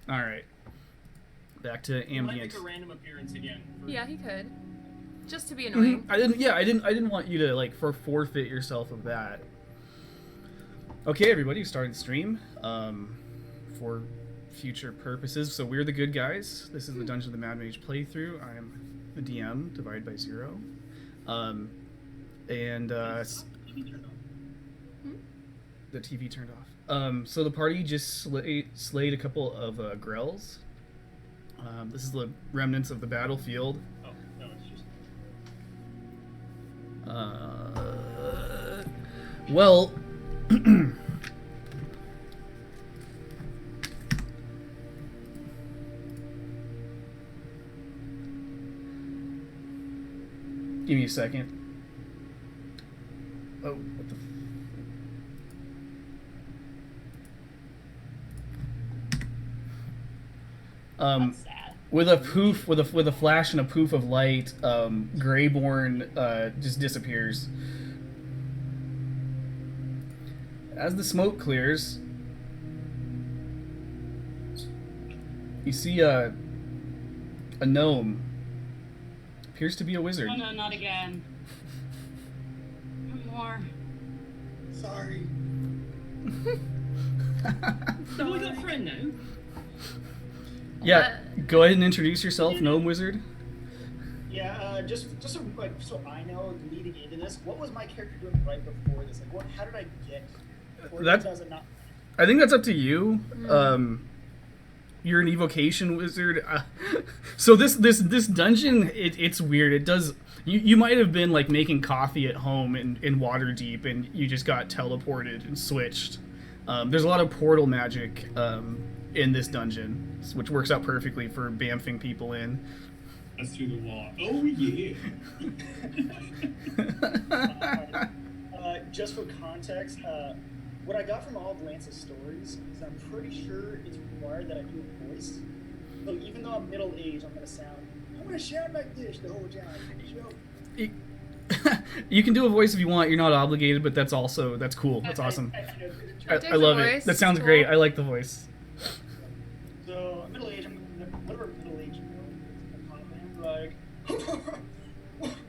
All right. Back to He might ambient. make a random appearance again. Yeah, he could. Just to be annoying. I didn't. Yeah, I didn't want you to like forfeit yourself of that. Okay, everybody, starting the stream. For future purposes, so we're the good guys. This is the Dungeons of the Mad Mage playthrough. I am the DM, divided by 0. The TV turned off. So the party just slayed a couple of grells. This is the remnants of the battlefield. Oh, no, it's just... Well, give me a second. Oh, what the... That's sad. With a poof, with a flash and a poof of light, Greyborn just disappears. As the smoke clears, you see a gnome. Appears to be a wizard. Oh no, not again. More. Sorry. Have we got a friend now? Yeah, go ahead and introduce yourself, gnome wizard. Yeah, just so, like, so I know leading into this, what was my character doing right before this? Like, what? How did I get? Or does it not? I think that's up to you. You're an evocation wizard. So this dungeon, it's weird. It does. You might have been like making coffee at home in Waterdeep, and you just got teleported and switched. There's a lot of portal magic in this dungeon, which works out perfectly for bamfing people in. That's through the wall. Oh yeah. Just for context, what I got from all of Lance's stories is I'm pretty sure it's required that I do a voice. So even though I'm middle-aged, I'm gonna sound like this the whole time. You can do a voice if you want. You're not obligated, but that's cool. That's awesome. I love it. That sounds great. I like the voice. So middle-aged, whatever middle-aged, I'm like,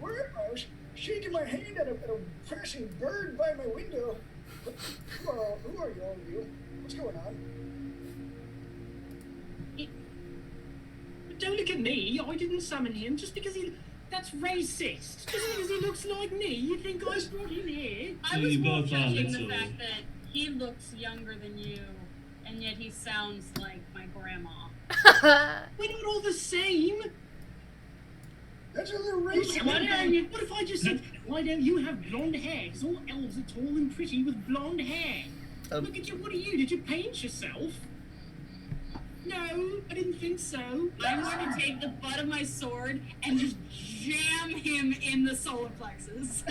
where am I? I was shaking my hand at a crashing bird by my window. Who are you all of you? What's going on? Don't look at me. I didn't summon him just because he... That's racist. Just because he looks like me, you think I brought him here? I was You more both are judging the little. fact that he looks younger than you, and yet he sounds like my grandma. We're not all the same. That's a little racist. What if I just said, why don't you have blonde hair? Because all elves are tall and pretty with blonde hair. Look at you, what are you? Did you paint yourself? No, I didn't think so. I'm going to take the butt of my sword and just jam him in the solar plexus.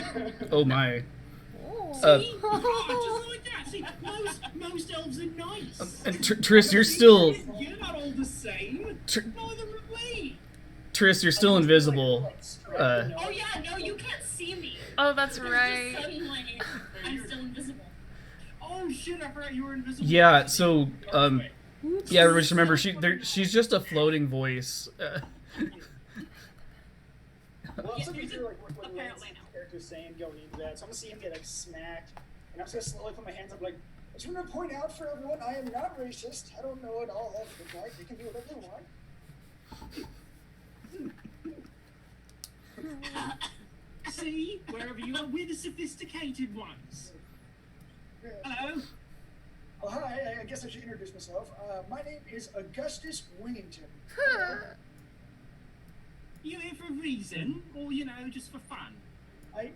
Oh my. See? Just like that. See, most elves are nice. And Triss, you're still. You're not all the same. Neither are we. Triss, you're still invisible. Oh yeah, no, you can't see me. Oh, that's Because right. just suddenly, I'm still invisible. Oh shit, I forgot you were invisible. Yeah. So yeah, everybody just remember she's just a floating voice. Well, I'm Yeah, looking through like what apparently Lance's no. character's saying going into that, so I'm gonna see him get like smacked, and I'm just gonna slowly put my hands up like, I just want to point out for everyone, I am not racist. I don't know what all elves look like. They can do whatever they want. See, wherever you are, we're the sophisticated ones. Hello. Oh, hi, I guess I should introduce myself. My name is Augustus Winnington. You here for a reason, or you know, just for fun? I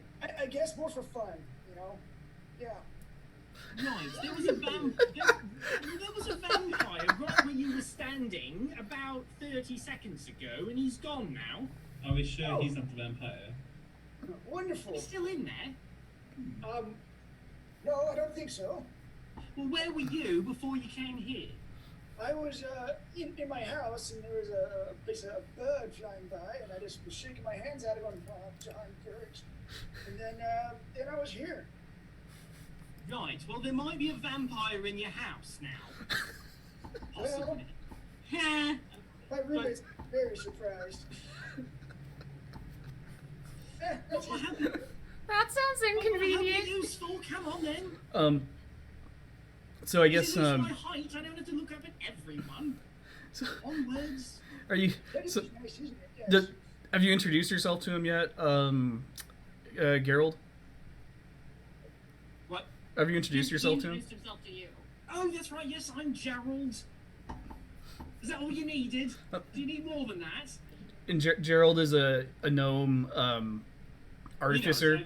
guess more for fun, you know? Yeah. Right, there was a vampire right where you were standing about 30 seconds ago, and he's gone now. Are we sure he's not the vampire? Wonderful. He's still in there. No, I don't think so. Well, where were you before you came here? I was in my house, and there was a bird flying by, and I just was shaking my hands at it going, wow, John Courage. And then I was here. Right, well, there might be a vampire in your house now. Possibly. surprised. What happened? That sounds How inconvenient. useful? Come on then. So I guess Is it my height? I don't have to look up at everyone. so, Onwards. are you? That is So, nice, isn't it? Yes. have you introduced yourself to him yet, Gerald? What? Have you introduced yourself to him? Introduced himself to you. Oh, that's right. Yes, I'm Gerald. Is that all you needed? Do you need more than that? And Gerald is a gnome artificer.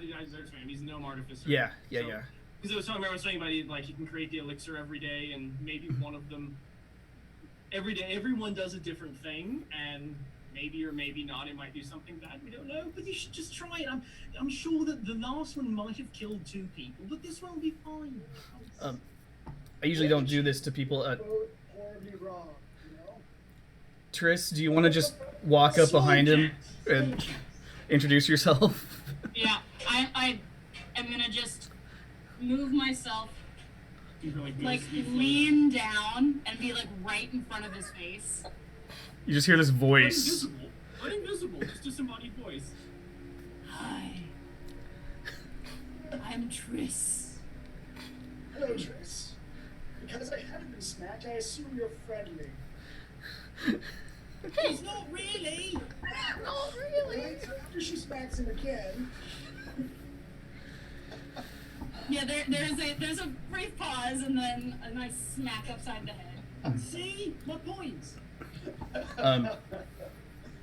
He's a gnome artificer. Yeah. Because I was talking about something like you can create the elixir every day, and maybe one of them every day. Everyone does a different thing, and maybe or maybe not, it might do something bad. We don't know, but you should just try it. I'm sure that the last one might have killed 2 people, but this one will be fine. I usually don't do this to people. Horribly wrong, you know? Triss, do you want to just walk up behind him and introduce yourself? Yeah, I am gonna just move myself, like lean down and be like right in front of his face. You just hear this voice. Invisible. Just a disembodied voice. Hi, I'm Triss. Hello, Triss. Because I haven't been smacked, I assume you're friendly. He's not really. Not really. Right? So after she smacks him again, Yeah, there's a brief pause and then a nice smack upside the head. See? My point.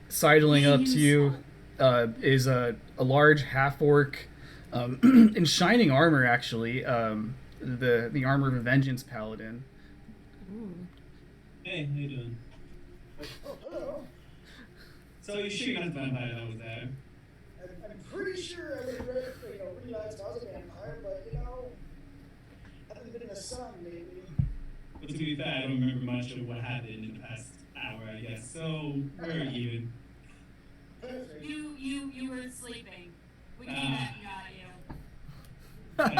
Sidling up to you is a large half-orc in shining armor, actually. The armor of a vengeance paladin. Hey, how you doing? oh, hello. So you sure you're not the vampire that was there? I'm pretty sure I would realize I was a vampire, but I haven't been in the sun lately. But to be fair, I don't remember much of what happened in the past hour, I guess. So we're even. Perfect. You were sleeping. We came back and got you.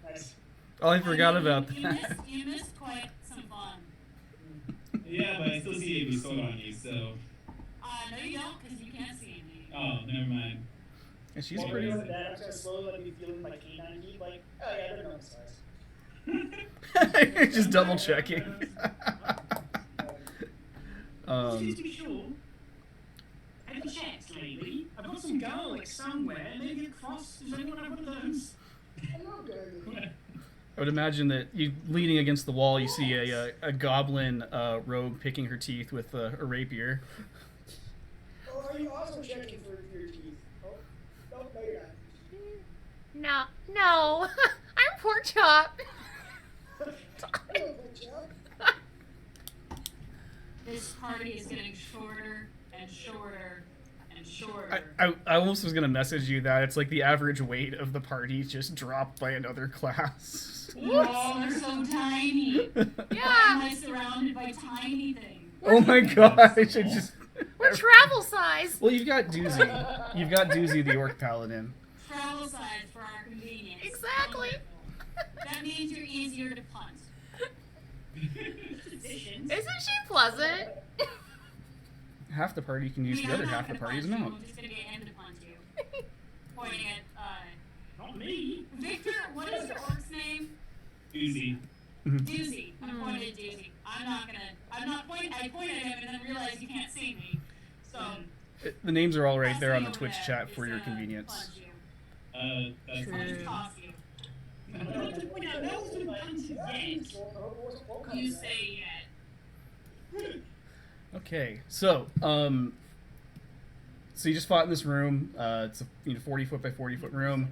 Nice. Oh, I forgot about You that. missed quite some fun. Yeah, but I still see a sword on you, so. No, you don't, because you can't see me. Oh, never mind. And she's While pretty. we're doing that, I'm gonna slowly let me feeling my canine heat, like, oh yeah, they're normal size. Just double checking. Just to be sure. Have you checked lately? I've got some garlic somewhere. Maybe a cross. Does anyone have one of those? Hello, Gary. I would imagine that you leaning against the wall, you see a goblin rogue picking her teeth with a rapier. Oh, are you also checking for your teeth? Oh, no, you're not. No. I'm Pork Chop. Hello, good job. This party is getting shorter and shorter and shorter. I almost was gonna message you that it's like the average weight of the party just dropped by another class. Oh, they're so tiny. Why am Yeah. I surrounded by tiny things? Oh my gosh! It just. We're travel size. Well, you've got Doozy. You've got Doozy, the orc paladin. Travel size for our convenience. Exactly. That means you're easier to punt. Isn't she pleasant? Half the party can use the other half of the party is not. I'm just gonna get him to punt you. Pointing at Not me. Victor. What is your orc's name? Easy. Doozy. I'm pointing at Doozy. I pointed at him and then realized you can't see me. So The names are all right there on the I'll Twitch say chat is for your gonna convenience. punch you. That's I'll just toss you. I don't have to point out. No one's been punted yet. You say yet. Okay, so so you just fought in this room. It's a 40 foot by 40 foot room.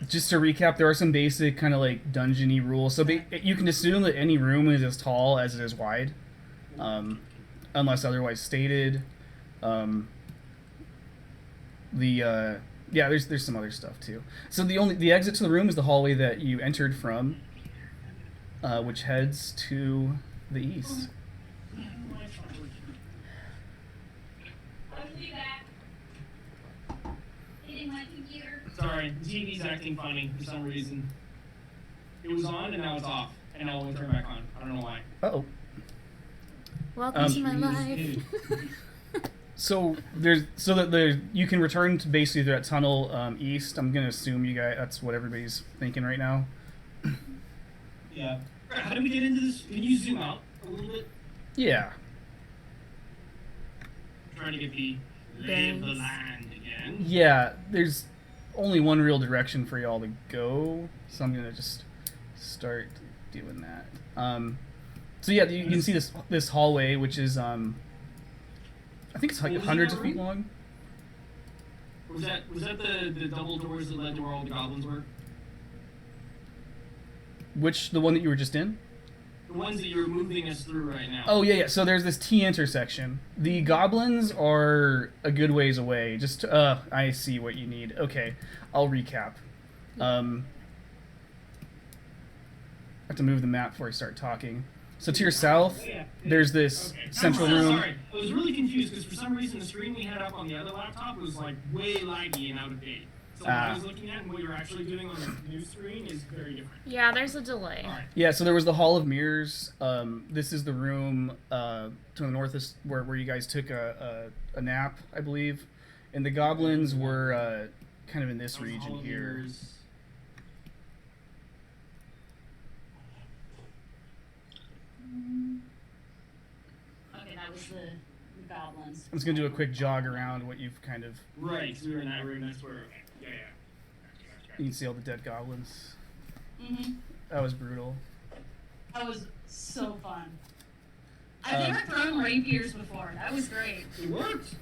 Just to recap, there are some basic kind of like dungeon-y rules. So you can assume that any room is as tall as it is wide, unless otherwise stated. Yeah, there's some other stuff too. So the exit to the room is the hallway that you entered from, which heads to the east. I'll be back. Hitting my computer. Sorry, the TV's acting funny for some reason. It was on and now it's off, and now it won't turn back on. I don't know why. Uh-oh. Welcome to my life. So that you can return to basically that tunnel east. I'm gonna assume you guys that's what everybody's thinking right now. Yeah. Right, how do we get into this? Can you zoom out a little bit? Yeah. Trying to get the lay of the land again. Yeah. There's only one real direction for y'all to go, so I'm gonna just start doing that. So yeah, you can see this hallway, which is I think it's like What was hundreds that of feet room? long. Was that the double doors that led to where all the goblins were? Which the one that you were just in? The ones that you're moving us through right now. Oh yeah. So there's this T intersection. The goblins are a good ways away. Just I see what you need. Okay, I'll recap. I have to move the map before I start talking. So to your south, there's this central room. Sorry, I was really confused because for some reason the screen we had up on the other laptop was like way laggy and out of date. So what I was looking at and what you're actually doing on the new screen is very different. Yeah, there's a delay. All right. Yeah, so there was the Hall of Mirrors. This is the room to the north is where you guys took a nap, I believe. And the goblins were kind of in this That was region all of here. yours. Okay, that was the goblins. I'm just going to do a quick jog around what you've kind of... Right, so we were in that room. That's where. Yeah. You can see all the dead goblins. Mm-hmm. That was brutal. That was so fun. I've never thrown rapiers before. That was great. It worked.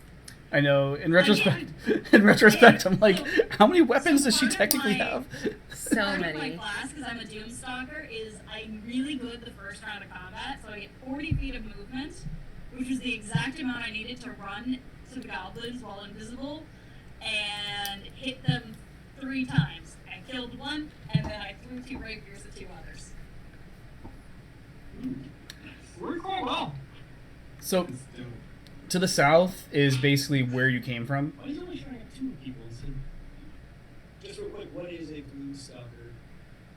I know. In retrospect, I'm like, how many weapons does she technically have? So Part of my many. class, because I'm a Doomstalker, is I'm really good the first round of combat, so I get 40 feet of movement, which was the exact amount I needed to run to the goblins while invisible, and hit them 3 times. I killed one, and then I threw 2 rapiers at 2 others. Worked quite well. So, It's dope. to the south is basically where you came from. Why is only showing up 2 people? So Just real quick, what is a glue stalker?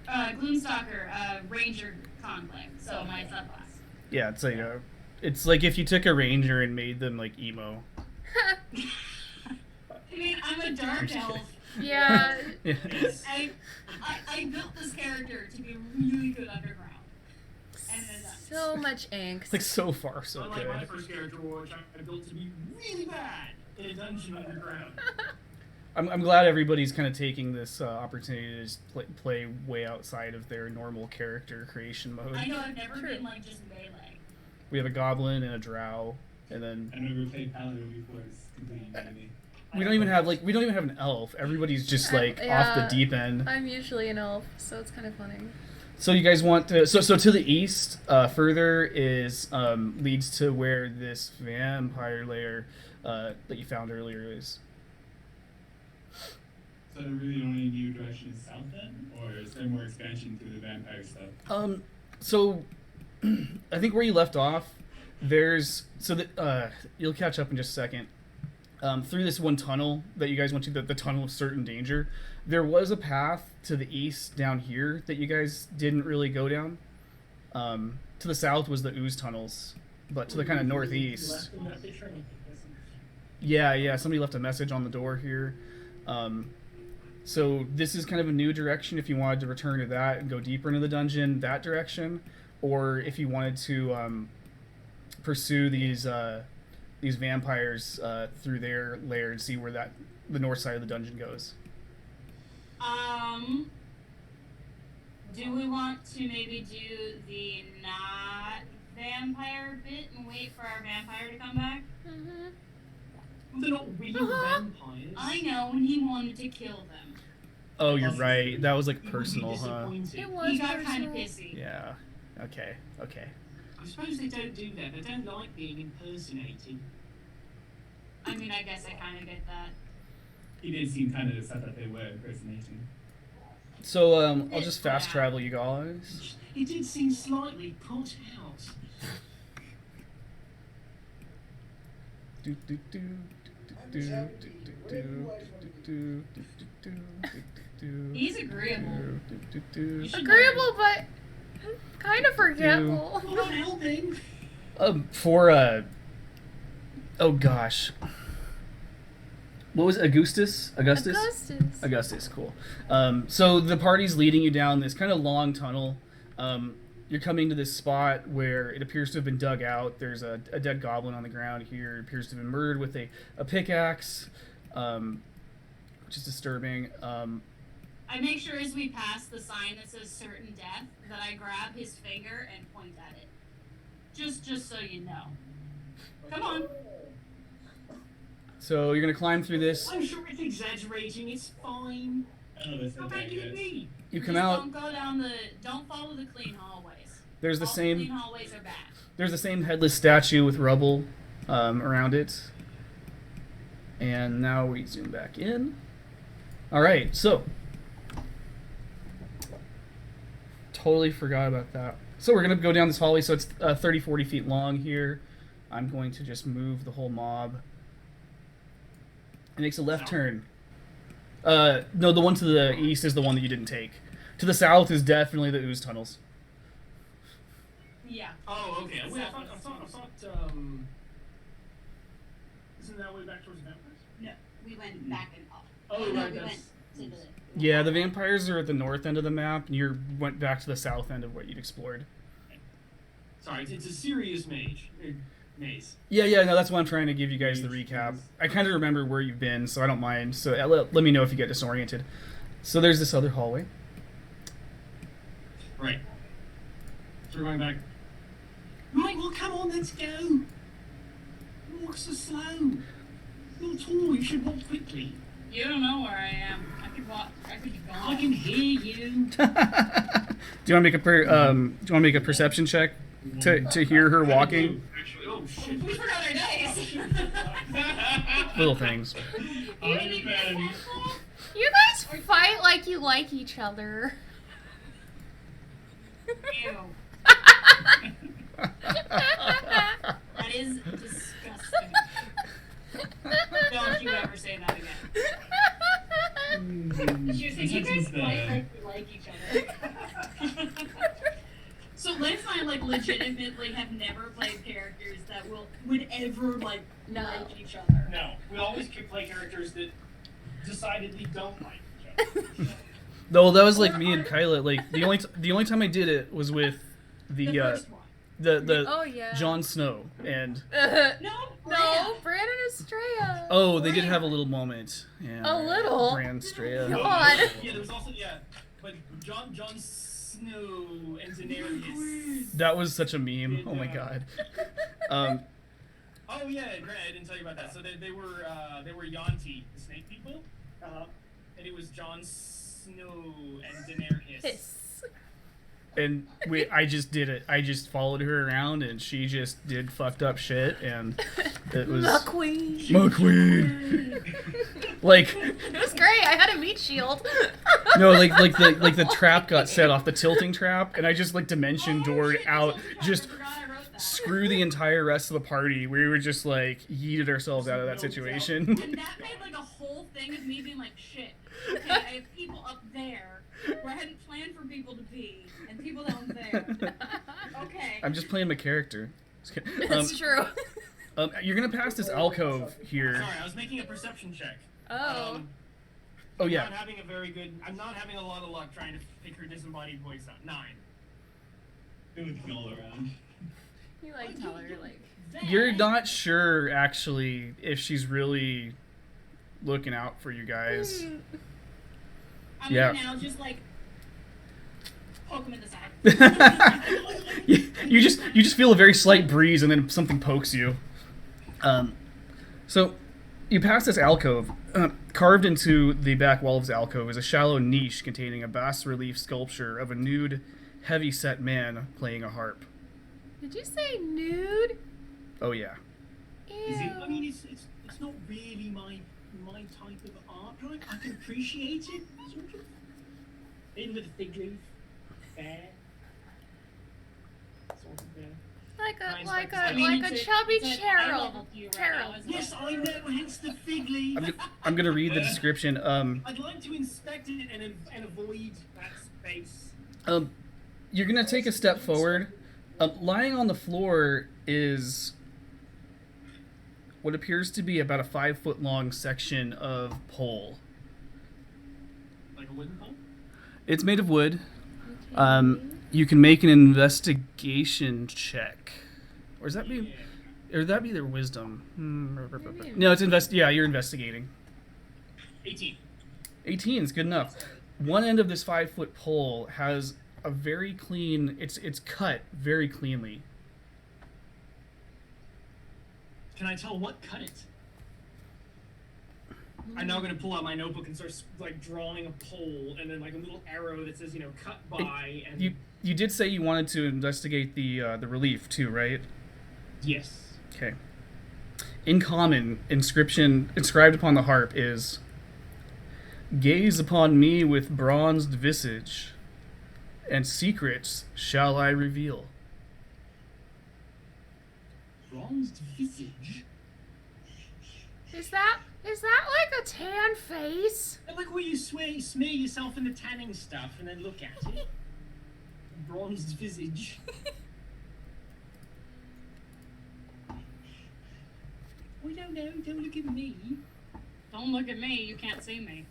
Gloomstalker, Ranger Conclave, so my subclass. Yeah, it's like if you took a ranger and made them like emo. I mean, I'm a dark elf. Yeah. Yeah. I built this character to be really good underground. And then So much angst. Like so far, so unlike my good. first character, which I built to be really bad in a dungeon underground. I'm glad everybody's kind of taking this opportunity to just play way outside of their normal character creation mode. I know I've never been like just melee. We have a goblin and a drow, and then I never played Paladin before. It's completely new to me. we don't even have an elf. Everybody's just like off the deep end. I'm usually an elf, so it's kind of funny. So you guys want to so to the east, further is leads to where this vampire lair that you found earlier is. So there really only new direction is south then? Or is there more expansion to the vampire stuff? So I think where you left off, there's so that you'll catch up in just a second. Through this one tunnel that you guys went to, the tunnel of certain danger, there was a path to the east down here that you guys didn't really go down. To the south was the ooze tunnels, but to the kind of northeast. Yeah, somebody left a message on the door here. So this is kind of a new direction if you wanted to return to that and go deeper into the dungeon, that direction, or if you wanted to pursue these vampires through their lair and see where the north side of the dungeon goes. Do we want to maybe do the not vampire bit and wait for our vampire to come back? Mm-hmm. They're not real vampires. I know, and he wanted to kill them. Oh, you're right. That was like He would be personal, huh? disappointed. It was He got kind of personal. pissy. Yeah. Okay. I suppose they don't do that. They don't like being impersonated. I mean, I guess I kind of get that. He did seem kind of upset that they were impersonating. So I'll just fast travel you guys. He did seem slightly put out. Do, do, do, do, do, do, do, do, He's agreeable. do. Agreeable, but kind of forgetful. I'm not helping. For oh gosh, what was it? Augustus? Augustus, cool. So the party's leading you down this kind of long tunnel. You're coming to this spot where it appears to have been dug out. There's a dead goblin on the ground here. It appears to have been murdered with a pickaxe, which is disturbing. I make sure as we pass the sign that says certain death that I grab his finger and point at it. Just so you know. Come on. So you're gonna climb through this. I'm sure it's exaggerating. It's fine. Oh, this is How bad can it be? You come Just out. Don't go down don't follow the clean hallways. There's the All same. clean hallways are bad. There's the same headless statue with rubble around it. And now we zoom back in. All right, so totally forgot about that. So we're gonna go down this hallway. So it's 30, 40 feet long here. I'm going to just move the whole mob. It makes a left turn. No, the one to the east is the one that you didn't take. To the south is definitely the ooze tunnels. Yeah. Oh, okay. Wait, I thought, isn't that way back towards the vampires? No, we went back and up. Oh, no, right, we that's... went to the... Yeah, the vampires are at the north end of the map, and you went back to the south end of what you'd explored. Sorry, it's a serious maze. Yeah, no, that's why I'm trying to give you guys the recap. I kind of remember where you've been, so I don't mind. So let me know if you get disoriented. So there's this other hallway. Right. So we're going back. Right, well, come on, let's go. Walk so slow. You're tall, you should walk quickly. You don't know where I am. I could walk. I could be gone. I can hear you. Do you want to make a perception check to hear her walking? Actually, oh shit. We forgot our dice. Little things. You guys fight like you like each other. Ew. That is disgusting. Don't you ever say that again. She was like, you guys fight like we like each other. So Lex and I legitimately have never played characters that would ever like each other. No, we always play characters that decidedly don't like each other. Though that was like me and Kyla. Like the only time I did it was with The first one. the Oh yeah. Jon Snow and No, Bran and Estrella. oh, they did have a little moment. Yeah, A little? Bran Estrella. God. Yeah, there was also but Jon Snow and Daenerys. That was such a meme. Oh my god. Oh yeah, Grant, I didn't tell you about that. So they were Yonti, the snake people. And it was Jon Snow and Daenerys. Hiss. And I just did it. I just followed her around, and she just did fucked up shit, and it was The queen. McQueen. Like It was great. I had a meat shield. no, like the trap got set off, the tilting trap, and I just dimension doored out, just screw the entire rest of the party. We were just yeeted ourselves out of that situation. And that made a whole thing of me being like, shit. Okay, I have people up there where I hadn't planned for people to be, and people down there. Okay. I'm just playing my character. That's true. You're gonna pass this alcove here. Sorry, I was making a perception check. Oh. Oh yeah. I'm not having a lot of luck trying to pick her disembodied voice out. 9. Moving all around. You tell her You're not sure actually if she's really looking out for you guys. I'm Yeah. gonna now just poke him in the side. you just feel a very slight breeze, and then something pokes you. So you pass this alcove. Carved into the back wall of this alcove is a shallow niche containing a bas-relief sculpture of a nude, heavy-set man playing a harp. Did you say nude? Oh yeah. Ew. I mean, it's not really my type of art. Right? I can appreciate it, sort of. In with a fig leaf, fair, sort of there. Like I a mean, chubby it's a high cherub. level to you right now, isn't it? Yes, I know. Hence the fig leaf. I'm gonna read the description. I'd like to inspect it and avoid that space. You're gonna take a step forward, Lying on the floor is what appears to be about a 5-foot long section of pole. Like a wooden pole? It's made of wood. Okay. You can make an investigation check. Or does that be... Yeah. Or would that be their wisdom? Maybe. No, it's Yeah, you're investigating. 18. 18 is good enough. One end of this 5-foot pole has a very clean. It's cut very cleanly. Can I tell what cut it? I'm now gonna pull out my notebook and start like drawing a pole and then like a little arrow that says, cut by and You did say you wanted to investigate the relief too, right? yes. Okay. In common, inscription inscribed upon the harp is, "Gaze upon me with bronzed visage, and secrets shall I reveal." Bronzed visage. Is that like a tan face? And like where you smear yourself in the tanning stuff and then look at it. Bronzed visage. We don't know. Don't look at me. Don't look at me. You can't see me.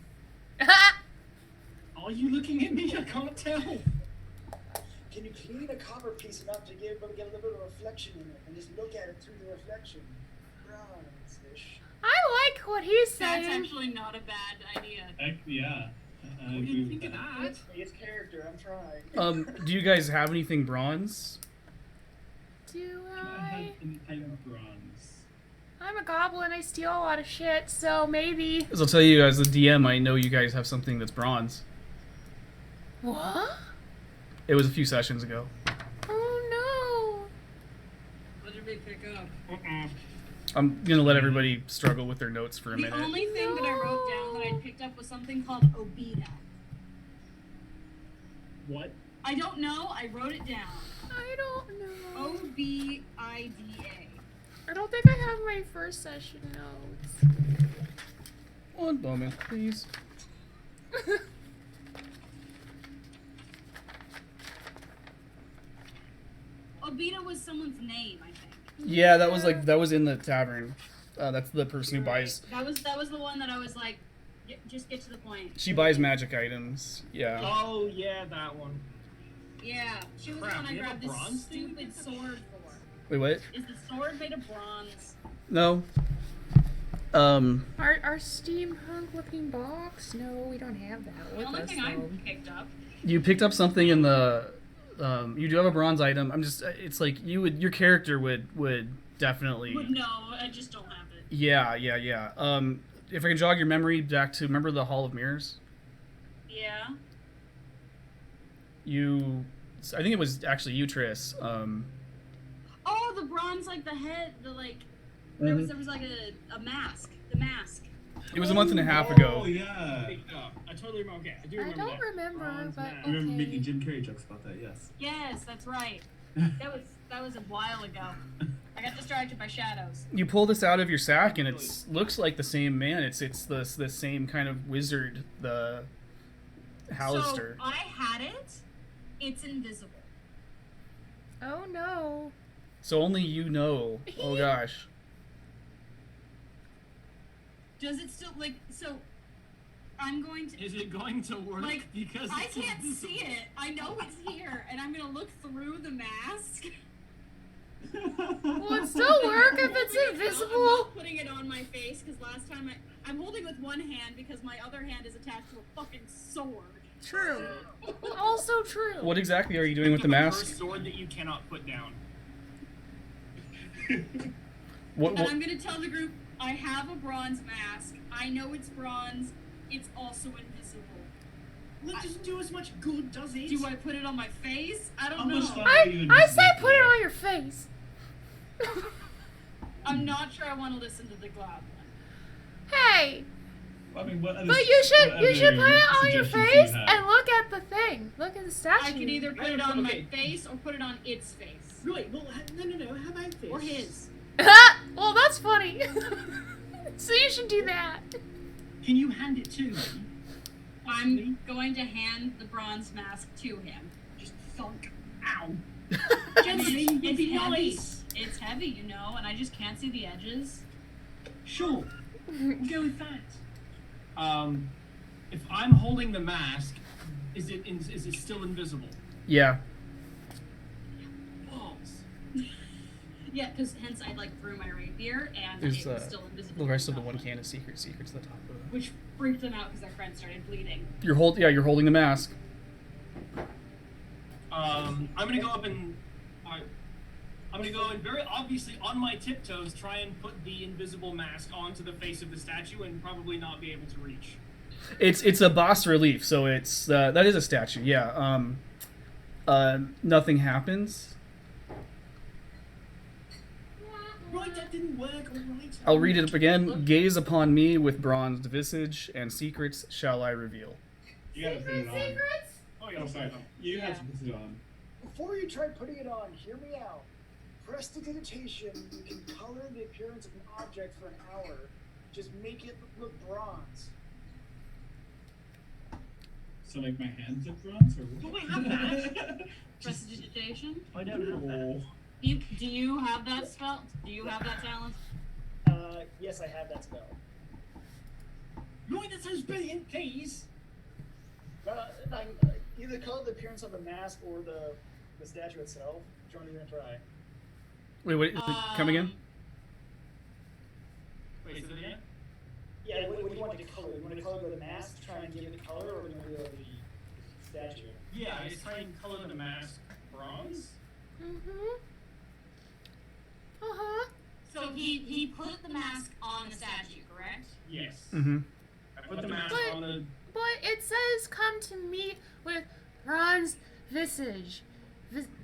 Are you looking at me? I can't tell. Can you clean a copper piece enough to get a little bit of reflection in it and just look at it through the reflection? Bronze-ish. I like what he's That's saying. actually not a bad idea. Yeah. I What do agree you with think of that. that? It's character, I'm trying. Do you guys have anything bronze? Do I I? have anything bronze. I'm a goblin. I steal a lot of shit, so maybe. As I'll tell you, as the DM, I know you guys have something that's bronze. What? It was a few sessions ago. Oh What did we pick up? I'm gonna let everybody struggle with their notes for a The minute. only thing that I wrote down that I picked up was something called Obida. What? I don't know. I wrote it down. no! I don't know. Obida. I don't think I have my first session notes. One moment, please. Obida was someone's name, I think. Yeah, that was in the tavern. That's the person who buys. That was the one that I was like, just get to the point. She buys magic items. Yeah. Oh yeah, that one. Yeah, she was Crap, the one I you have a grabbed this bronze thing? stupid sword for. Wait, what? Is the sword made of bronze? No. Our steampunk looking box? No, we don't have that The with only us. thing I though. picked up. You picked up something in the. You do have a bronze item. I'm just. It's like your character would definitely. But no, I just don't have it. Yeah. If I can jog your memory back to, remember the Hall of Mirrors? Yeah. I think it was actually you, Triss. Oh, the bronze, like the head, the like. There was like a mask. The mask. It was a month and a half Oh ago. yeah. Picked up. I totally remember. Okay, I do I remember don't that. remember, Bronze but mask. I remember okay. making Jim Carrey jokes about that. Yes. Yes, that's right. That was a while ago. I got distracted by shadows. You pull this out of your sack, and it looks like the same man. It's the same kind of wizard, the Hallister. So I had it. It's invisible. Oh no. So only you know. Oh gosh. Does it still like so? I'm going to. Is it going to work? Like, because I it's can't invisible? see it. I know it's here, and I'm gonna look through the mask. Will it still work if it's I'm invisible? not putting it on my face because last time I'm holding with one hand because my other hand is attached to a fucking sword. True. Also true. What exactly are you doing with the A mask? cursed sword that you cannot put down. What? And I'm gonna tell the group I have a bronze mask. I know it's bronze. It's also invisible. Well, it doesn't do as much good, does it? Do I put it on my face? I How don't much know. fun are you I say invisible put it for? on your face. I'm not sure I want to listen to the goblin. Hey, I mean, what other, but you should what put it other on your suggestions do you face have? and look at the thing. Look at the statue. I could either put it on Okay. my face or put it on its face. Right, well, no. How about this? Or his. Well, that's funny. So you should do that. Can you hand it to me? I'm going to hand the bronze mask to him. Just thunk. Ow. It's heavy. It's heavy, you know, and I just can't see the edges. Sure, we'll go with that. If I'm holding the mask, is it still invisible? Yeah. Balls. Yeah, because hence I threw my rapier and There's it was still invisible. the rest of the one can of secrets to the top of it. Which freaked them out because their friend started bleeding. You're holding the mask. I'm gonna go up and I'm gonna go and very obviously on my tiptoes try and put the invisible mask onto the face of the statue and probably not be able to reach. It's a bas relief, so it's that is a statue. Yeah. Nothing happens. Right, that didn't work. All right. I'll read it up again. Gaze upon me with bronzed visage, and secrets shall I reveal. You gotta put it on. Oh yeah, Oh, sorry. You have to put it on. Before you try putting it on, hear me out. Prestidigitation, you can color the appearance of an object for an hour. Just make it look bronze. So like my hands look bronze or Do what? we have that? Prestidigitation? I don't have that. Do you have that spell? Do you have that talent? Yes, I have that spell. Right, that sounds brilliant, please. Either color the appearance of the mask or the statue itself. Which one are you gonna try? Wait, come again? Wait, say that again? Yeah, what do you want to color? You want to color the mask to try and give it color, or do you want to do the statue? Yeah, I just try and color the mask bronze. So he put the mask on the statue, correct? Yes. Mm-hmm. I put the mask on the. But it says come to meet with bronze visage.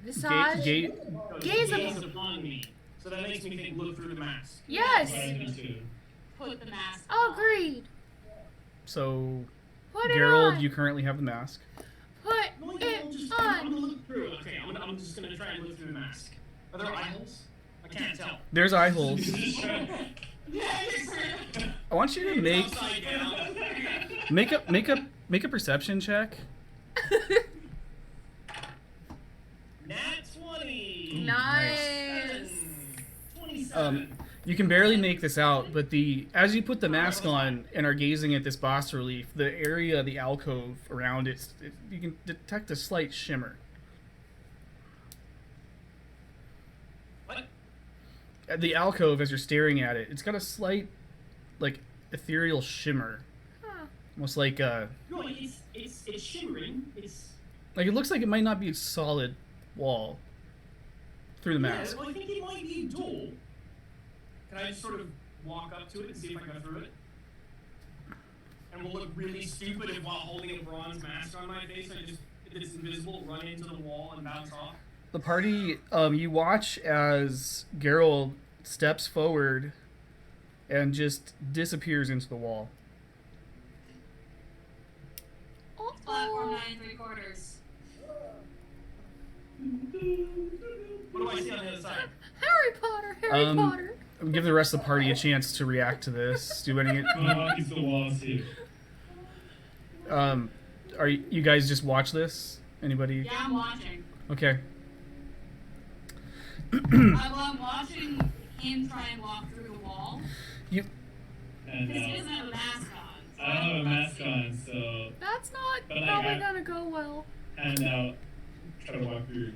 Visage? Gaze upon me. So that makes me think look through the mask. Yes! I do too. Put the mask on. Agreed. So, Put it Gerald, on. you currently have the mask. Put I'm it gonna on. look through it. Okay, I'm just gonna try and look through the mask. Are there eye holes? I can't tell. There's eye holes. Yes! I want you to make Upside down. make a perception check. Nat 20. Nice. 27. You can barely make this out, but as you put the mask on and are gazing at this bas relief, the area, the alcove around it, you can detect a slight shimmer. What? At the alcove, as you're staring at it, it's got a slight, ethereal shimmer, Huh. almost like No, it's shimmering. It's. it looks like it might not be a solid wall through the mask. Yeah, well, I think it might be a door. Can I just sort of walk up to it and see if I can go through it? And will look really stupid if while holding a bronze mask on my face, if it's invisible, run into the wall and bounce off. The party, you watch as Geralt steps forward and just disappears into the wall. Platform 9 3/4. What do I see on the other side? Harry Potter, Harry Potter. Give the rest of the party a chance to react to this. Do any? He's the walls here. Are you guys just watch this? Anybody? Yeah, I'm watching. Okay. I'm watching him try and walk through the wall. And Because he doesn't have a mask on. So I don't have a mask on, so That's not But I probably got- gonna go well. hand out, try to walk through.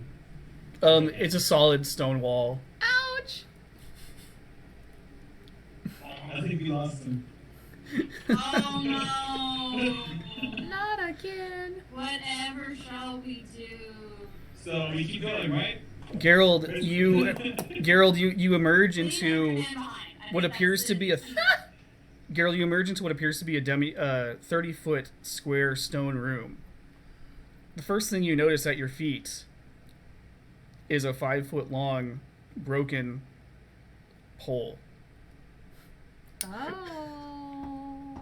It's a solid stone wall. Ouch! I think we lost him. Oh no! Not again. Whatever shall we do? So we keep going, right? Gerald, you emerge into Leave everyone behind. I what think appears that's to it. be a 30-foot square stone room. The first thing you notice at your feet is a 5-foot-long broken pole. Oh.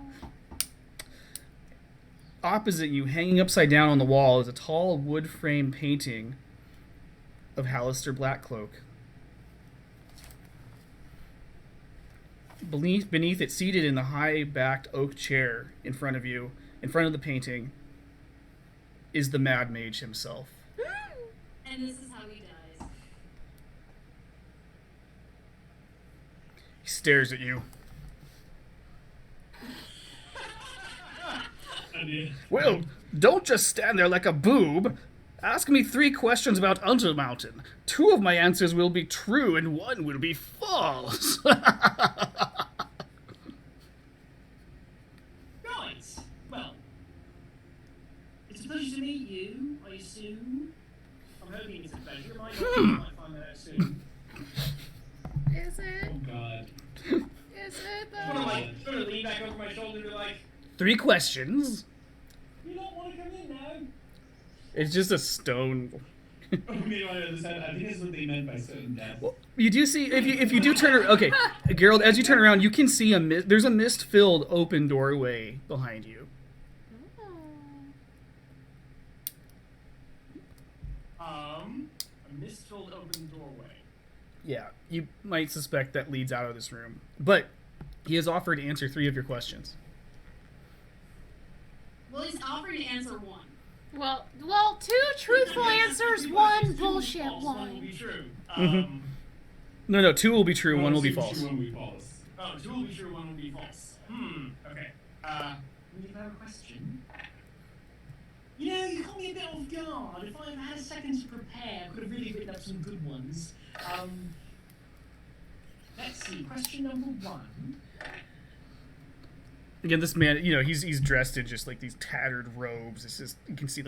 Opposite you, hanging upside down on the wall, is a tall wood frame painting of Hallister Blackcloak. Beneath it, seated in the high-backed oak chair in front of you, in front of the painting, is the Mad Mage himself. And this is how he died. He stares at you. Well, don't just stand there like a boob. Ask me 3 questions about Undermountain. 2 of my answers will be true and 1 will be false. Right. Well, it's a pleasure to meet you, I assume. I'm hoping it's a pleasure. I might find that out soon. Is it? Oh God. Is it I want to though? like sort of lean back over my shoulder and be like, 3 questions. you don't want to come in now? It's just a stone. Oh, meanwhile, I think that's what they meant by certain death. Well, you do see if you do turn. Okay, Gerald, as you turn around, you can see there's a mist-filled open doorway behind you. A mist-filled open doorway. Yeah, you might suspect that leads out of this room, but he has offered to answer 3 of your questions. Well, he's offering to answer 1. Well, 2 truthful answers, 1 bullshit False, one will one. be true. No, 2 will be true, 1 will be True, false. 1 will be false. Oh, 2 will be true, 1 will be false. Okay. We have a question. You know, you caught me a bit off guard. If I had had a second to prepare, I could have really written up some good ones. Let's see. Question number 1. Again, this man, he's dressed in just like these tattered robes. It's just, you can see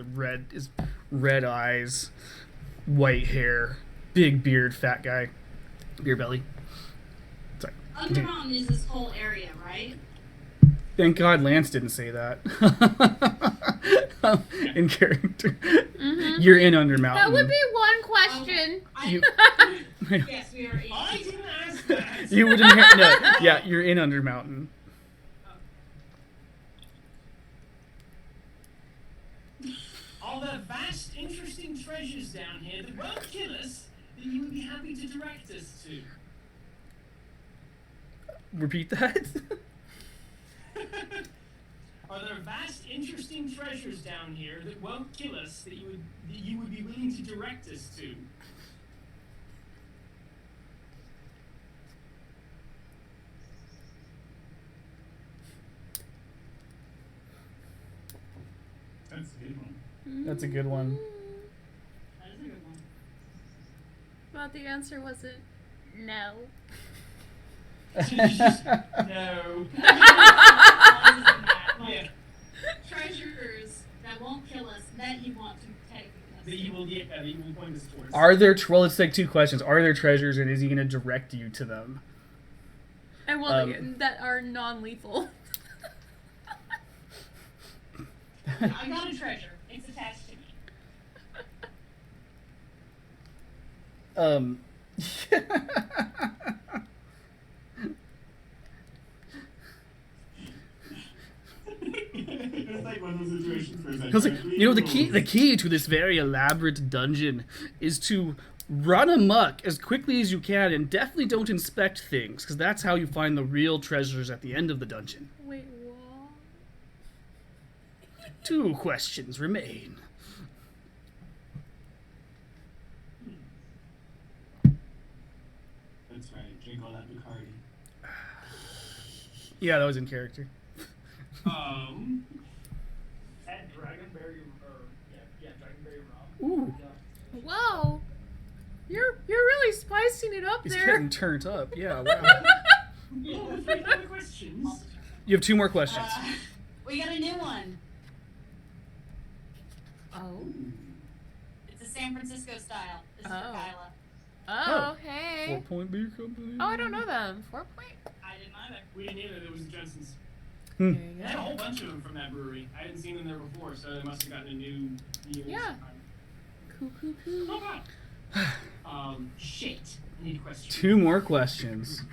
his red eyes, white hair, big beard, fat guy, beer belly. Sorry. Undermountain is this whole area, right? Thank God Lance didn't say that. In character. Mm-hmm. You're in Undermountain. That would be 1 question. Yes, we are in. I didn't ask that. You would inherit. No, yeah, you're in Undermountain. Are there vast, interesting treasures down here that won't kill us that you would be happy to direct us to? Repeat that. Are there vast, interesting treasures down here that won't kill us that you would be willing to direct us to? That's a good one. That's a good one. That is a good one. But the answer wasn't no. No. Yeah. Treasures that won't kill us that you want to take us. That you will point us towards. Are there? Well, let's take 2 questions. Are there treasures, and is he going to direct you to them? And that are non-lethal. I got a treasure. It's attached to me. It's like one of those situations where it's like, Because the key to this very elaborate dungeon is to run amok as quickly as you can, and definitely don't inspect things, because that's how you find the real treasures at the end of the dungeon. Wait, what? 2 questions remain. That's right. Drink all that Bacardi. Yeah, that was in character. At Dragonberry, Dragonberry Rum. Ooh, Whoa! You're really spicing it up he's there. getting turned up. Yeah, wow. Oh, 3 other questions. You have 2 more questions. We got a new one. Oh. It's a San Francisco style. This is for Oh. Kyla. Oh, hey. 4-Point Beer Company. Oh, I don't know them. 4 Point? I didn't either. We didn't either. There was the Johnson's. There They you had a go. whole bunch of them from that brewery. I hadn't seen them there before, so they must have gotten a new deal. Yeah. Cool. Oh god. Shit. I need a question. 2 more questions.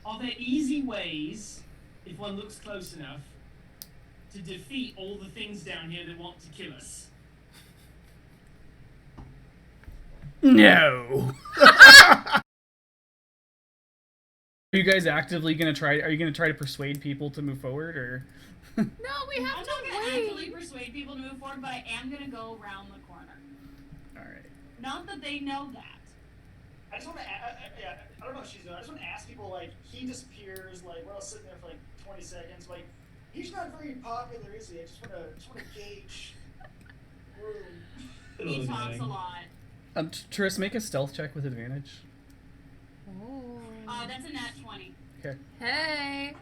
Are there easy ways, if one looks close enough, to defeat all the things down here that want to kill us? No. you guys actively gonna try? Are you gonna try to persuade people to move forward, or? No, we have I'm to not gonna actively wait. persuade people to move forward, but I am gonna go around the corner. All right. Not that they know that. I just want to, I don't know what she's doing. I just want to ask people, like, he disappears, like, we're all sitting there for like 20 seconds. Like, he's not very popular, is he? I just want to gauge room. He talks a lot. Triss, make a stealth check with advantage. Oh. That's a nat 20. Okay. Hey.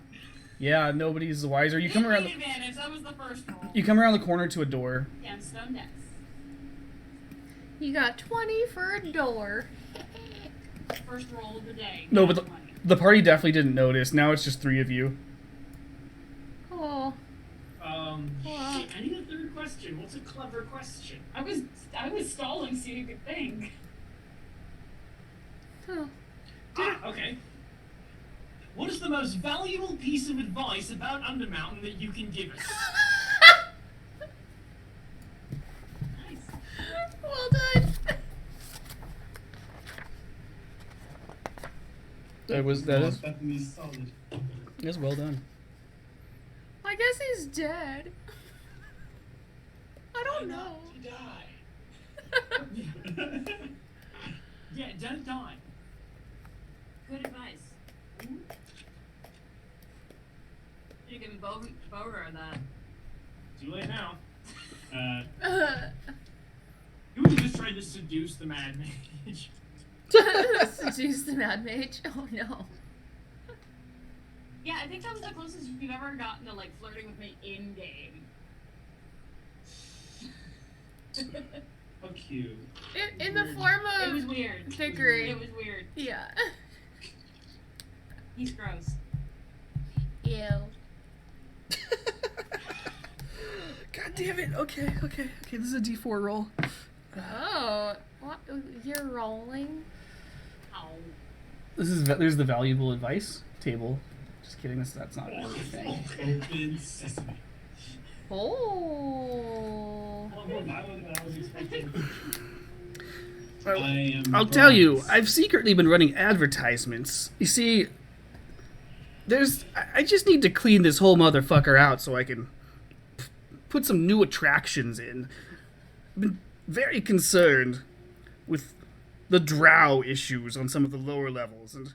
Yeah, nobody's the wiser. You come around. Advantage. That was the first roll. You come around the corner to a door. Gemstone Dex. You got 20 for a door. First roll of the day. No, nat but 20. the party definitely didn't notice. Now it's just 3 of you. Oh. I need a third question. What's a clever question? I was stalling so you could think. Huh. Okay. What is the most valuable piece of advice about Undermountain that you can give us? Nice. Well done. That is Definitely solid. well done. I guess he's dead. I don't know. To die. Yeah, don't die. Good advice. You can Borer that. Too late now. Uh, You were just trying to seduce the Mad Mage. Seduce the Mad Mage. Oh no. Yeah, I think that was the closest you've ever gotten to like flirting with me in game. How cute. In the form It was of weird. bickering. It was weird. Yeah. He's gross. Ew. God damn it. Okay. This is a D4 roll. Oh, what? You're rolling? Ow. There's the valuable advice Just kidding. That's not really a thing. Open sesame. Oh. A lot more violent than I was expecting. I'll tell you, I've secretly been running advertisements. You see, I just need to clean this whole motherfucker out so I can put some new attractions in. I've been very concerned with the drow issues on some of the lower levels and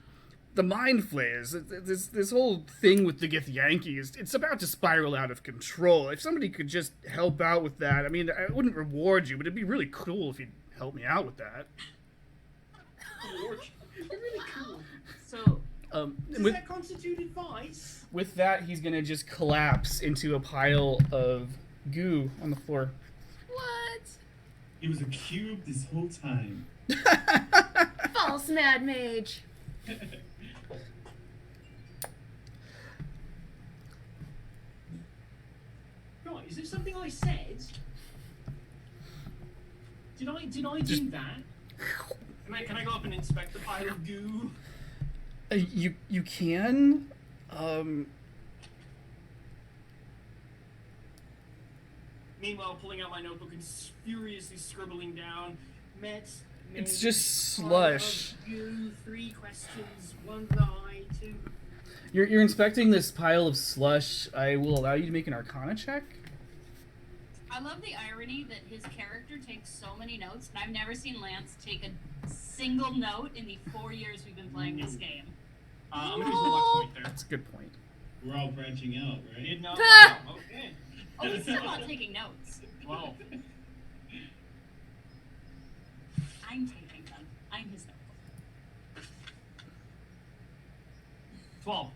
the mind flayers. This whole thing with the Githyanki it's about to spiral out of control. If somebody could just help out with that, I mean, I wouldn't reward you, but it'd be really cool if you'd help me out with that. You're really cool. So, Does that constitute advice? With that, he's gonna just collapse into a pile of goo on the floor. What? He was a cube this whole time. False Mad Mage. Right, is there something I said? Did I do that? Can I go up and inspect the pile of goo? You can. Meanwhile, pulling out my notebook and furiously scribbling down. It's just slush. Goo, 3 questions, 1 lie, 2. You're inspecting this pile of slush. I will allow you to make an Arcana check. I love the irony that his character takes so many notes, and I've never seen Lance take a single note in the 4 years we've been playing this game. I'm gonna use the luck point there. That's a good point. We're all branching out, right? Did not. Okay. Oh, he's still not taking notes. 12. I'm taking them. I'm his notebook. 12.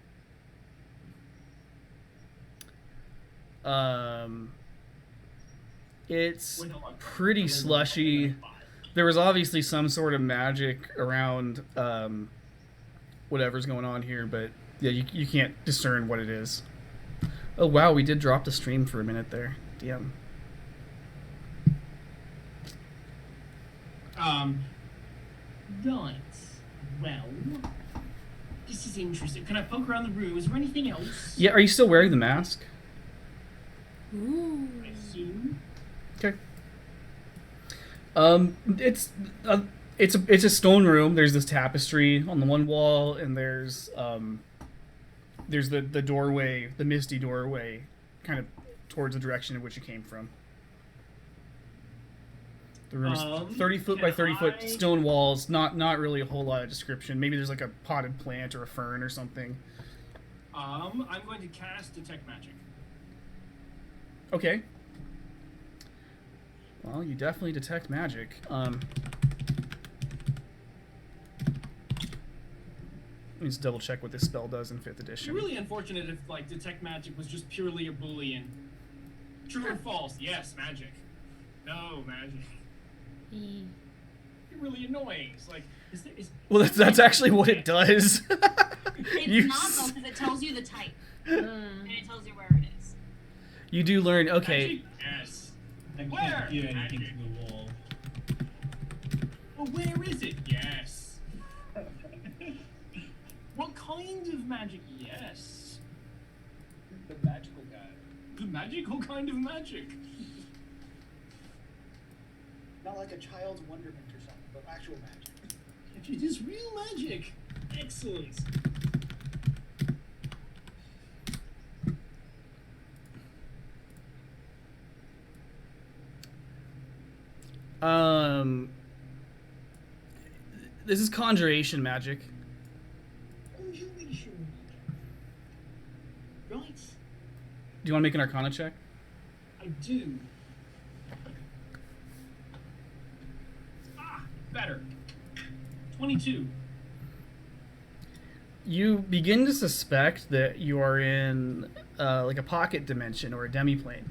It's pretty slushy. There was obviously some sort of magic around whatever's going on here, but yeah, you can't discern what it is. Oh wow, we did drop the stream for a minute there. Damn. Right. Well, this is interesting. Can I poke around the room? Is there anything else? Yeah, are you still wearing the mask? Ooh. I assume. Okay. It's It's a stone room. There's this tapestry on the one wall, and there's the doorway, the misty doorway, kind of towards the direction in which you came from. The room is 30 foot by 30 foot stone walls. Not really a whole lot of description. Maybe there's like a potted plant or a fern or something. I'm going to cast Detect Magic. Okay. Well, you definitely detect magic. Let me just double check what this spell does in 5th It'd edition. be really unfortunate if like Detect Magic was just purely a Boolean. True or false? Yes, magic. No, magic. You're really annoying. It's like, Well, that's actually what it does. It's not though, because it tells you the type, and it tells you where it is. You do learn. Okay. Magic? Yes. I Where? can't do anything to the wall. Well, where is it? Yes. What kind of magic? Yes. The magical guy. The magical kind of magic. Not like a child's wonderment or something, but actual magic. It is real magic. Excellent. This is conjuration magic. Conjuration magic. Right. Do you want to make an Arcana check? I do. Better. 22. You begin to suspect that you are in like a pocket dimension or a demiplane.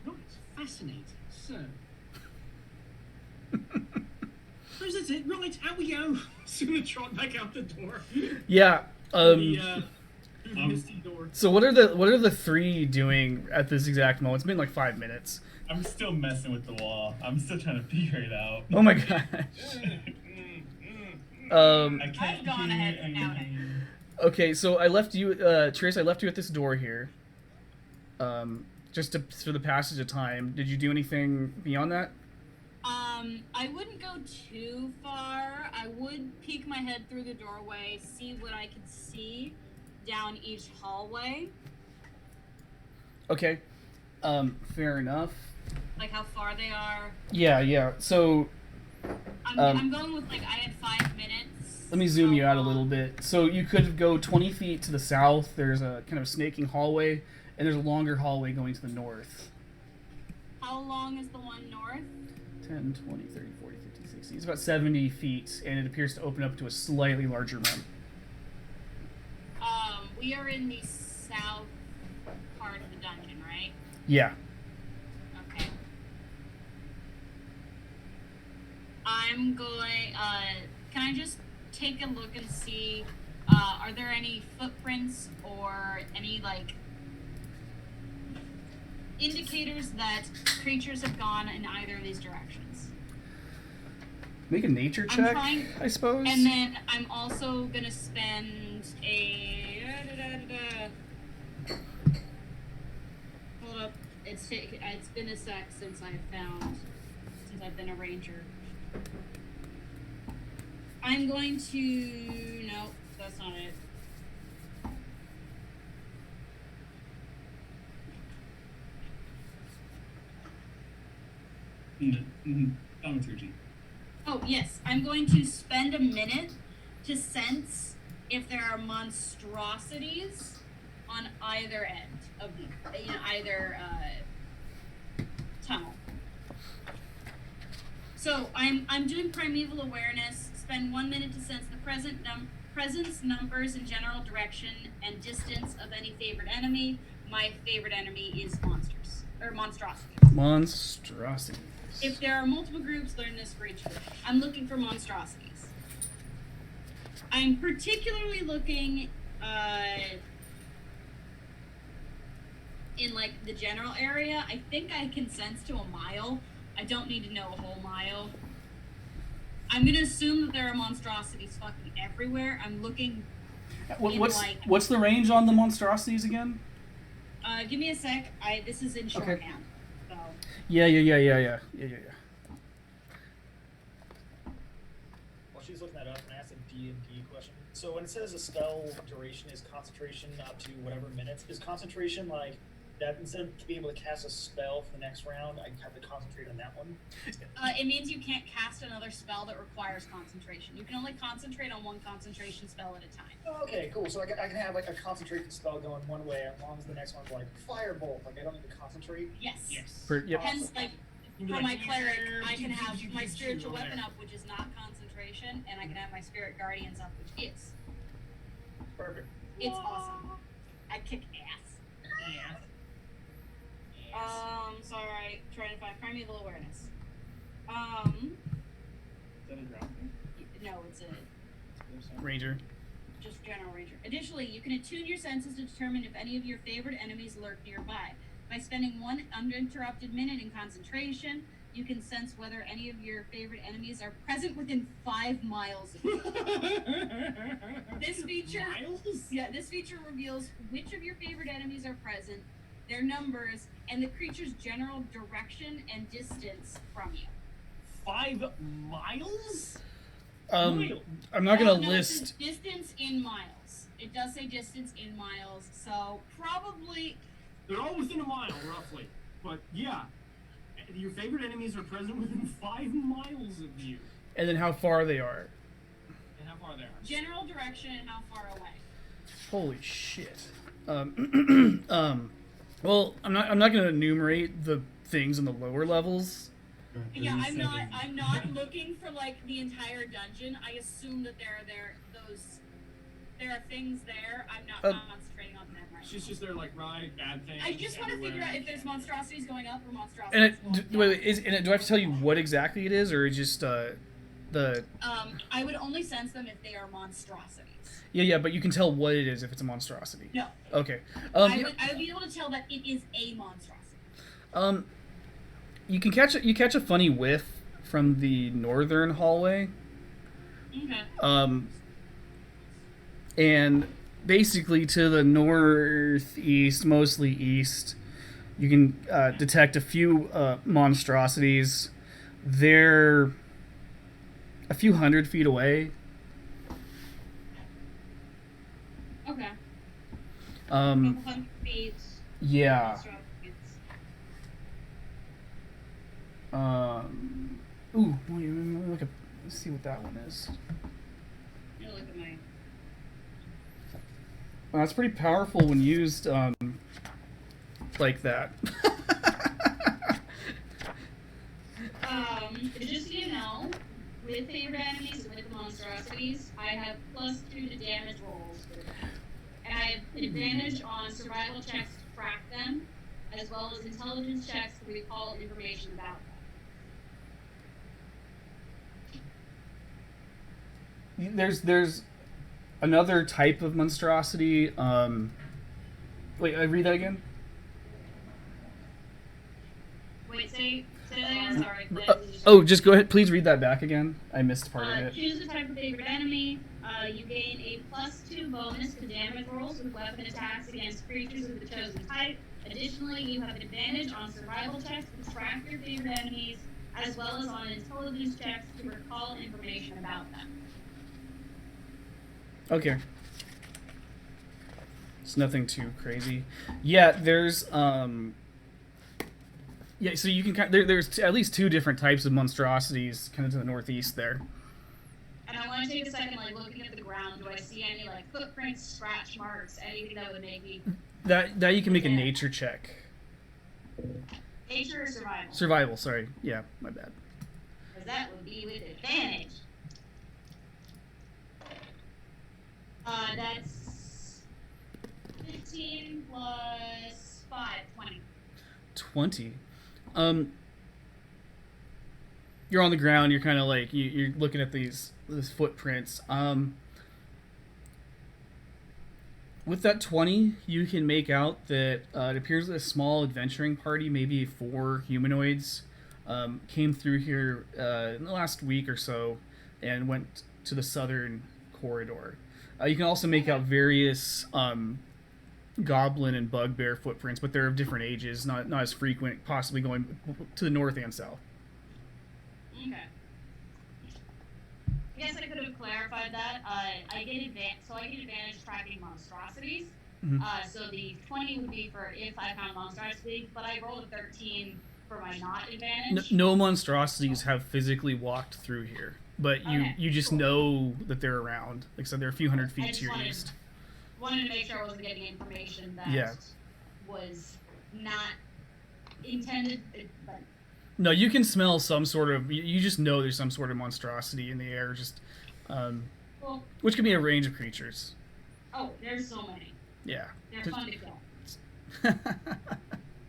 Right. Fascinating. So. Suppose that's it. Right, out we go. Soon to trot back out the door. Yeah. Through the misty door. So what are the three doing at this exact moment? It's been like 5 minutes. I'm still messing with the wall. I'm still trying to figure it out. Oh my gosh. I can't I've gone hear ahead and out it. anything. Okay, so I left you, Trace. I left you at this door here. Just for the passage of time. Did you do anything beyond that? I wouldn't go too far. I would peek my head through the doorway, see what I could see down each hallway. Okay. Fair enough. Like how far they are. Yeah. So I'm going with like I had 5 minutes. let me zoom you out a little bit. So you could go 20 feet to the south. There's a kind of snaking hallway, and there's a longer hallway going to the north. How long is the one north? 10, 20, 30, 40, 50, 60. It's about 70 feet, and it appears to open up to a slightly larger room. We are in the south part of the dungeon, right? Yeah. Okay. I'm going, can I just take a look and see, are there any footprints or any, like, indicators that creatures have gone in either of these directions? Make a nature check, I suppose. And then I'm also gonna spend a hold up. It's been a sec since I've been a ranger. I'm going to no, that's not it. Thaumaturgy. Oh, yes. I'm going to spend a minute to sense if there are monstrosities on either end of either tunnel. So I'm doing primeval awareness. Spend 1 minute to sense the presence, numbers, and general direction and distance of any favorite enemy. My favorite enemy is monsters or monstrosities. Monstrosities. If there are multiple groups, learn this for each group. I'm looking for monstrosities. I'm particularly looking in like the general area. I think I can sense to a mile. I don't need to know a whole mile. I'm gonna assume that there are monstrosities fucking everywhere. I'm looking. What's the range on the monstrosities again? Give me a sec. This is in shorthand. So. Yeah. While she's looking that up, can I ask a D&D question? So when it says a spell duration is concentration up to whatever minutes, is concentration like that instead of being able to cast a spell for the next round, I have to concentrate on that one? It means you can't cast another spell that requires concentration. You can only concentrate on one concentration spell at a time. Oh, okay, cool. So I can have like a concentration spell going one way as long as the next one's like firebolt. Like I don't need to concentrate. Yes. Yes. Yep. Hence, like, You can be for like, my cleric, I can "Yeah, have you my can spiritual shoot on weapon there." up, which is not concentration, and I can have my spirit guardians up, which is. Perfect. It's awesome. I kick ass. Yeah. Sorry, trying to find primeval awareness. Is that a drop? No, it's a Ranger. just general ranger. Additionally, you can attune your senses to determine if any of your favorite enemies lurk nearby. By spending one uninterrupted minute in concentration, you can sense whether any of your favorite enemies are present within 5 miles of you. This feature, this feature reveals which of your favorite enemies are present, their numbers, and the creature's general direction and distance from you. 5 miles? I'm not gonna No, it list. says distance in miles. It does say distance in miles, so probably. They're all within a mile, roughly. But yeah, your favorite enemies are present within 5 miles of you. And then how far they are. And how far they are. General direction and how far away. Holy shit. Well, I'm not gonna enumerate the things in the lower levels. Yeah, I'm not looking for like the entire dungeon. I assume that there are things there. I'm not concentrating on them right She's just there like, right, bad things. now. I just want to figure out if there's monstrosities going up or monstrosities And going down. do I have to tell you what exactly it is, or just the? I would only sense them if they are monstrosities. Yeah, but you can tell what it is if it's a monstrosity. No. Okay. I would be able to tell that it is a monstrosity. You can catch a funny whiff from the northern hallway. Okay. And basically to the northeast, mostly east, you can detect a few monstrosities. They're a few 100 feet away. Okay. Um, 100 feet. yeah. monstrosities. Ooh, let's see what that one is. You're looking at my. Well, that's pretty powerful when used like that. Just so you know, with favorite enemies and with monstrosities, I have +2 to damage rolls for them. And I have advantage on survival checks to track them, as well as intelligence checks to recall information about them. There's another type of monstrosity. Wait, I read that again. Wait, say that again. Sorry. Just go ahead. Please read that back again. I missed part of it. Choose a type of favorite enemy. You gain a +2 bonus to damage rolls with weapon attacks against creatures of the chosen type. Additionally, you have advantage on survival checks to track your favorite enemies, as well as on intelligence checks to recall information about them. Okay. It's nothing too crazy. Yeah, there's yeah, so you can there's at least 2 different types of monstrosities kind of to the northeast there. And I want to take a second, like, looking at the ground. Do I see any, like, footprints, scratch marks, anything that would make me... That you can make a nature check. Nature or survival? Survival, sorry. Yeah, my bad. Because that would be with advantage. That's 15 plus 5, 20. 20. You're on the ground. You're kind of like you're looking at these footprints. With that 20, you can make out that it appears that a small adventuring party, maybe 4 humanoids, came through here in the last week or so and went to the southern corridor. You can also make out various goblin and bugbear footprints, but they're of different ages, not as frequent, possibly going to the north and south. Okay. I guess I could have clarified that. I get advantage tracking monstrosities. So the 20 would be for if I found monstrosity, but I rolled a 13 for my not advantage. No monstrosities have physically walked through here, but you just know that they're around. Like I said, they're a few hundred feet to your east. Wanted to make sure I wasn't getting information that was not intended. But no, you can smell some sort of. You just know there's some sort of monstrosity in the air, just which could be a range of creatures. Oh, there's so many. Yeah. They're fun to kill. I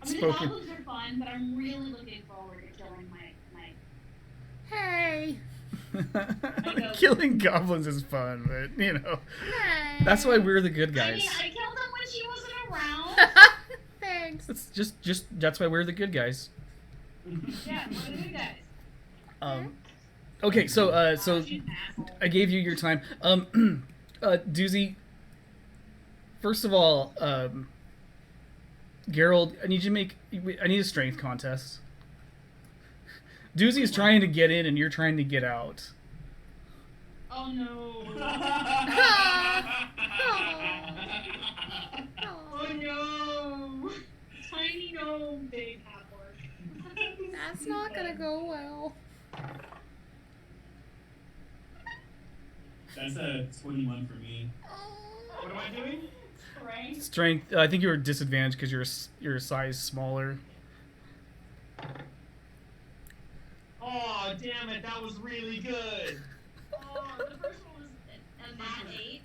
mean, the goblins are fun, but I'm really looking forward to killing my... Hey! Killing goblins is fun, but, you know. Hey! That's why we're the good guys. I mean, I killed them when she wasn't around. Thanks. It's just that's why we're the good guys. Yeah, we're the good guys. Okay, so I gave you your time. Doozy, first of all, Gerald, I need a strength contest. Doozy is trying to get in and you're trying to get out. Oh no. Oh no. Tiny gnome, big half-orc. That's not gonna go well. That's a 21 for me. What am I doing? Right? Strength, I think you're disadvantaged because you're a size smaller. Oh, damn it, that was really good. Oh, the first one was a nat 8.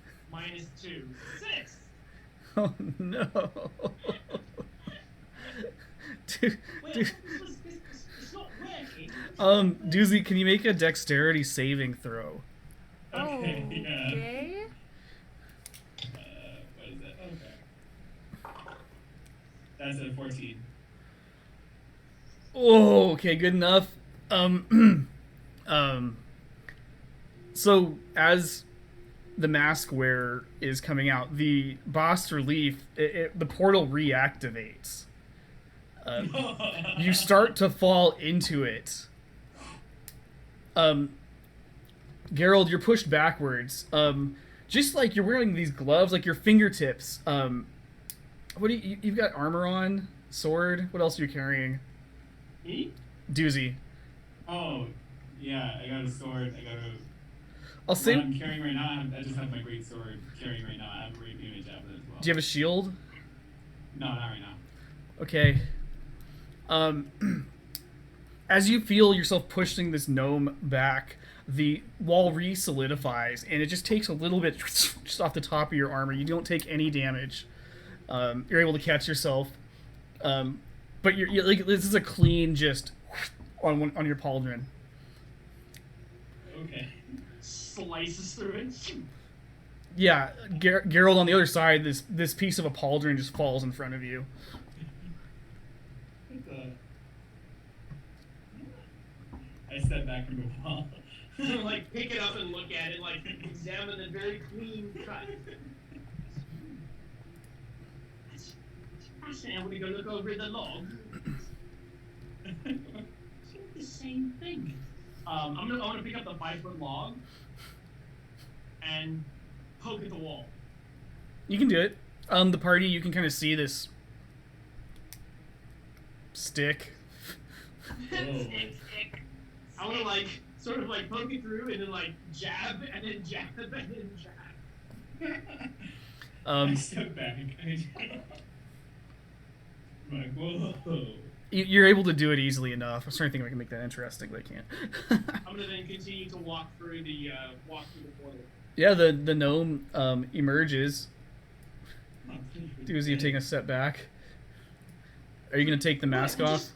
-2. 6. Oh no. Dude, Wait, dude. it's not working. Doozy, can you make a dexterity saving throw? Okay, yeah. Okay. What is that? Okay. That's a 14. Oh, okay, good enough. So as the mask wearer is coming out, the bas relief, the portal reactivates. You start to fall into it. Gerald, you're pushed backwards. Just like you're wearing these gloves, like your fingertips. What do you've got armor on, sword? What else are you carrying? Me? Doozy. Oh, yeah, I got a sword. I got a... I'll say. What I'm carrying right now, I just have my great sword carrying right now. I have a great image javelin as well. Do you have a shield? No, not right now. Okay. As you feel yourself pushing this gnome back, the wall re-solidifies, and it just takes a little bit just off the top of your armor. You don't take any damage. You're able to catch yourself, but you're like, this is a clean just on your pauldron. Okay. Slices through it. Yeah, Gerald on the other side. This piece of a pauldron just falls in front of you. I step back from the wall. Like, pick it up and look at it, like, examine the very clean cut. That's fascinating. I'm going to go look over the log. It's not the same thing. I'm gonna pick up the 5-foot log and poke at the wall. You can do it. The party, you can kind of see this stick. Stick. I want to, like, sort of, like, poke it through and then, like, jab and then jab and then jab. I step back. I'm like, whoa. You're able to do it easily enough. I was trying to think if I can make that interesting, but I can't. I'm gonna then continue to walk through the portal. Yeah, the gnome emerges. Doozy, you taking a step back. Are you gonna take the mask off?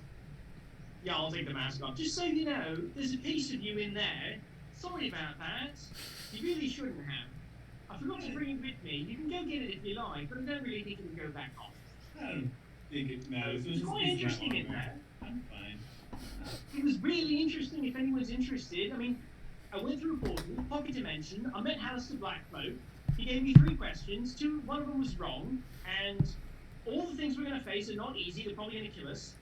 Yeah, I'll take the mask off. Just so you know, there's a piece of you in there. Sorry about that. You really shouldn't have. I forgot to bring it with me. You can go get it if you like, but I don't really think it can go back off. I don't think it matters. It's quite interesting in there. I'm fine. It was really interesting if anyone's interested. I mean, I went through a portal, pocket dimension, I met Alistair Blackcloak, He gave me 3 questions. One of them was wrong, and all the things we're going to face are not easy. They're probably going to kill us.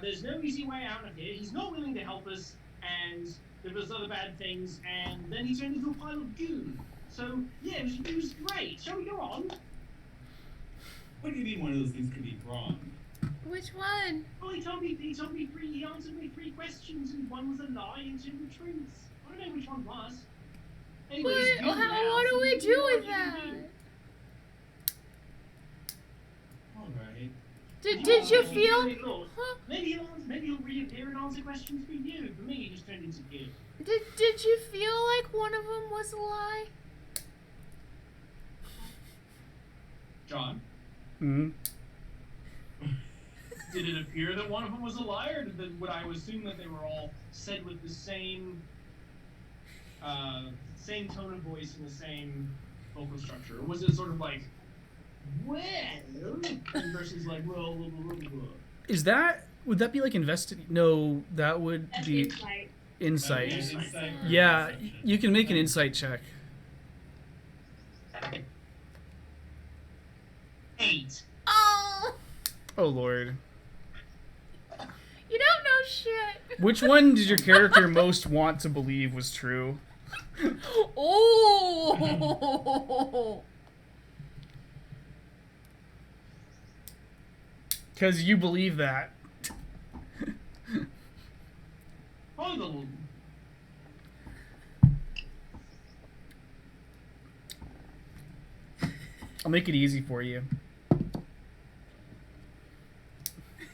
There's no easy way out of here. He's not willing to help us, and there was other bad things, and then he turned into a pile of goo. So, yeah, it was great. Shall we go on? What do you mean one of those things could be wrong? Which one? Well, he answered me 3 questions, and one was a lie and 2 were truths. I don't know which one was. Anyways, What do we do with that? Alright. Did you feel? Huh? Maybe he'll reappear and answer questions for you. For me, he just turned into goo. Did you feel like one of them was a lie? John, Hmm. did it appear that one of them was a liar? Would I assume that they were all said with the same tone of voice and the same vocal structure? Or was it sort of like, well, versus like, well, blah, blah, blah, blah. Would that be like No, that would That's be insight. insight. Yeah, you can make an insight check. 8. Oh, Oh lord. you don't know shit. Which one did your character most want to believe was true? Oh. Because you believe that. Oh, I'll make it easy for you.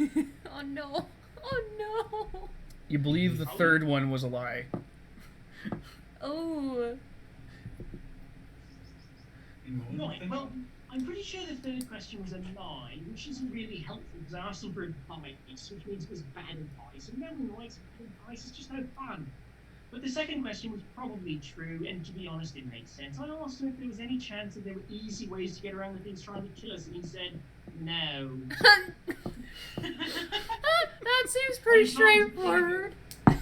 Oh no. Oh no. You believe the third one was a lie. Oh. Right, well, I'm pretty sure the third question was a lie, which isn't really helpful because I asked them for advice, which means it was bad advice, and no one likes bad advice, it's just no fun. But the second question was probably true, and to be honest, it makes sense. I asked him if there was any chance that there were easy ways to get around the things trying to kill us, and he said, no. That seems pretty straightforward.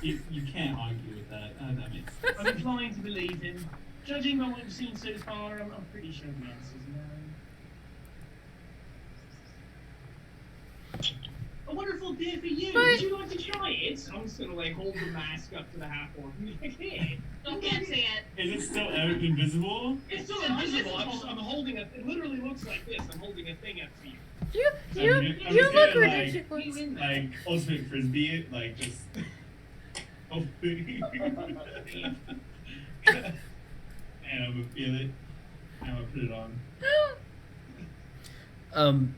You can't argue with that. That makes sense. I'm inclined to believe him. Judging by what we've seen so far, I'm pretty sure the answer is no. A wonderful day for you. But- Would you like to try it? I'm just gonna like hold the mask up to the half orc and be like, here. You can't see it. Is it still invisible? It's still invisible. I'm holding a. It literally looks like this. I'm holding a thing up to you. You I'm you just look gonna, ridiculous. Like ultimate frisbee it, like just. And I'm gonna feel it. And I'm gonna put it on.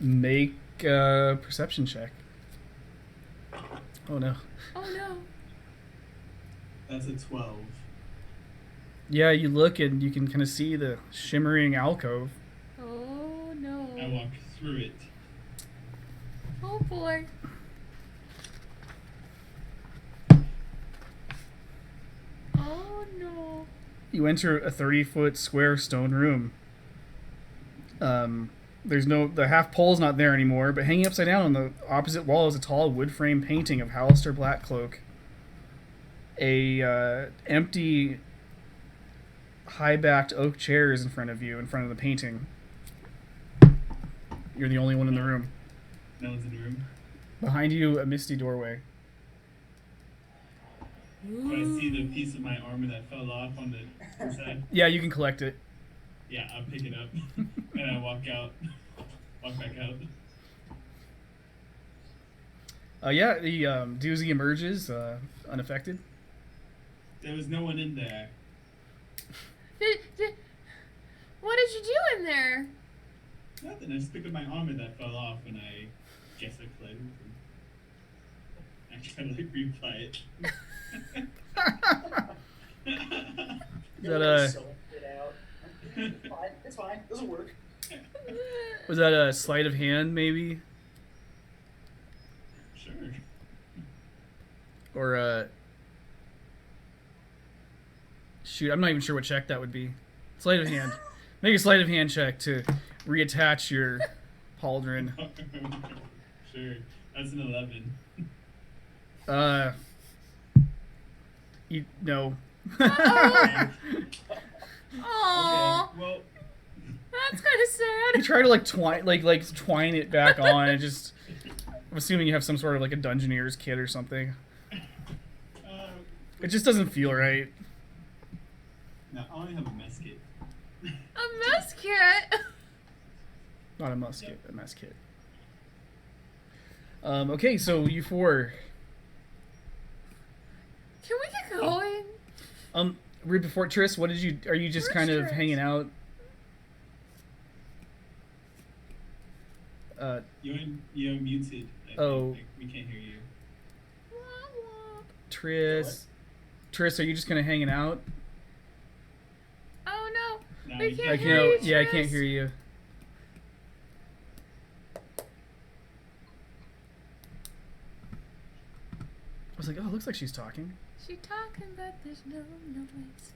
Make a perception check. Oh no. Oh no. That's a 12. Yeah, you look and you can kind of see the shimmering alcove. Oh no. I walk through it. Oh boy. Oh no. You enter a 30-foot square stone room. The half pole's not there anymore, but hanging upside down on the opposite wall is a tall wood frame painting of Hallister Blackcloak. A empty high-backed oak chair is in front of you, in front of the painting. You're the only one in the room. No one's in the room. Behind you, a misty doorway. Do I see the piece of my armor that fell off on the side? Yeah, you can collect it. Yeah, I'll pick it up. And I walk out. Walk back out. Yeah, the doozy emerges, unaffected. There was no one in there. What did you do in there? Nothing. I just picked up my armor that fell off and I guess I collected it. I try to like reapply it. Is that Sewing it out. It's fine. This'll work. was that a sleight of hand, maybe? Sure. Or shoot, I'm not even sure what check that would be. Sleight of hand. Make a sleight of hand check to reattach your pauldron. Sure. That's an 11. No. Aww. Okay, well, That's kind of You sad. try to like twine it back on, and just. I'm assuming you have some sort of like a Dungeoneer's kit or something. It just doesn't feel right. no, I only have a mess kit. A mess kit. Not a musket, a mess kit. Okay, so you four. Can we get going? Right before Triss, what did you? Are you just Where's kind of Triss? hanging out? You're muted. I think. Oh. Like, we can't hear you. Womp womp. Triss, are you just kind of hanging out? Oh no. No, We we can't Like, hear you know, you, yeah, I can't Triss. hear you. I was like, oh, it looks like she's talking. She talking, but there's no noise.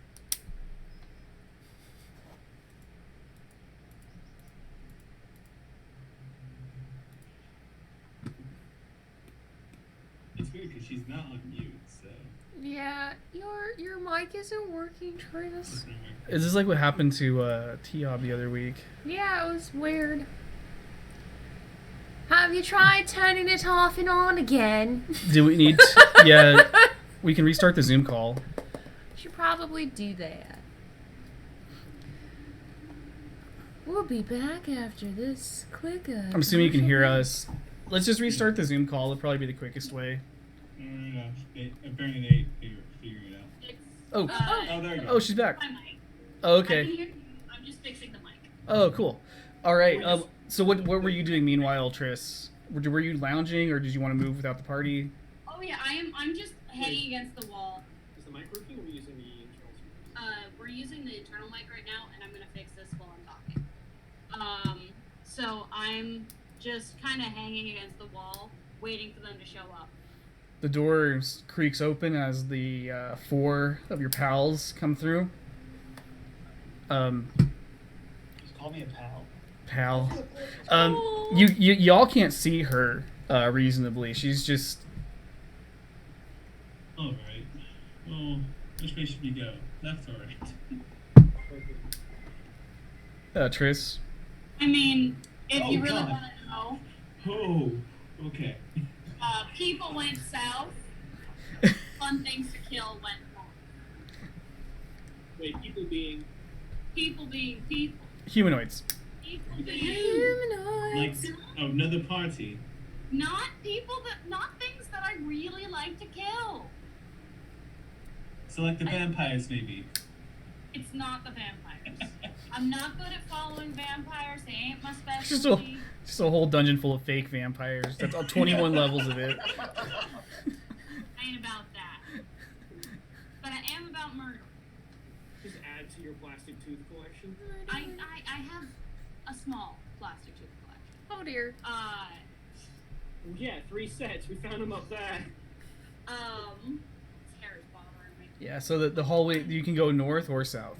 It's weird because she's not on mute, so. Yeah, your mic isn't working, Triss. Is this like what happened to T-Hob the other week? Yeah, it was weird. Have you tried turning it off and on again? Do we need? Yeah, we can restart the Zoom call. Should probably do that. We'll be back after this quick. I'm assuming you can hear us. Let's just restart the Zoom call. It'll probably be the quickest way. No, apparently they figured it out. Oh, Oh, there you go. oh, she's back. My mic. Oh, I can okay. hear you. I'm just fixing the mic. Oh, cool. All right. So what were you doing meanwhile, Triss? Were you lounging, or did you want to move without the party? Oh yeah, I'm just hanging against the wall. Is the mic working, or are we using the internal speakers? We're using the internal mic right now, and I'm gonna fix this while I'm talking. So I'm just kind of hanging against the wall, waiting for them to show up. The door creaks open as the four of your pals come through. Just call me a pal. Pal. Y'all can't see her reasonably. She's just. Alright. Well, which way should we go? Left or right? Triss. I mean, if you Oh, really God. want to know, Oh, okay. people went south. Fun things to kill went north. Wait, people being. People being people. Humanoids. People being Like Humanoids. another party. not things that I really like to kill. So like the vampires, maybe. It's not the vampires. I'm not good at following vampires. They ain't my Just specialty. just a whole dungeon full of fake vampires. That's all 21 levels of it. I ain't about that. But I am about murder. Just add to your plastic tooth collection. I have a small plastic tooth collection. Oh dear. Well, yeah, 3 sets. We found them up there. This hair is bothering me. Yeah. So the hallway, you can go north or south.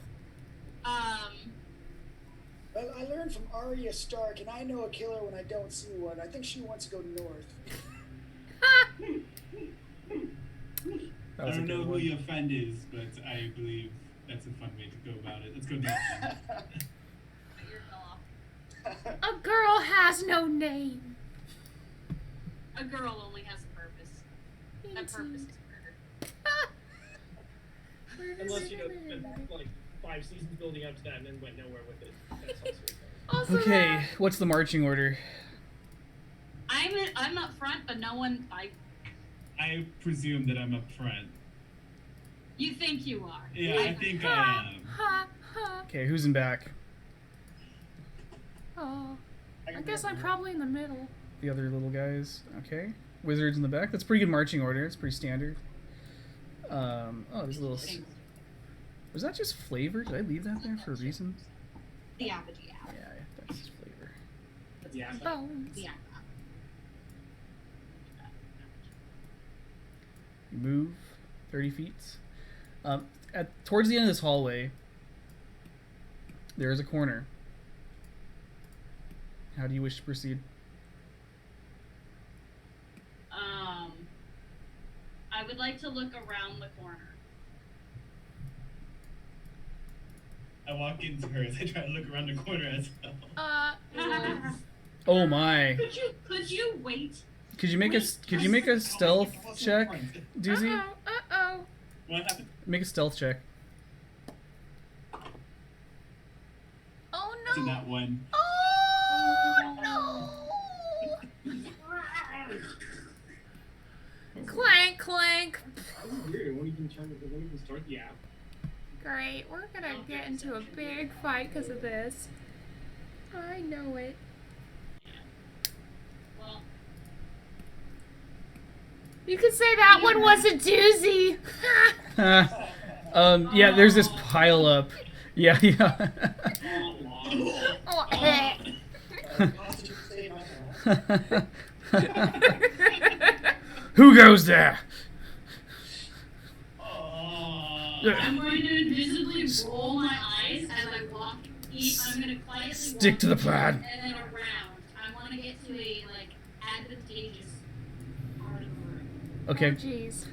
Well, I learned from Arya Stark, and I know a killer when I don't see one. I think she wants to go north. That I was a don't good know who one. your friend is, but I believe that's a fun way to go about it. Let's go down. My ear fell off. A girl has no name. A girl only has a purpose. That purpose is murder. Unless, you know, spent like 5 seasons building up to that and then went nowhere with it. That's also a thing. Also Okay. that. What's the marching order? I'm up front, but no one. I presume that I'm up front. You think you are? Yeah, I think I am. Ha ha. Okay. Who's in back? Oh. I guess I'm probably in the middle. The other little guys. Okay. Wizards in the back. That's pretty good marching order. It's pretty standard. Oh, there's a little. Was that just flavor? Did I leave that there for a reason? The apogee out. Yeah, that's just flavor. Yeah. Bones. Yeah. You move 30 feet. Towards the end of this hallway, there is a corner. How do you wish to proceed? I would like to look around the corner. I walk into her as I try to look around the corner as well. Oh my. Could you wait? Could you make a stealth check, Doozy? Uh-oh. What happened? Make a stealth check. Oh To no. that one. Oh no. Clank, clank. That's weird. It won't even start the app. Great, we're gonna get into a big fight because of this. I know it. Well, You could say that one was a doozy. Yeah, there's this pile up. Yeah. Oh, heh. Who goes there? I'm going to invisibly roll my eyes as I walk. I'm going to quietly Stick walk to the plan. and then around. I want to get to a advantageous part of the room. Okay. Oh, jeez.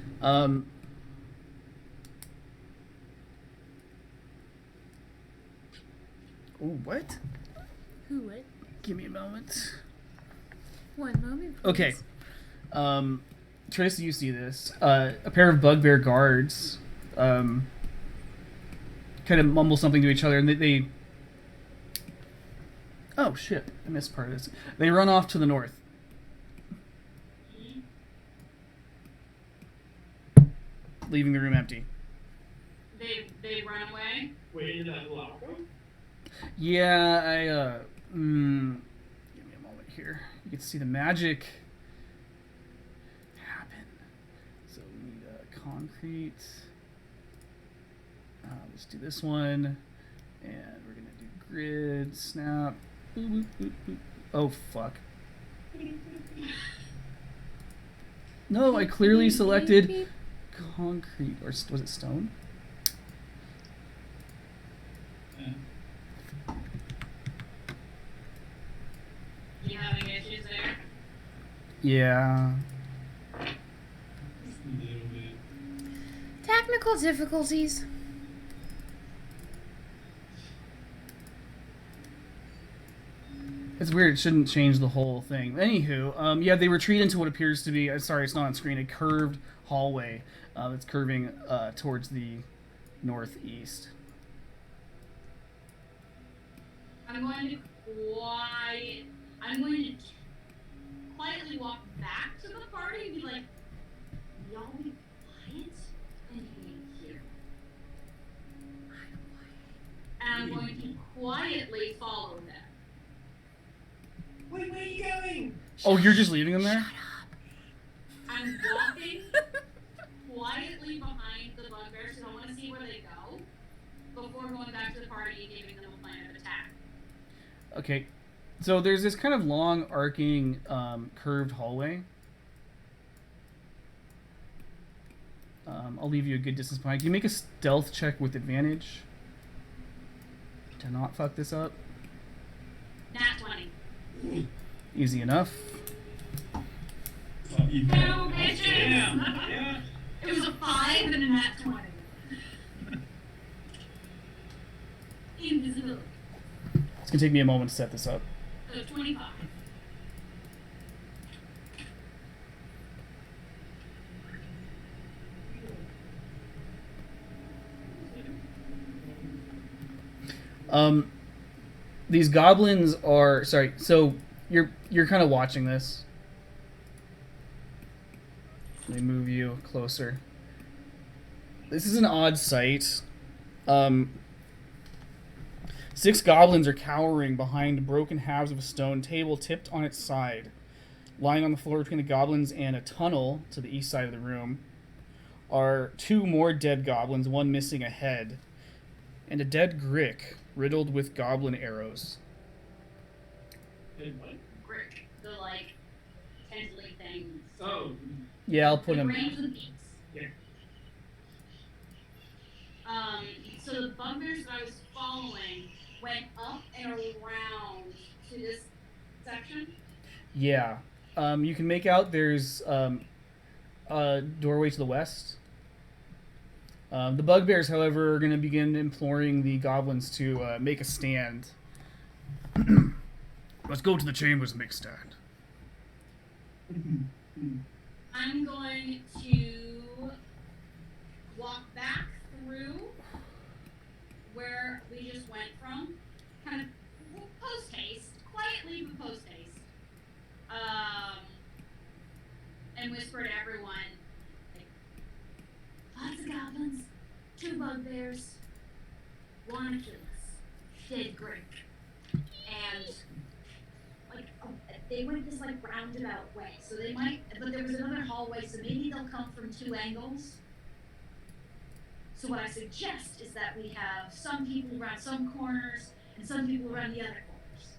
Ooh, what? Who would? Give me a moment. One moment, please. Okay. Tracy, you see this. A pair of bugbear guards kind of mumble something to each other, and they oh shit, I missed part of this. They run off to the north. Leaving the room empty. They run away. Wait, in that locker room? Yeah, give me a moment here. You can see the magic happen. So we need concrete. Let's do this one, and we're gonna do grid snap. Boop, boop, boop, boop. Oh fuck! No, I clearly selected concrete, or was it stone? You having issues there? Yeah. Just a little bit. Technical difficulties. It's weird. It shouldn't change the whole thing. Anywho, yeah, they retreat into what appears to be, sorry, it's not on screen, a curved hallway that's curving towards the northeast. I'm going to quietly walk back to the party and be like, y'all be quiet and hang here. And I'm going to quietly follow them. Wait, where are you going? Oh, you're just leaving them there? I'm walking quietly behind the bugbears because I want to see where they go before going back to the party and giving them a plan of attack. Okay. So there's this kind of long, arcing, curved hallway. I'll leave you a good distance behind. Can you make a stealth check with advantage to not fuck this up? Nat 20. Easy enough. Well, you No, know. bitches! Yeah. It was a 5 and a nat 20. Invisibility. It's gonna take me a moment to set this up. So 25. These goblins are sorry. So you're kind of watching this. Let me move you closer. This is an odd sight. 6 goblins are cowering behind broken halves of a stone table tipped on its side. Lying on the floor between the goblins and a tunnel to the east side of the room are 2 more dead goblins, one missing a head, and a dead Grick riddled with goblin arrows. Hey, what? Brick. The, tentacly things. Oh, Yeah, I'll put The him. brains of the beaks. yeah. So the bugbears that I was following went up and around to this section. Yeah. You can make out there's a doorway to the west. The bugbears, however, are going to begin imploring the goblins to make a stand. Let's go to the chambers and make a stand. I'm going to walk back through where we just went from, kind of post haste, quietly but post haste, and whisper to everyone, like, lots of goblins, 2 bugbears, want to kill us, dead great, and like they went this like roundabout way, so they might, but there was another hallway, so maybe they'll come from 2 angles. So what I suggest is that we have some people around some corners and some people around the other corners.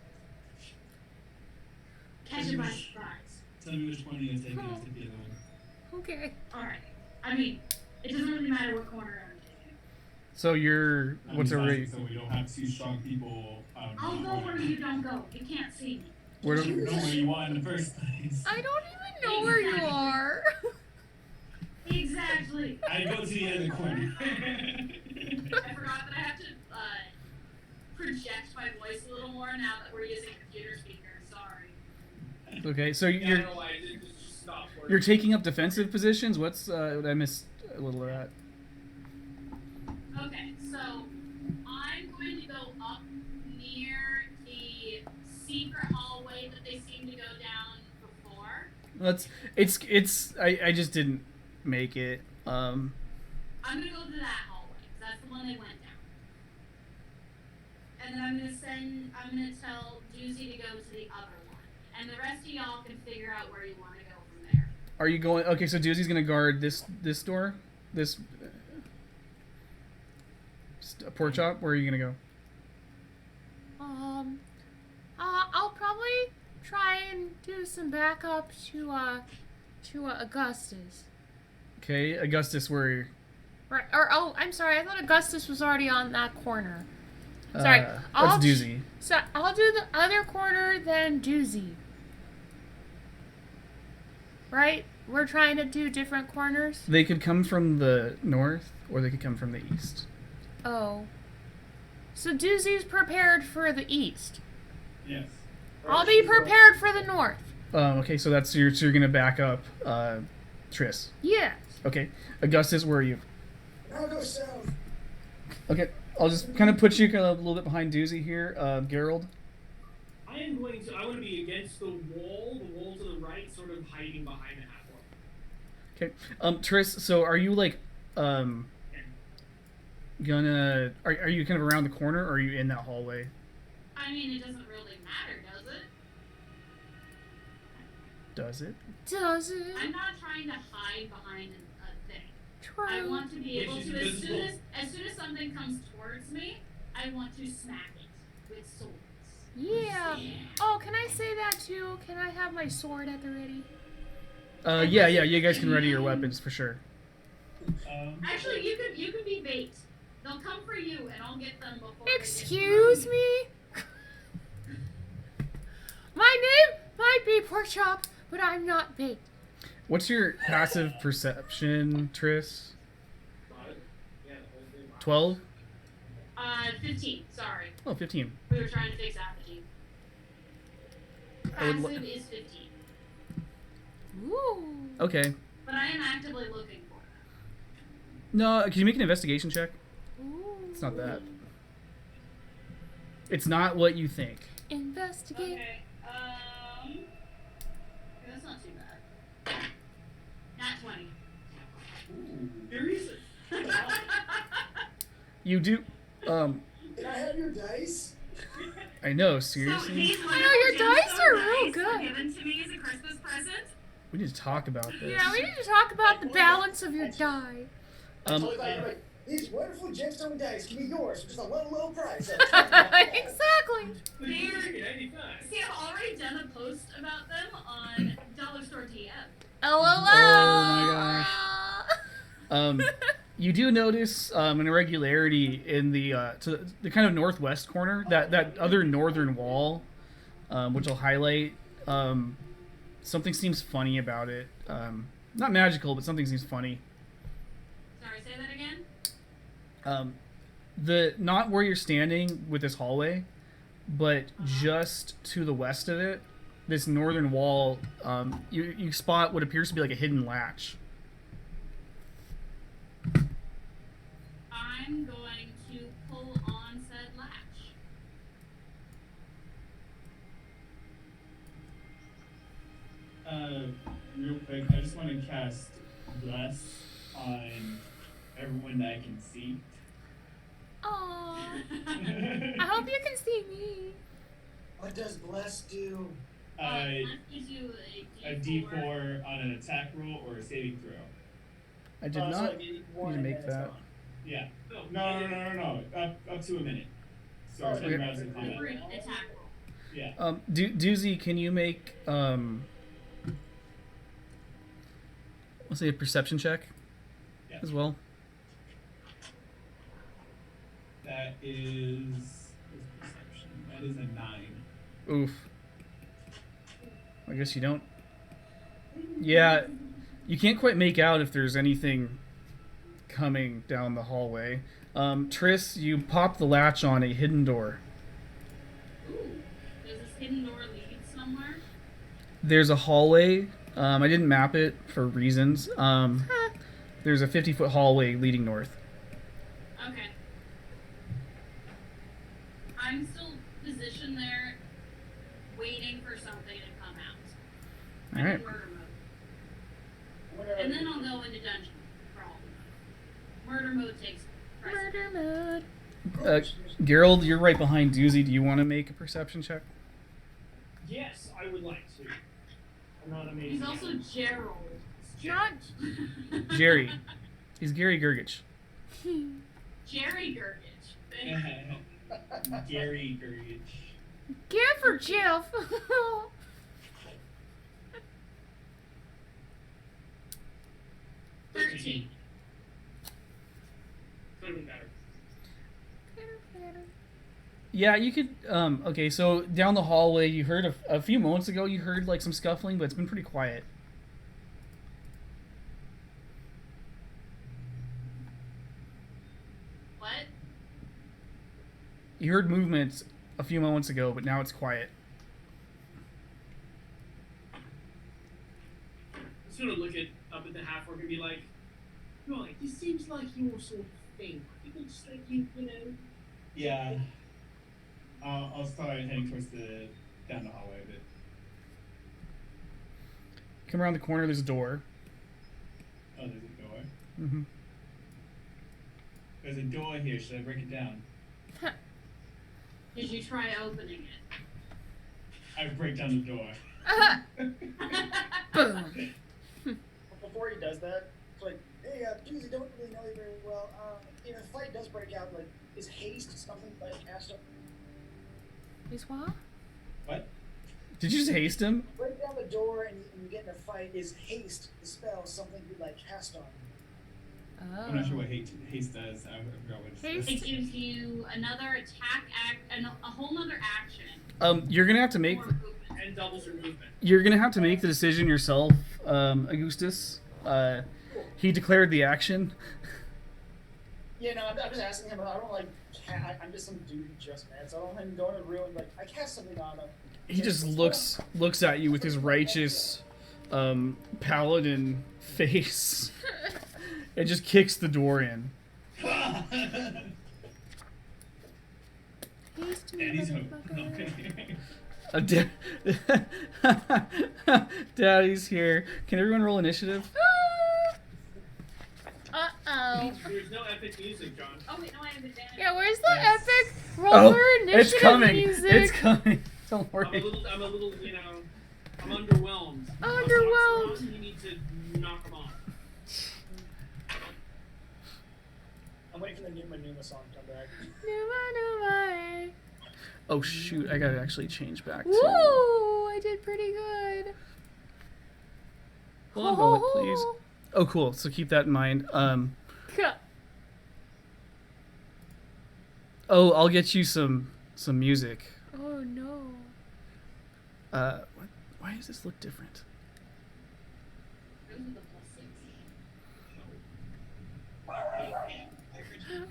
Catch it by surprise. Tell me which one you're taking us to be on. Okay. Alright. I mean, it doesn't really matter what corner I'm taking. So you're... What's a rate? So we don't have 2 strong people. I'll go where you don't go. You can't see me. Where You know where you want in the first place. I don't even know where you are. Exactly. I go to the end of the corner. I forgot that I have to project my voice a little more now that we're using computer speakers. Sorry. Okay, so you're taking up defensive positions? What's... I missed a little of that. Okay, so I'm going to go up near the secret hallway that they seem to go down before. I just didn't make it. I'm gonna go to that hallway, 'cause that's the one they went down. And then I'm gonna tell Doozy to go to the other one. And the rest of y'all can figure out where you want to go from there. Are you going... Okay, so Doozy's going to guard this door? This... pork chop? Where are you going to go? I'll probably try and do some backup to Augustus. Okay, Augustus, where... Right, I'm sorry, I thought Augustus was already on that corner. Sorry, that's Doozy. So I'll do the other corner, then Doozy. Right? We're trying to do different corners? They could come from the north, or they could come from the east. Oh. So Doozy's prepared for the east. Yes. I'll be prepared for the north. Okay, so you're going to back up Triss. Yes. Okay, Augustus, where are you? I'll go south. Okay, I'll just kind of put you kind of a little bit behind Doozy here. Gerald? I want to be against the wall to the right, sort of hiding behind the half wall. Okay, Triss, so are you like, are you kind of around the corner, or are you in that hallway? I mean, it doesn't really matter, does it? Does it? Does it? I'm not trying to hide behind a thing. True. I want to be able It's to, invisible. as soon as something comes towards me, I want to smack it with swords. Yeah. Oh, can I say that too? Can I have my sword at the ready? Yeah, you guys can ready your weapons for sure. Actually, you can be bait. They'll come for you, and I'll get them before. Excuse me? My name might be Pork Chop, but I'm not bait. What's your passive perception, Triss? 12? 15. Sorry, Oh, 15. we were trying to fix apathy. I would Passive is 15, Ooh. Okay. but I am actively looking for them. No, can you make an investigation check? Ooh. It's not that. It's not what you think. Investigate. Okay. That's not too bad. Not 20. There is it. You do... Can I have your dice? I know, So seriously? these I know, your dice are real were good. given to me as a Christmas present. We need to talk about this. Yeah, we need to talk about the balance of your die. Totally fine, right. These wonderful gemstone dice can be yours for just a low price. Exactly. See, I've already done a post about them on Dollar Store DM. LOL. Oh my gosh. You do notice an irregularity in the to the kind of northwest corner, that other northern wall, which I'll highlight. Something seems funny about it. Not magical, but something seems funny. Sorry, say that again? Not where you're standing with this hallway, but just to the west of it, this northern wall, you spot what appears to be like a hidden latch. I'm going to pull on said latch. Real quick, I just want to cast Bless on everyone that I can see. Aww. I hope you can see me. What does bless do? That gives you A D4 on an attack roll or a saving throw. I did not need to make that. Yeah. No. Up to a minute. So 10 rounds of combat. for an attack roll. Yeah. Doozy, can you make let's say a perception check Yeah. as well? That is perception. That is a 9. Oof. I guess you don't. Yeah, you can't quite make out if there's anything coming down the hallway. Triss, you pop the latch on a hidden door. Ooh. Does this hidden door lead somewhere? There's a hallway. I didn't map it for reasons. There's a 50-foot hallway leading north. Okay. I'm still positioned there, waiting for something to come out. All right. In murder mode. And then I'll go into dungeon crawl mode. Murder mode takes precedent. Murder mode. Gerald, you're right behind Doozy. Do you want to make a perception check? Yes, I would like to. I'm not amazing. He's also Gerald. Not Jerry. He's Gary Gergich. Jerry Gergich. Gary Gurgich. Get for Jeff. 13. Could have been better. Yeah, you could. Okay, so down the hallway, you heard a few moments ago. You heard like some scuffling, but it's been pretty quiet. What? You heard movements a few moments ago, but now it's quiet. I'm just gonna look up at the half orc and be like, right, this seems like your sort of thing. People just like you know. Yeah. I'll start heading towards down the hallway a bit. Come around the corner. There's a door. Oh, there's a door. Mm-hmm. There's a door here. Should I break it down? Did you try opening it? I break down the door. Boom. Before he does that, it's like, hey, Doozy, don't really know you very well. If a fight does break out, like, is haste something like cast up? Is what? What? Did you just haste him? Break down the door and you get in a fight. Is haste the spell something you like cast on? Oh. I'm not sure what haste does. I forgot what it Haste? says. It gives you another attack a whole nother action. You're gonna have to make. Or movement. And doubles your movement. You're gonna have to make the decision yourself, Augustus. He declared the action. Yeah, no, I'm just asking him. I don't like. I'm just some dude who just met, so I don't want him going to ruin. Like, I cast something on him. He just looks at you with his righteous, paladin face, and just kicks the door in. Haste me, Daddy's home. motherfucker. Daddy's here. Can everyone roll initiative? Uh-oh. There's no epic music, John. Oh wait, no, I have advantage. Yeah, where's the Yes. epic roller initiative it's coming. music? It's coming. Don't I'm a worry. little, you know, I'm underwhelmed. Underwhelmed. You need to knock them off. I'm waiting for the Numa Numa song to come back. Numa. Oh shoot! I gotta actually change back Woo! to. I did pretty good. Hold on, Bullet, please. Oh, cool. So keep that in mind. Oh, I'll get you some music. Oh no. Why does this look different? Those are the +6.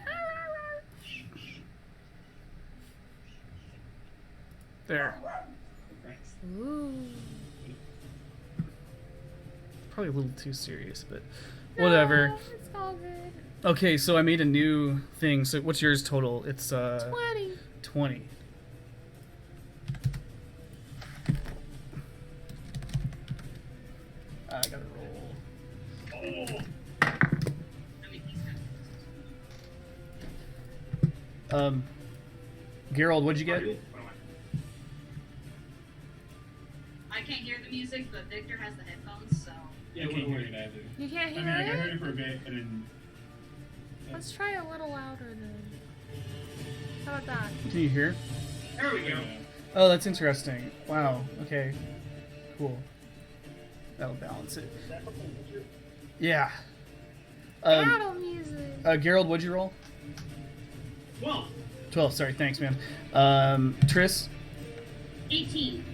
There. Christ. Ooh. Probably a little too serious, but whatever. No, it's all good. Okay, so I made a new thing. So what's yours total? It's 20. 20. I gotta roll. Gerald, what'd you get? I can't hear the music, but Victor has the headphones, so. Yeah, I can't hear it either. You can't I hear mean, like, I it? heard it for a bit, and then. Let's try a little louder then. How about that? Can you hear? There we go. Oh, that's interesting. Wow. Okay. Cool. That'll balance it. Is that fucking Richard? Yeah. Battle music. Gerald, what'd you roll? Well, 12. Sorry. Thanks, man. Tris. 18.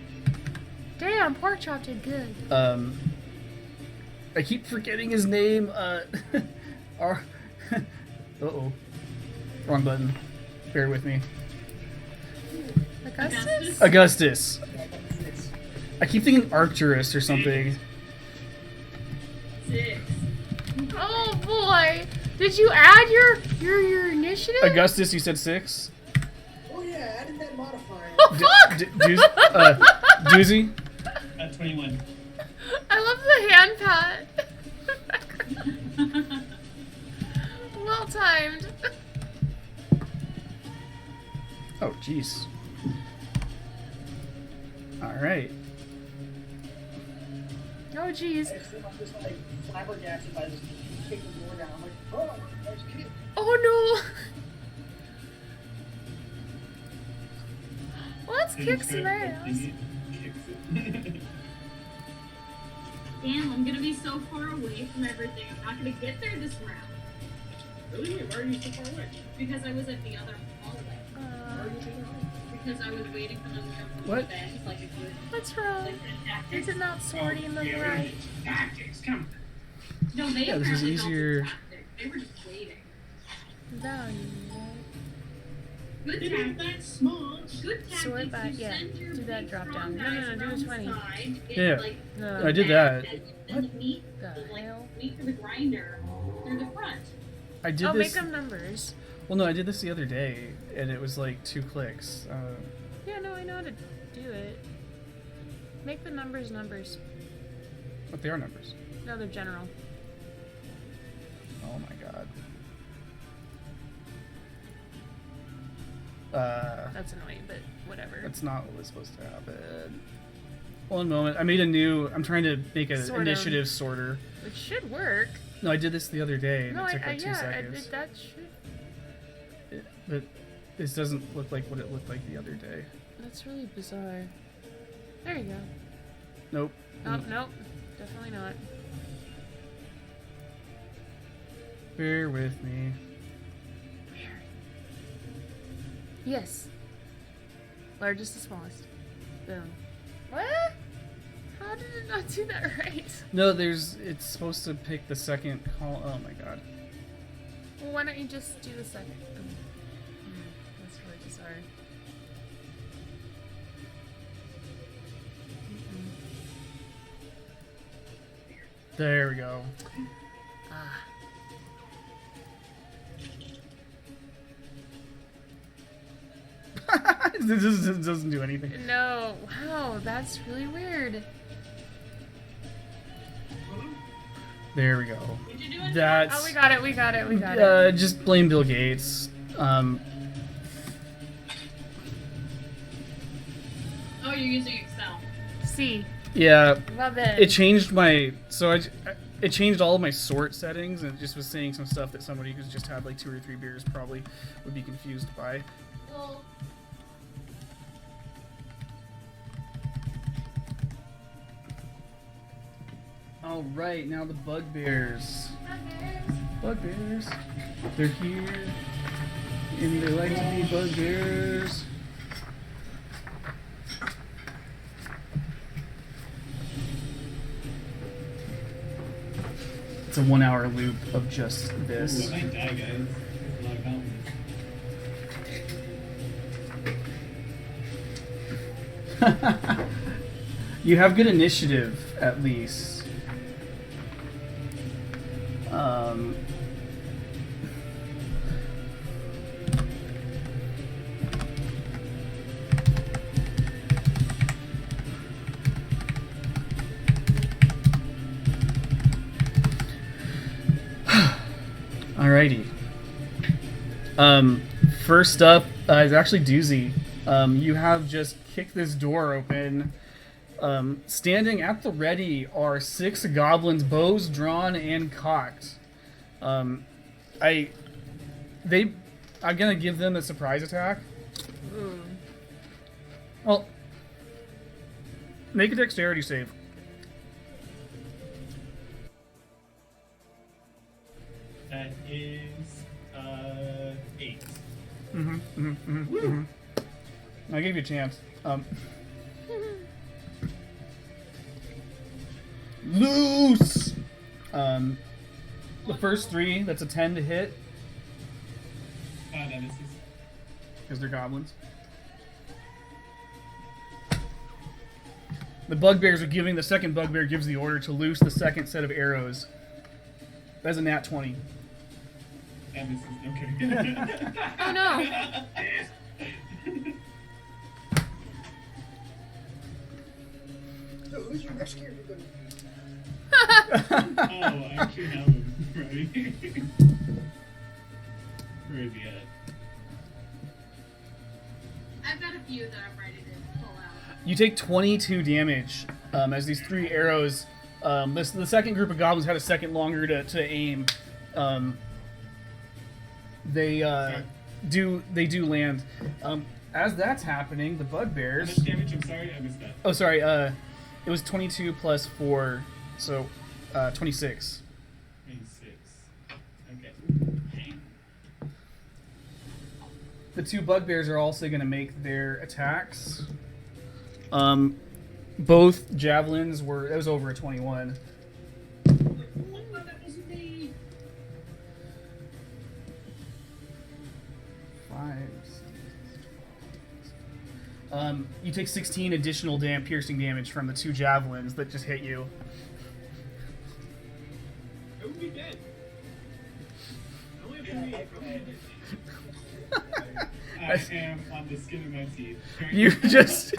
Damn, pork chop did good. I keep forgetting his name. Uh-oh. Wrong button. Bear with me. Augustus? Augustus. I keep thinking Arcturus or something. 6. Oh boy! Did you add your initiative? Augustus, you said 6? Oh yeah, added that modifier. Doozy? At 21. I love the hand pat. Well timed. Oh, jeez. Alright. Oh jeez. I'm just like flabbergasted by this kicking the door down. I'm like, oh, nice kick. Oh no. Let's kick some ass. Damn, I'm gonna be so far away from everything. I'm not gonna get there this round. really? Why are you so far away? Because I was at the other hallway. Because I was waiting for them to come from What? the bench, like a good, What's wrong? like good Is tactics. it not sorting them yeah, right? Tactics, come. No, they Yeah, this is apparently don't do easier. tactics. They were just waiting. Value. Good It ain't tactics. that smart. Good tactics. Sort by- you yeah, send your do that big drop strong down. No, guys do around a the 20. side, get, Yeah. like, No. I did that. And the meat, The like, hell? meat for the grinder through the front. I did Oh, make this. them numbers. Well, no, I did this the other day, and it was like 2 clicks. Yeah, no, I know how to do it. Make the numbers numbers. But they are numbers. No, they're general. Oh my god. That's annoying, but whatever. That's not what was supposed to happen. One moment. I made a new. I'm trying to make an Sort 'em. initiative sorter. It should work. No, I did this the other day, and No, it took like 2 yeah, seconds. that should. But this doesn't look like what it looked like the other day. That's really bizarre. There you go. Nope. Oh, nope. Definitely not. Bear with me. Yes. Largest to smallest. Boom. What? How did it not do that right? No, it's supposed to pick the second call. Oh my god. Well, why don't you just do the second? That's really bizarre. There we go. Ah. This doesn't do anything. No. Wow, that's really weird. There we go. Did you do it? That's Oh, we got it. We got it. We got it. just blame Bill Gates. Oh, you're using Excel. C. Yeah, Love it. it changed my it changed all of my sort settings, and it just was saying some stuff that somebody who's just had like 2 or 3 beers probably would be confused by. Well, All right, now the bugbears. Bugbears. They're here, and they like to be bugbears. It's a 1-hour loop of just this. Ooh, I might die, guys. There's a lot of mountains. You have good initiative, at least. Alrighty. First up is actually Doozy. You have just kicked this door open. Standing at the ready are 6 goblins, bows drawn and cocked. I'm gonna give them a surprise attack. Ooh. Well, make a dexterity save. That is 8. I'll give you a chance. Loose! The first 3, that's a 10 to hit, That misses. because they're goblins. The bugbears are giving, the second bugbear gives the order to loose the second set of arrows. That's a nat 20. That misses. Okay. Oh no! So who's your next character going to be? Oh, I actually have him ready. Where is he at? I've got a few that I'm ready to pull out. You take 22 damage as these 3 arrows. The second group of goblins had a second longer to aim. They do land. As that's happening, the How bugbears. much damage? I'm sorry, I missed that. Oh, sorry. It was 22 plus 4, so 26. 26. Okay. The 2 bugbears are also going to make their attacks. Both javelins were. It was over a 21. Oh, that wasn't me. 5. You take 16 additional piercing damage from the 2 javelins that just hit you. I would be dead. I only have 28 from I am on the skin of my teeth. You just.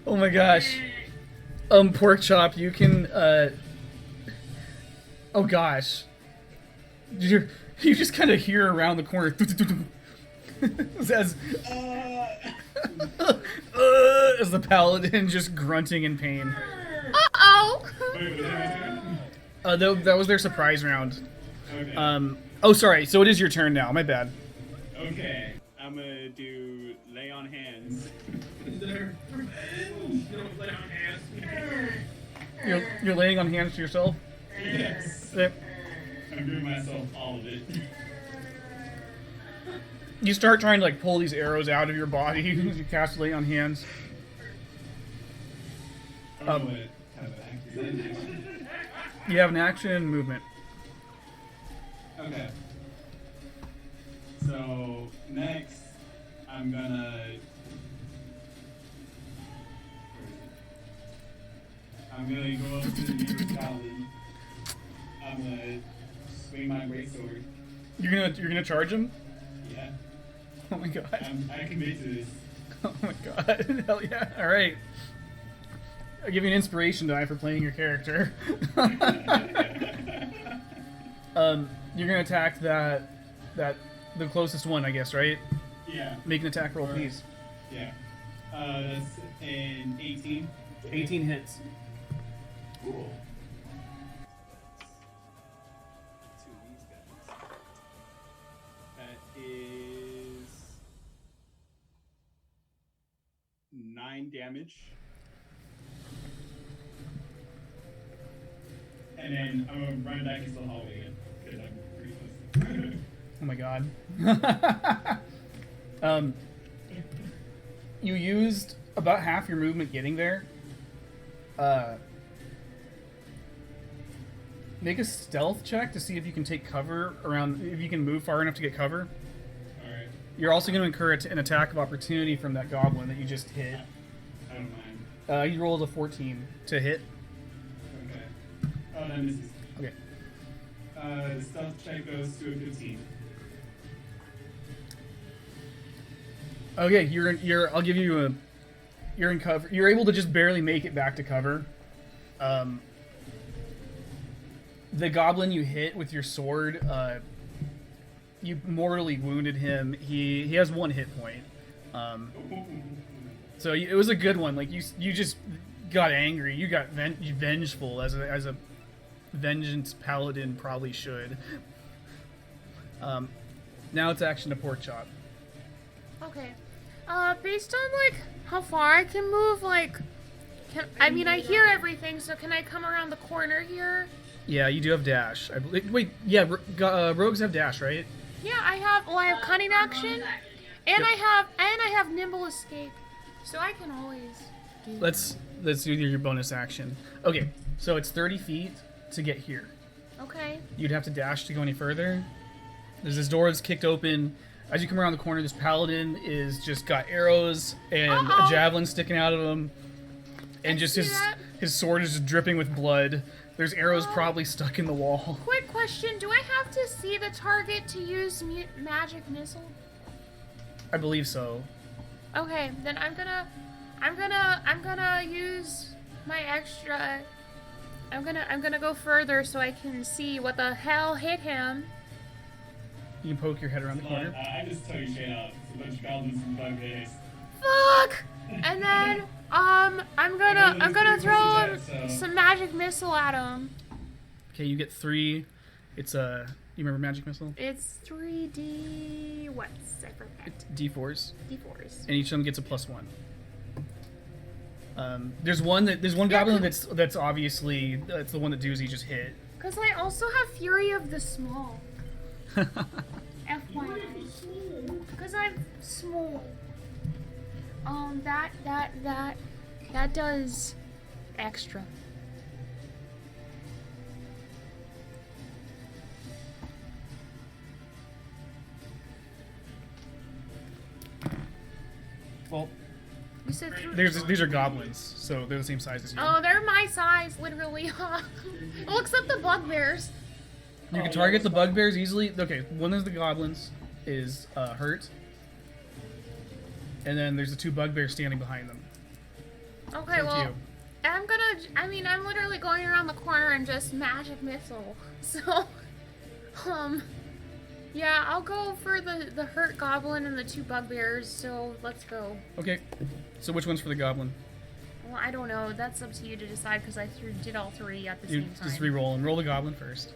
Oh my gosh. Pork chop, you can. Oh gosh. You just kind of hear around the corner. As the paladin just grunting in pain. Uh-oh! Wait, was that my turn? That was their surprise round. Okay. Oh, sorry. So it is your turn now. My bad. Okay. I'm gonna do lay on hands. Is there revenge? You don't lay on hands. You're laying on hands to yourself. Yes. Yep. I'm giving myself all of it. You start trying to pull these arrows out of your body as you cast lay on hands. I don't know what kind of act is that? You have an action and movement. Okay. So next, I'm gonna. I'm gonna go up to the nearest paladin. I'm gonna swing my greatsword. You're gonna charge him? Yeah. Oh my god. I commit to this. Oh my god. Hell yeah. Alright. I'll give you an inspiration die for playing your character. You're gonna attack the closest one, I guess, right? Yeah. Make an attack roll, please. Yeah. That's an 18. 18 hits. Cool. That is 9 damage. And then I'm gonna run back into the hallway again because I'm pretty close. Oh my god. You used about half your movement getting there. Make a stealth check to see if you can take cover around, if you can move far enough to get cover. Alright. You're also going to incur an attack of opportunity from that goblin that you just hit. I don't mind. You rolled a 14 to hit. Okay. Oh, that misses. Okay. The stealth check goes to a 15. Okay, you're. I'll give you a. You're in cover. You're able to just barely make it back to cover. The goblin you hit with your sword, you mortally wounded him. He has 1 hit point. So it was a good one. Like you just got angry. You got vengeful as a vengeance paladin probably should. Now it's action to pork chop. Okay. Based on like how far I can move, like, I hear everything. So can I come around the corner here? Yeah, you do have dash. I believe. Wait, yeah, rogues have dash, right? Yeah, I have. Well, I have cunning action, and Yep. I have nimble escape, so I can always do. Let's do your bonus action. Okay, so it's 30 feet to get here. Okay. You'd have to dash to go any further. There's this door that's kicked open. As you come around the corner, this paladin is just got arrows and a javelin sticking out of him, and just his sword is just dripping with blood. There's arrows probably stuck in the wall. Quick question: do I have to see the target to use magic missile? I believe so. Okay, then I'm gonna use my extra. I'm gonna go further so I can see what the hell hit him. You can poke your head around the corner. I just tell you straight up. It's a bunch of goblins and bugbears. Fuck! And then I'm gonna throw him some magic missile at him. Okay, you get 3. It's you remember magic missile? It's 3D. What's I forget? D4s. D4s. And each of them gets a +1. There's one goblin that's obviously that's the one that Doozy just hit. Cause I also have Fury of the Small. FYI. Cause I'm small. That does extra. Well, You said these are goblins, so they're the same size as you. Oh, they're my size, literally. Well, except the bugbears. You can target the bugbears easily. Okay, one of the goblins is hurt, and then there's the 2 bugbears standing behind them. Okay, Up to well, you. I'm literally going around the corner and just magic missile. So, yeah, I'll go for the hurt goblin and the 2 bugbears. So let's go. Okay, so which one's for the goblin? Well, I don't know. That's up to you to decide because I did all 3 at the You same time. just re-roll and roll the goblin first.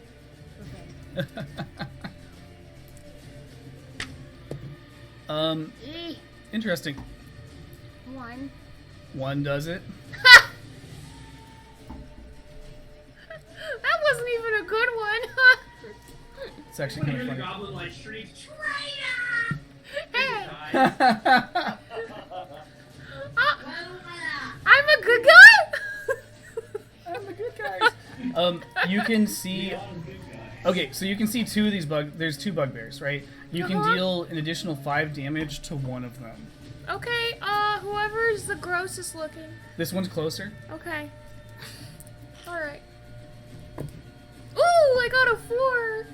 Okay. Interesting. 1. 1 does it. That wasn't even a good one. It's actually kind of The funny. goblin like shrieks, "Traitor!" Hey, Die. I'm a good guy. I'm the good guys. You can see. Okay, so you can see 2 of these There's 2 bugbears, right? You can deal an additional 5 damage to one of them. Okay, whoever's the grossest looking. This one's closer. Okay. Alright. Ooh, I got a 4.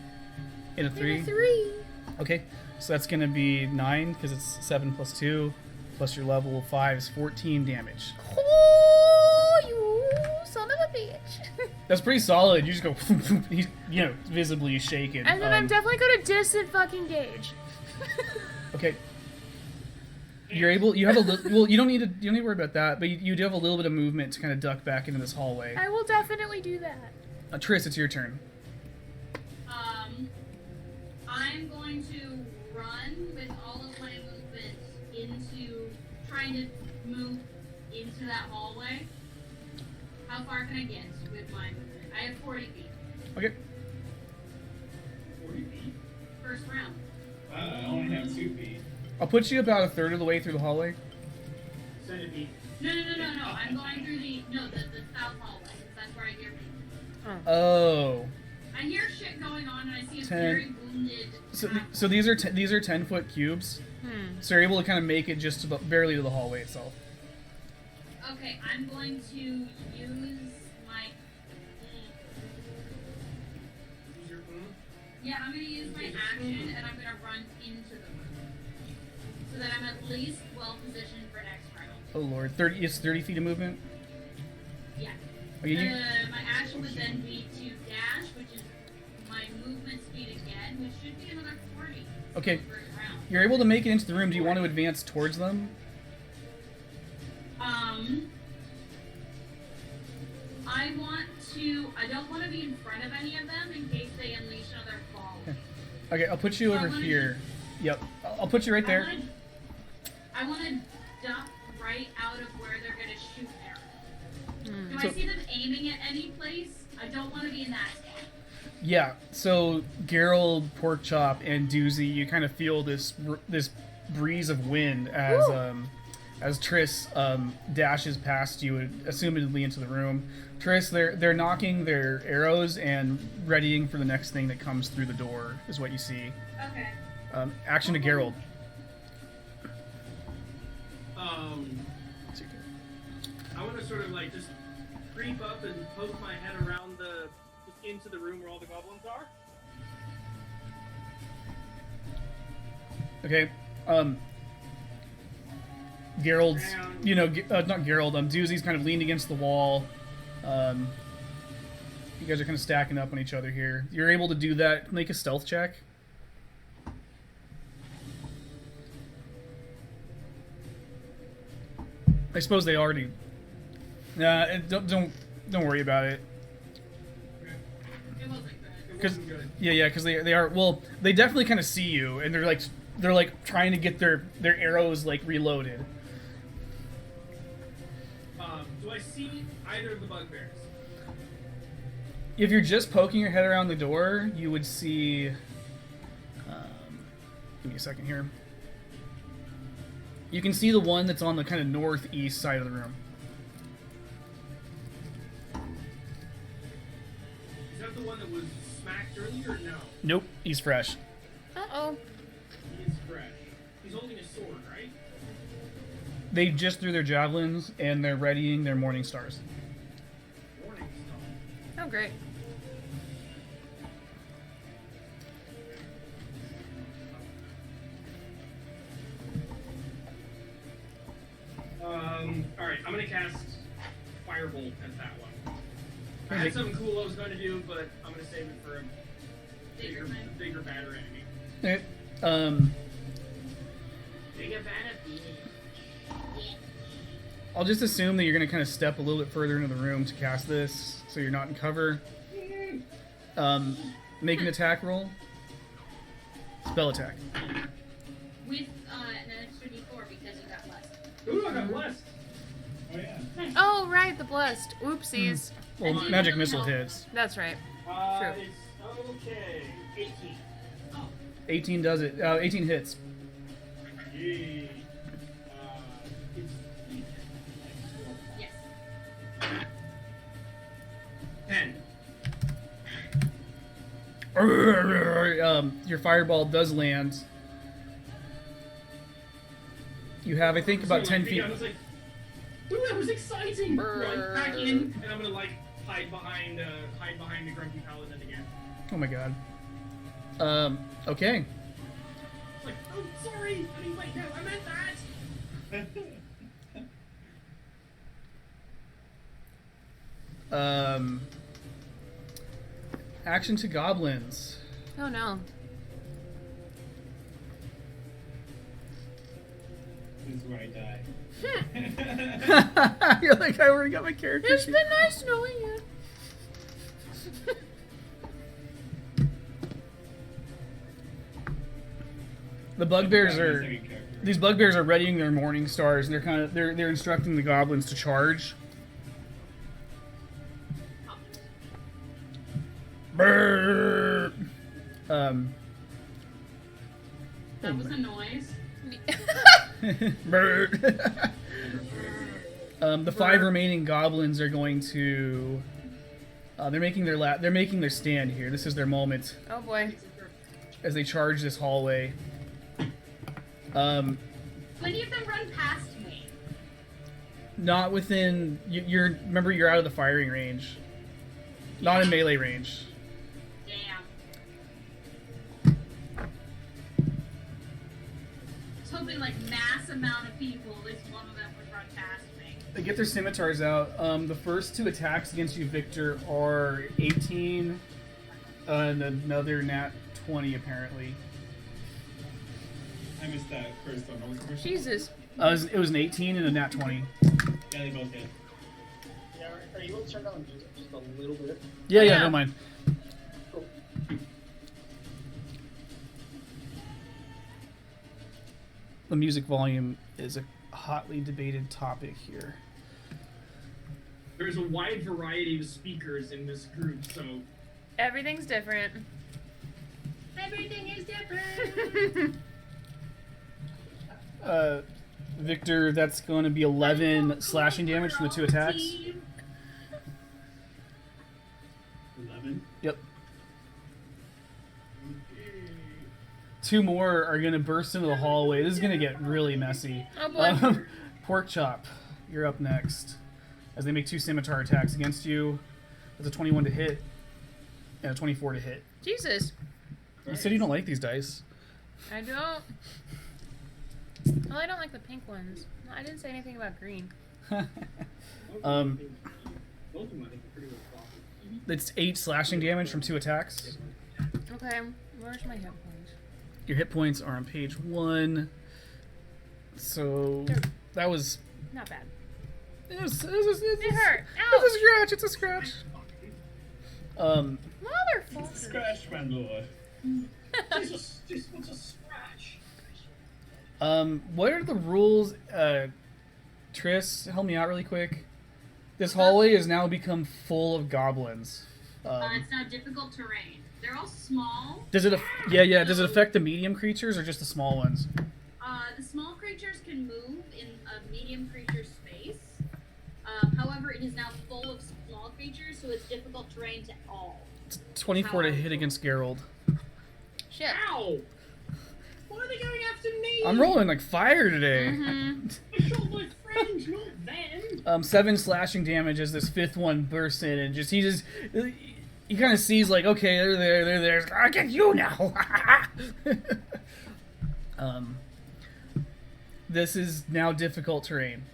In a 3. And a 3. Okay, so that's gonna be 9 because it's 7 plus 2 plus your level 5 is 14 damage. Oh, you son of a bitch. That's pretty solid. You just go, he's, visibly shaken. And then I'm definitely gonna disengage. Okay. You're able. You have a little. Well, you don't need to worry about that. But you do have a little bit of movement to kind of duck back into this hallway. I will definitely do that. Triss, it's your turn. I'm going to run with all of my movement into trying to move into that hallway. How far can I get with my movement? I have 40 feet. Okay. 40 feet? First round. I only have 2 feet. I'll put you about a third of the way through the hallway. Centipede. No. I'm going through the south hallway. That's where I hear people. Oh. I hear shit going on, and I see a 10. very wounded. So these are 10-foot cubes. So you're able to kind of make it just to barely to the hallway itself. Okay, I'm going to use my. Use your Yeah, I'm going to use my action, and I'm going to run into the room, so that I'm at least well positioned for next round. Oh lord, it's 30 feet of movement. Yeah. Okay, My action would then be to dash, which is my movement speed again, which should be another 40. Okay. For the round. You're able to make it into the room. Do you want to advance towards them? I don't want to be in front of any of them in case they unleash another ball. Okay, I'll put you over here. Yep, I'll put you right there. I want to duck right out of where they're going to shoot arrows. Do So- I see them aiming at any place? I don't want to be in that spot. Yeah, so Gerald, Porkchop, and Doozy, you kind of feel this breeze of wind as Triss dashes past you, assumedly into the room. Triss, they're knocking their arrows and readying for the next thing that comes through the door, is what you see. Okay. Action to Gerald. I want to sort of like just creep up and poke my head around just into the room where all the goblins are. Okay. Gerald's, not Gerald, Doozy's kind of leaned against the wall. You guys are kind of stacking up on each other here. You're able to do that. Make a stealth check. I suppose they already. Nah, don't worry about it. It wasn't good. Because because they are, well, they definitely kind of see you, and they're like trying to get their arrows like reloaded. Do I see either of the bugbears? If you're just poking your head around the door, you would see. Give me a second here. You can see the one that's on the kind of northeast side of the room. Is that the one that was smacked earlier or no? Nope, he's fresh. Uh-oh. He is fresh. He's holding a sword, right? They just threw their javelins and they're readying their morning stars. Morning star. Oh, great. Alright, I'm gonna cast Firebolt at that one. I had something cool I was going to do, but I'm gonna save it for a bigger, badder enemy. Bigger, badder. I'll just assume that you're going to kind of step a little bit further into the room to cast this, so you're not in cover. Make an attack roll. Spell attack. With an extra d4 because you got blessed. Ooh, I got blessed. Oh yeah. Oh, right, the blessed. Oopsies. Well, magic missile hits. That's right. True. It's okay. 18. Oh, 18 does it. 18 hits. Yay. It's yes. 10. Your fireball does land. You have, I think, about 10 feet. I was like, ooh, that was exciting. Run back in, and I'm gonna like hide behind the grumpy paladin again. Oh my god. Okay. It's like, oh, sorry. I mean, wait, no, I meant that. Action to goblins. Oh, no. This is where I die. You're like, I already got my character It's sheet. been nice knowing you. The bugbears My are. second character. These bugbears are readying their morning stars, and they're instructing the goblins to charge. Brrr. That was a noise. The 5 remaining goblins are going to They're making their stand here. This is their moment Oh boy. as they charge this hallway. Many of them run past me. Not within. Remember, you're out of the firing range. Not in melee range. Damn. I was hoping like mass amount of people, at least one of them would run past me. They get their scimitars out. The first 2 attacks against you, Victor, are 18 and another nat 20 apparently. I missed that first one. What was the first one? Jesus. It was an 18 and a nat 20. Yeah, they both hit. Yeah, are you able to turn down music just a little bit? Yeah, Yeah. don't mind. Cool. The music volume is a hotly debated topic here. There's a wide variety of speakers in this group, so Everything's different. Everything is different. Victor, that's going to be 11 slashing damage from the 2 attacks. 11. Yep. 2 more are going to burst into the hallway. This is going to get really messy. Oh boy. Pork Chop, you're up next. As they make 2 scimitar attacks against you. That's a 21 to hit and a 24 to hit. Jesus. You said you don't like these dice. I don't. Well, I don't like the pink ones. No, I didn't say anything about green. both of them I think are pretty well profit. It's 8 slashing damage from 2 attacks. Okay, where's my hit points? Your hit points are on page 1. So that was. Not bad. It hurt. Ow! It's a scratch. Motherfucker. Scratch, my lord. Just what's a scratch? What are the rules? Triss, help me out really quick. This hallway has now become full of goblins. It's not difficult terrain. They're all small. Does it? Does it affect the medium creatures or just the small ones? The small creatures can move in a medium creature space. However, it is now full of small creatures, so it's difficult terrain to all. It's 24 to hit against Geralt. Shit. Ow! Why are they going after me? I'm rolling like fire today. I shot my friend, not them. 7 slashing damage as this 5th one bursts in and he kind of sees like, okay, they're there. I'll get you now. This is now difficult terrain.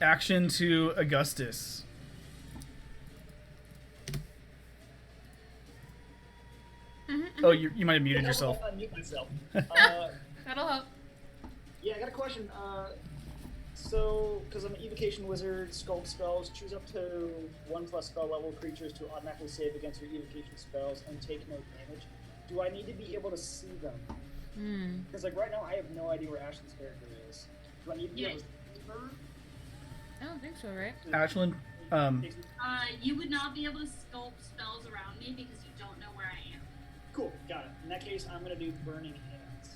Action to Augustus. Oh, you might have muted yourself. I'll unmute myself. That'll help. Yeah, I got a question. So, because I'm an evocation wizard, sculpt spells, choose up to 1+ spell level creatures to automatically save against your evocation spells and take no damage. Do I need to be able to see them? Because like right now, I have no idea where Ashlyn's character is. Do I need to be able to see her? I don't think so, right? Ashlyn, You would not be able to sculpt spells around me because you don't know where I am. Cool, got it. In that case, I'm going to do Burning Hands.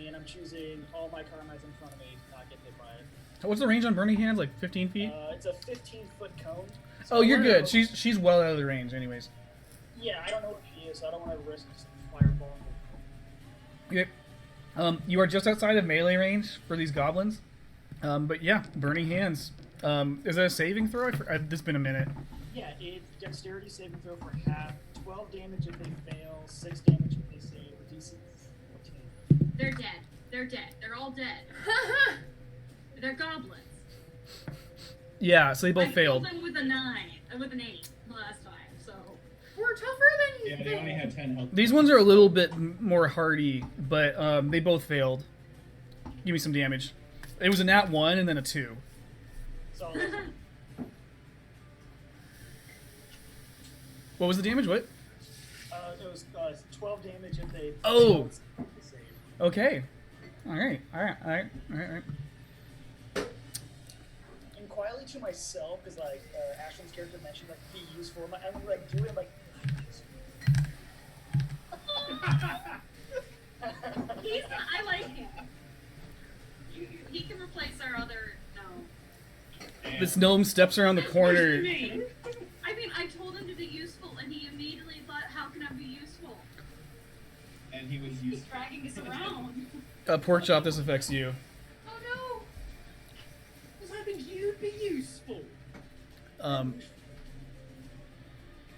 And I'm choosing all my karmas in front of me to not get hit by it. what's the range on Burning Hands? Like 15 feet? It's a 15-foot cone. So Oh, I you're wanna- good. She's well out of the range, anyways. Yeah, I don't know what she is, so I don't want to risk just fireball. Okay. You are just outside of melee range for these goblins. But yeah, Burning Hands. Is that a saving throw? This has been a minute. Yeah, it's dexterity saving throw for half, 12 damage if they fail, 6 damage if they save, DC 14. They're dead. They're dead. They're all dead. They're goblins. Yeah, so they both I failed. killed them with an 8 last time, so. We're tougher than Yeah, they only had 10 health. These ones are a little bit more hardy, but they both failed. Give me some damage. It was a nat 1 and then a 2. So, What was the damage? What? it was 12 damage if they Oh. failed, 6 if they saved. Okay. All right. And quietly to myself, because like Ashlyn's character mentioned like be useful, I'm like doing like. I like him. He can replace our other gnome. This gnome steps around the corner. I and he was He's used. dragging us around. Pork chop, this affects you. Oh no! I was hoping you'd be useful.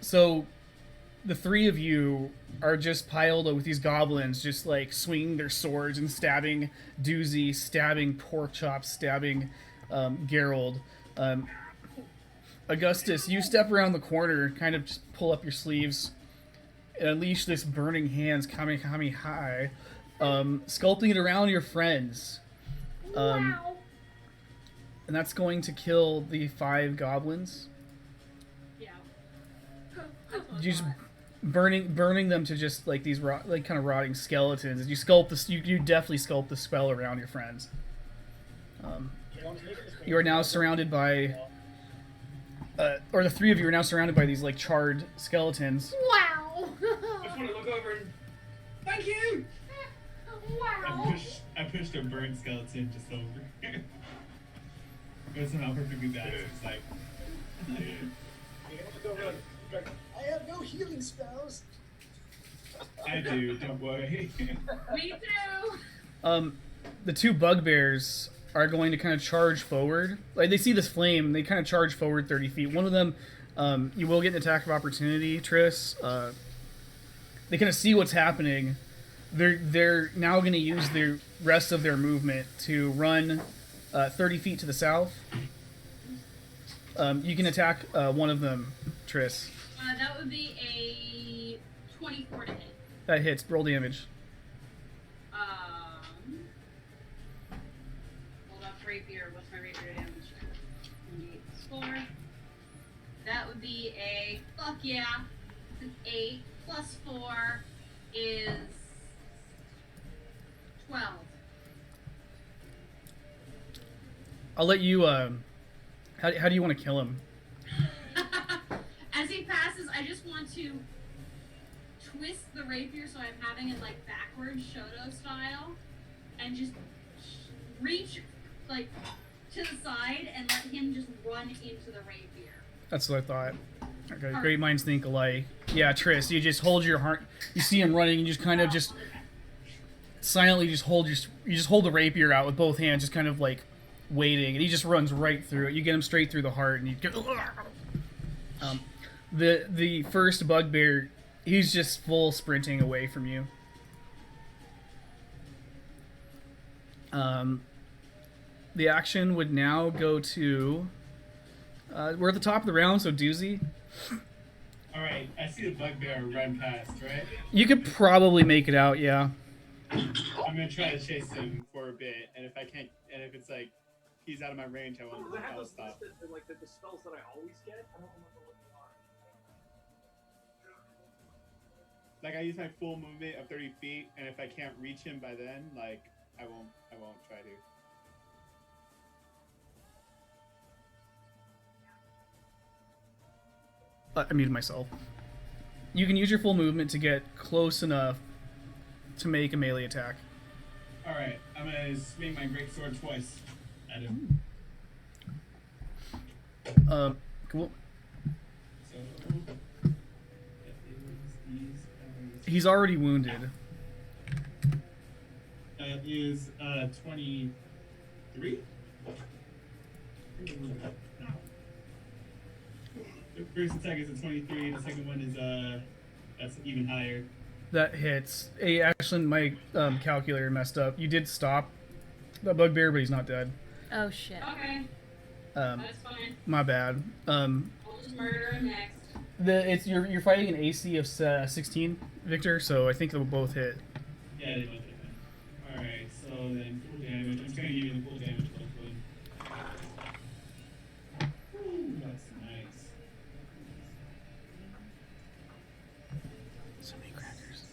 So the three of you are just piled up with these goblins, just like swinging their swords and stabbing Doozy, stabbing Pork Chop, stabbing Geralt. Augustus, you step around the corner, kind of just pull up your sleeves, and unleash this burning hands, Kamehameha, sculpting it around your friends. Wow. And that's going to kill the 5 goblins. Yeah. You just burning them to just like these like kind of rotting skeletons. As you sculpt this, you definitely sculpt the spell around your friends. You are now surrounded by, or the 3 of you are now surrounded by these like charred skeletons. Wow. I just want to look over and thank you. Wow. I pushed a burnt skeleton just over. It was somehow perfectly bad. It's like. I have no healing spells. I do, don't worry. Me too. The 2 bugbears are going to kind of charge forward. Like they see this flame, they kind of charge forward 30 feet. One of them, you will get an attack of opportunity, Triss. They kind of see what's happening. They're now going to use the rest of their movement to run 30 feet to the south. You can attack one of them, Triss. That would be a 24 to hit. That hits. Roll damage. Hold up, rapier. What's my rapier damage? 4. That would be a fuck yeah. It's an 8 plus 4 is 12. I'll let you. How do you want to kill him? As he passes, I just want to twist the rapier so I'm having it like backwards Shoto style, and just reach like to the side and let him just run into the rapier. That's what I thought. Okay, great minds think alike. Yeah, Triss, you just hold your heart. You see him running, and you just kind of just silently just hold the rapier out with both hands, just kind of like waiting, and he just runs right through it. You get him straight through the heart, and you go. The first bugbear, he's just full sprinting away from you. The action would now go to. We're at the top of the round, so Doozy. Alright, I see the bugbear run past, right? You could probably make it out, yeah. I'm gonna try to chase him for a bit, and if I can't, and if it's like he's out of my range, I'll stop. Like the spells that I always get. I don't remember what they are. Like I use my full movement of 30 feet, and if I can't reach him by then, like I won't try to. I muted myself. You can use your full movement to get close enough to make a melee attack. Alright, I'm gonna swing my great sword twice at him. Cool. So that is these. He's already wounded. That is 23. The first attack is a 23. The second one is that's even higher. That hits. Hey, Ashlyn, my calculator messed up. You did stop the bugbear, but he's not dead. Oh shit. Okay, Um, that's fine. my bad. We'll just murder him next. You're fighting an AC of 16, Victor. So I think they'll both hit. Yeah, they both hit that. Alright, so then full damage. I'm just gonna give you the full damage hopefully. Ooh, that's nice. So many crackers.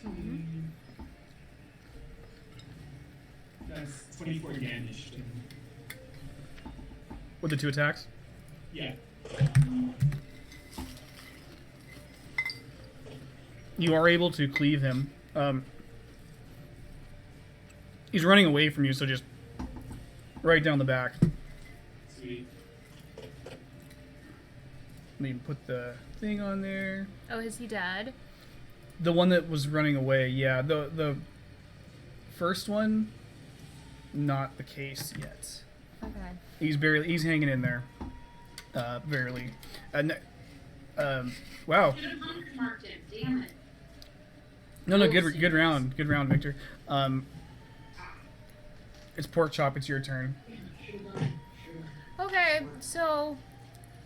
That's 24 damage to him. With the 2 attacks. Yeah. You are able to cleave him. He's running away from you, so just right down the back. Sweet. Let me put the thing on there. Oh, is he dead? The one that was running away, yeah. The first one, not the case yet. Okay. He's hanging in there. Barely. Wow. Should have marked him. Damn it. No, good round, Victor. It's pork chop. It's your turn. Okay, so,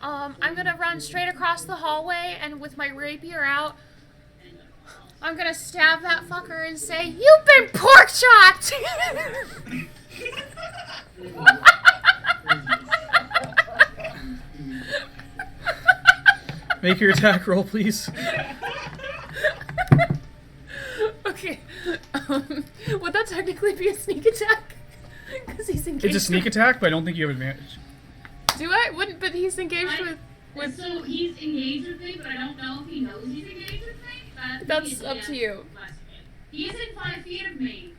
I'm gonna run straight across the hallway, and with my rapier out, I'm gonna stab that fucker and say, "You've been pork chopped!" Make your attack roll, please. Okay. Would that technically be a sneak attack? Because he's engaged. It's a sneak attack, but I don't think you have advantage. Do I? Wouldn't, but he's engaged with. So he's engaged with me, but I don't know if he knows he's engaged with me. That's up to you. He is in 5 feet of me,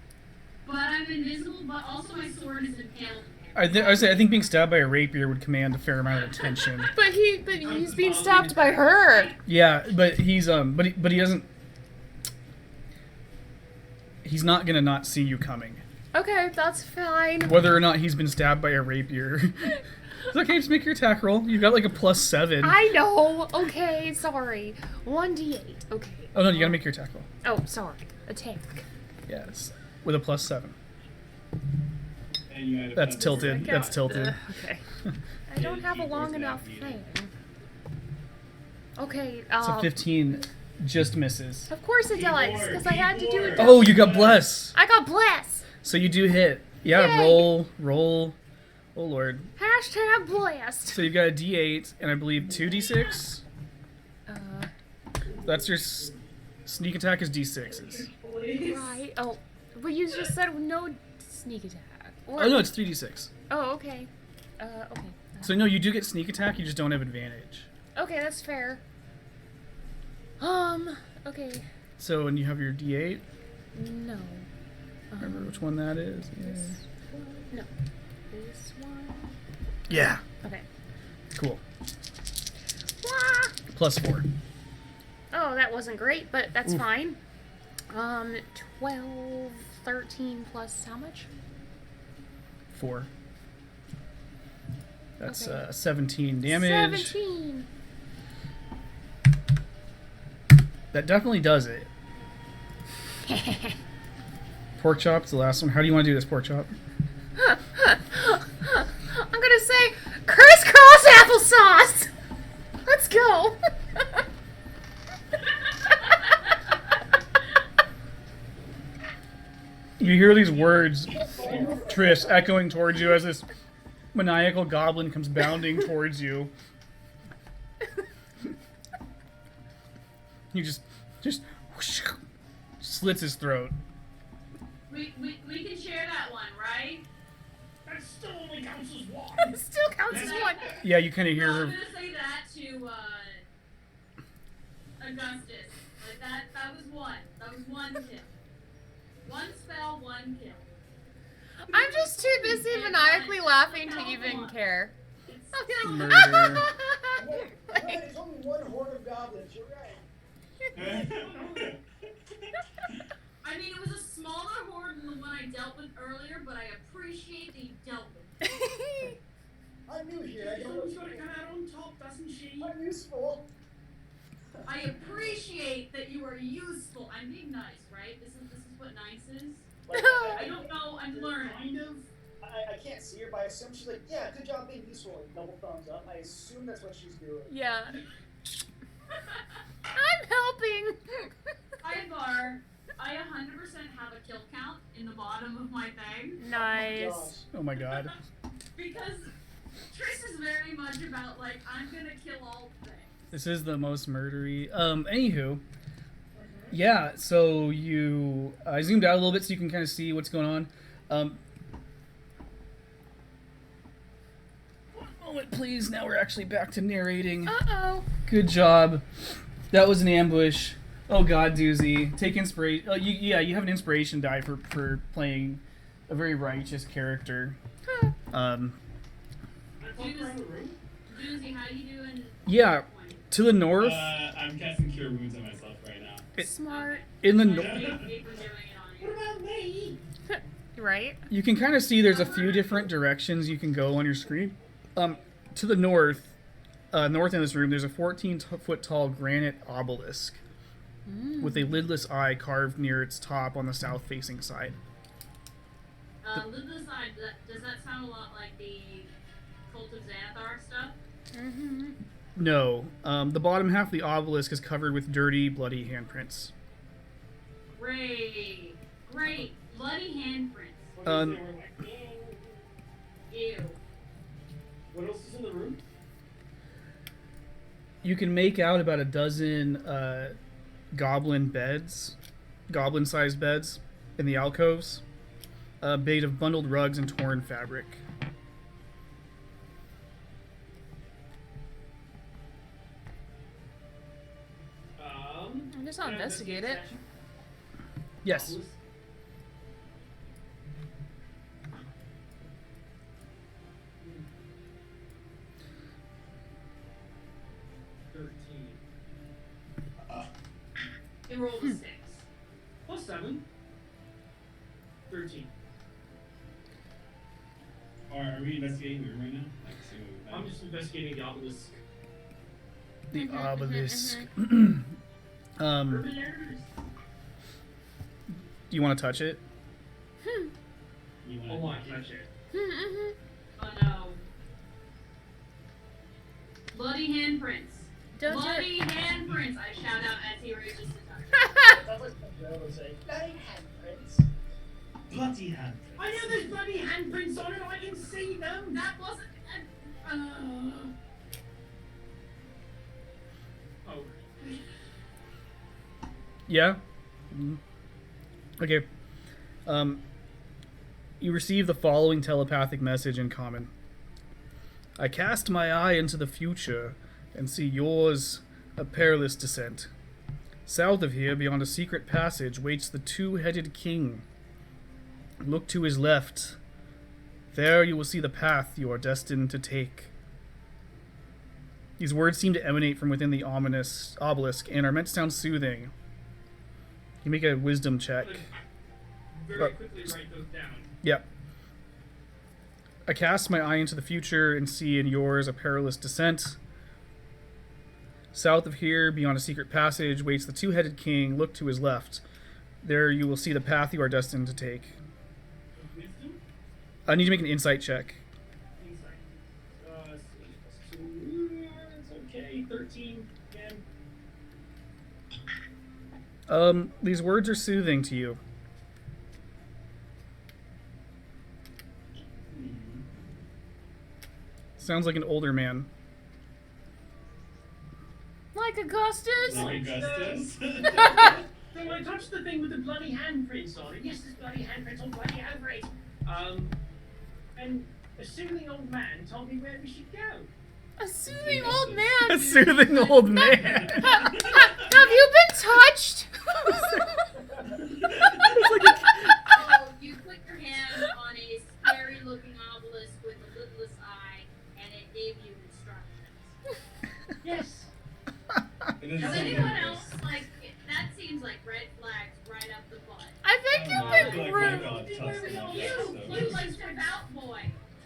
but I'm invisible, but also my sword is impaled. I think being stabbed by a rapier would command a fair amount of attention. But he's being stabbed by her. Yeah, but he's but he doesn't. He's not gonna not see you coming. Okay, that's fine. Whether or not he's been stabbed by a rapier. It's okay, just make your attack roll. You've got like a +7. I know. Okay, sorry. 1d8. Okay. Oh no, you gotta make your attack roll. Oh, sorry. Attack. Yes, with a +7. And you had a That's feather. tilted. That's tilted. Okay. I don't have a long enough thing. Okay. So 15 just misses. Of course it does, because I had to do it. Oh, you got bless. I got bless. So you do hit. Yeah, Yay. roll. Oh lord. Hashtag blessed. So you've got a D8 and I believe 2d6. That's your sneak attack is D6s. Right. Oh, but you just said no sneak attack. Or, Oh no, it's 3d6. Oh, okay. Okay. So no, you do get sneak attack. You just don't have advantage. Okay, that's fair. Okay. So when you have your D8, No. remember which one that is. This one. No. This one. Yeah. Okay. Cool. Wah! +4. Oh, that wasn't great, but that's fine. 12, 13 plus how much? 4. That's Okay. 17 damage. 17. That definitely does it. Pork chop's the last one. How do you want to do this, pork chop? I'm gonna say crisscross applesauce. Let's go. You hear these words, Trish, echoing towards you as this maniacal goblin comes bounding towards you. He just whoosh, slits his throat. We can share that one, right? That still only counts as one. It still counts as one. Yeah, you kind of hear No, I'm her. gonna say that to Augustus. Like that was one. That was one kill. One spell, one kill. I'm just too busy maniacally laughing to even care. Murder. There's only one horde of goblins. You're right. I mean, it was a smaller horde than the one I dealt with earlier, but I appreciate that you dealt with it. I'm new here. I She's don't know. always got to come out on top, doesn't she? I'm useful. I appreciate that you are useful. I'm being nice, right? This is what nice is. Like, I don't know. I'm learning. Kind of. I can't see her, but I assume she's like, yeah, good job being useful. Like, double thumbs up. I assume that's what she's doing. Yeah. I'm helping. Ivar, I 100% have a kill count in the bottom of my thing. Nice. Oh my god. Because Trish is very much about, like, I'm gonna kill all things. This is the most murdery. Anywho. Yeah, so you... I zoomed out a little bit so you can kind of see what's going on. One moment, please. Now we're actually back to narrating. Uh-oh. Good job. That was an ambush. Oh god, doozy. Take inspiration. Oh, you have an inspiration die for playing a very righteous character. Doozy, how you doing? Yeah, to the north. I'm casting Cure Wounds on myself right now. Smart. In the Keep no- from doing it on you. What about me? Right? you can kind of see there's a few different directions you can go on your screen. To the north in this room, there's a 14-foot tall granite obelisk with a lidless eye carved near its top on the south-facing side. Lidless eye, does that sound a lot like the Cult of Xanathar stuff? Mm-hmm. No, the bottom half of the obelisk is covered with dirty, bloody handprints. Great. Great. Bloody handprints. Um, Ew. What else is in the room? You can make out about a dozen goblin-sized beds in the alcoves, made of bundled rugs and torn fabric. I guess I'll investigate it. Yes. It rolled a 6. Plus 7. 13. Are we investigating the room right now? Like, so, I'm just investigating the obelisk. The obelisk. Herbalers. Do you want to touch it? you Oh, wanna- I touch it. Oh no. Bloody handprints. Don't do Bloody it. handprints. I shout out as he reaches to touch. Sounds like something I would say. Bloody handprints. Bloody hand. I know there's bloody handprints on it. I can see them. That wasn't. Oh. Yeah. Okay. You receive the following telepathic message in common. I cast my eye into the future and see yours a perilous descent. South of here, beyond a secret passage, waits the two-headed king. Look to his left. There you will see the path you are destined to take. These words seem to emanate from within the ominous obelisk and are meant to sound soothing. You make a wisdom check. Very quickly write those down. Yep. I cast my eye into the future and see in yours a perilous descent. South of here, beyond a secret passage, waits the two-headed king. Look to his left. There you will see the path you are destined to take. Wisdom? I need to make an insight check. Insight. C +2. It's okay. 13 again. These words are soothing to you. Sounds like an older man. Like Augustus? Like Augustus. So I touched the thing with the bloody handprints on it. Yes, there's bloody handprints on bloody handprints. And a soothing old man told me where we should go. A soothing old A man. soothing old man. Have you been touched? Oh, you put your hand on a scary looking obelisk with a lidless eye, and it gave you instructions. Yes. Does anyone else like that? Seems like red flags right up the butt. I think you've been Like, groomed. my God, trust me on that You stuff. like devout boy.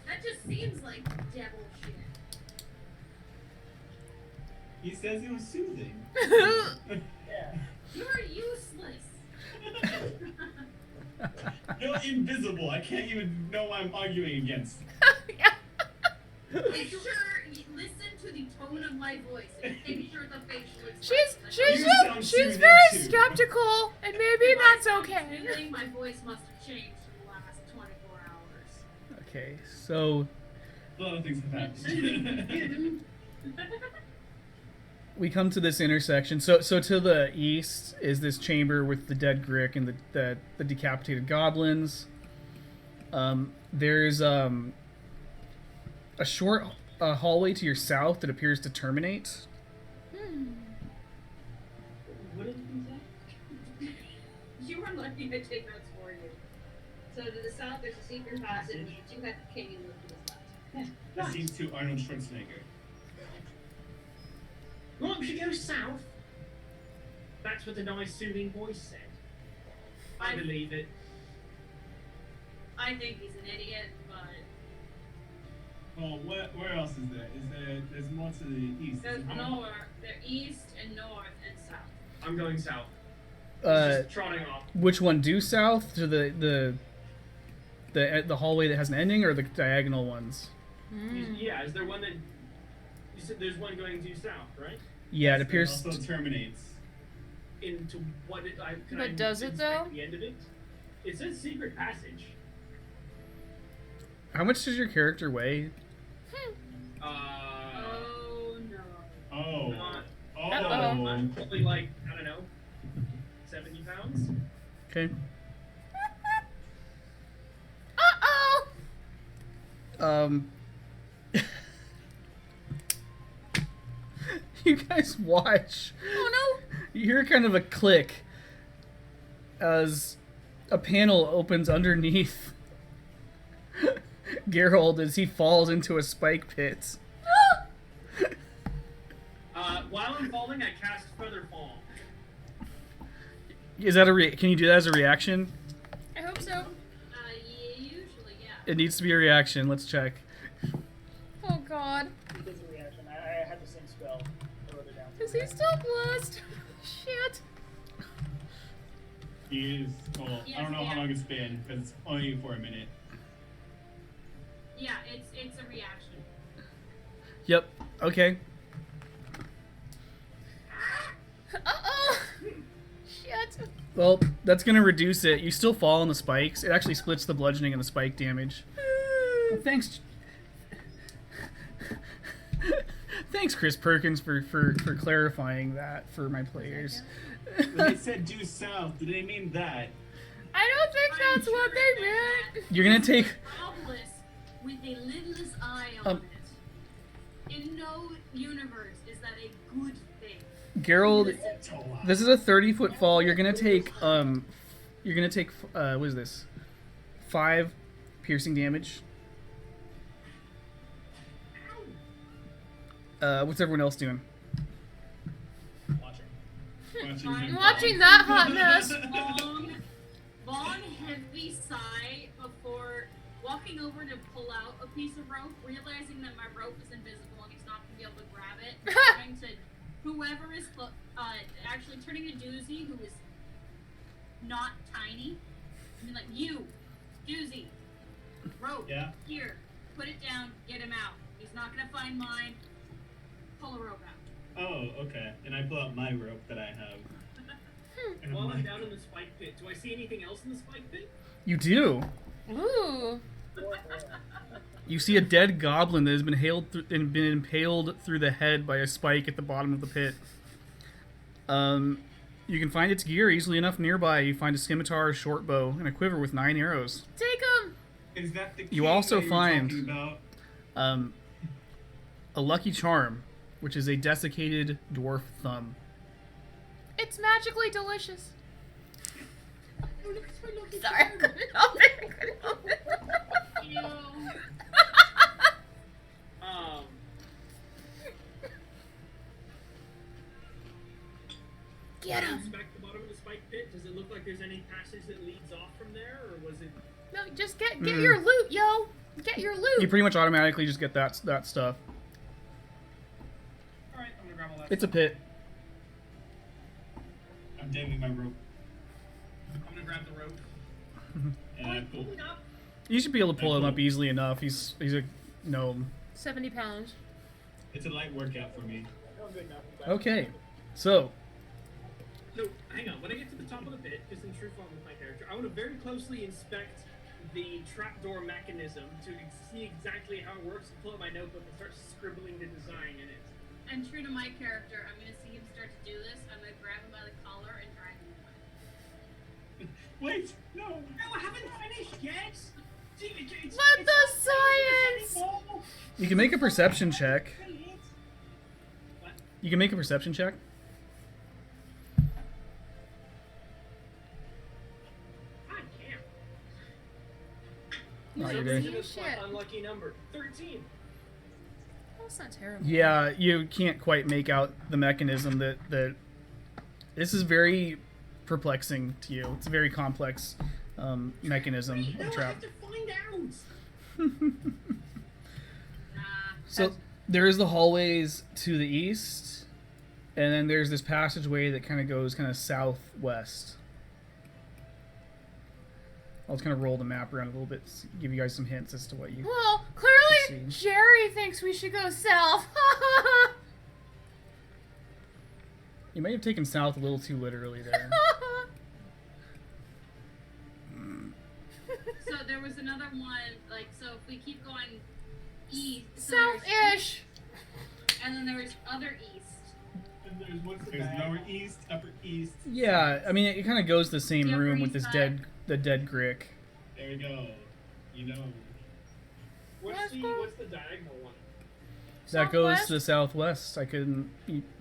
That just seems like devil shit. He says it was soothing. Yeah. You're useless. You're invisible. I can't even know what I'm arguing against. Make sure you listen to the tone of my voice and make sure the facial She's You sound she's soothing, very too. skeptical, and maybe that's okay. Feeling my voice must have changed in the last 24 hours. Okay, so A lot of things have happened. we come to this intersection. So to the east is this chamber with the dead Grick and the decapitated goblins. There's a short hallway to your south that appears to terminate. What did you say? You were lucky I take notes for you. So to the south, there's a secret passage. You have the king and look to his left. That seems to Arnold Schwarzenegger. Well, we should go south. That's what the nice soothing voice said. I believe it. I think he's an idiot, but Well, where else is there? There's more to the east? there's isn't there? north, the east and north and south. I'm going south. Uh, Just trotting off. which one? Due south to the hallway that has an ending, or the diagonal ones? Yeah, is there one that... You said there's one going due south, right? Yeah, it It appears. also terminates. Into what it... But does it, inspect though? The end of it? It says secret passage. How much does your character weigh? Oh no. Oh. Uh-oh. I'm probably like, I don't know, 70 pounds? Okay. Uh-oh! You guys watch. Oh no! You hear kind of a click as a panel opens underneath Geralt as he falls into a spike pit. While I'm falling, I cast Feather Fall. Is that can you do that as a reaction? I hope so. Yeah, usually, yeah. It needs to be a reaction. Let's check. Oh god. It is a reaction. I had the same spell. I wrote it down. Is he still blessed? Shit. He is. Well, I Yes, don't know yeah. how long it's been because it's only for a minute. Yeah, it's a reaction. Yep. Okay. Uh-oh! Shit. Well, that's gonna reduce it. You still fall on the spikes. It actually splits the bludgeoning and the spike damage. Well, thanks. Thanks, Chris Perkins, for clarifying that for my players. When they said due south, did they mean that? I don't think that's what they meant. You're gonna take. Obelisk with a lidless eye on it. In no universe is that a good thing. Geralt, It's a lot. this is a 30-foot fall. You're gonna take what is this? 5 piercing damage. What's everyone else doing? Watching. I'm watching that hot mess. Long, heavy sigh before walking over to pull out a piece of rope, realizing that my rope is invisible and he's not going to be able to grab it. Turning to whoever is actually turning to Doozy, who is not tiny. I mean, like, you, Doozy, rope, Yeah. here, put it down, get him out. He's not going to find mine. Pull a rope out. Oh, okay. And I pull out my rope that I have. And While I'm like, down in the spike pit, do I see anything else in the spike pit? You do. Ooh. You see a dead goblin that has been been impaled through the head by a spike at the bottom of the pit. You can find its gear easily enough nearby. You find a scimitar, a short bow, and a quiver with 9 arrows. Take him. is that the You key also that you were find- talking about? A lucky charm, which is a desiccated dwarf thumb. It's magically delicious. Sorry, I couldn't help it. I couldn't help it. Ew. Get him. Inspect the bottom of the spike pit. Does it look like there's any passage that leads off from there, or was it? No, just get your loot, yo. Get your loot. You pretty much automatically just get that stuff. All right, I'm gonna grab all that. It's a pit. I'm dangling my rope. I'm gonna grab the rope. And I pull. You should be able to pull him up easily enough. He's a gnome. 70 pounds. It's a light workout for me. I'm good enough. Okay, so So, hang on. When I get to the top of the pit, just in true form with my character, I want to very closely inspect the trapdoor mechanism to see exactly how it works, and pull out my notebook and start scribbling the design in it. And true to my character, I'm gonna see him start to do this. I'm gonna grab him by the collar and drag him away. Wait, no. No, I haven't finished yet! Let the science. you can make a perception check. What? You can make a perception check. God damn. Oh, you're You good. see This is my shit. unlucky number. 13. That's not terrible. Yeah, you can't quite make out the mechanism that This is very perplexing to you. It's a very complex mechanism No, of I trap. have to find out. So there's the hallways to the east, and then there's this passageway that kind of goes kind of southwest. I'll just kind of roll the map around a little bit, give you guys some hints as to what you. Well, clearly Let's see. Jerry thinks we should go south. You might have taken south a little too literally there. So there was another one, like, so if we keep going east, so there's South-ish. east, and then there's other east. And there's lower east, upper east. Yeah, I mean it kind of goes the same The Upper room East with this Side. the dead Grick. There we go. You know. Let's go. What's the diagonal one? That goes Southwest? to the southwest. I couldn't.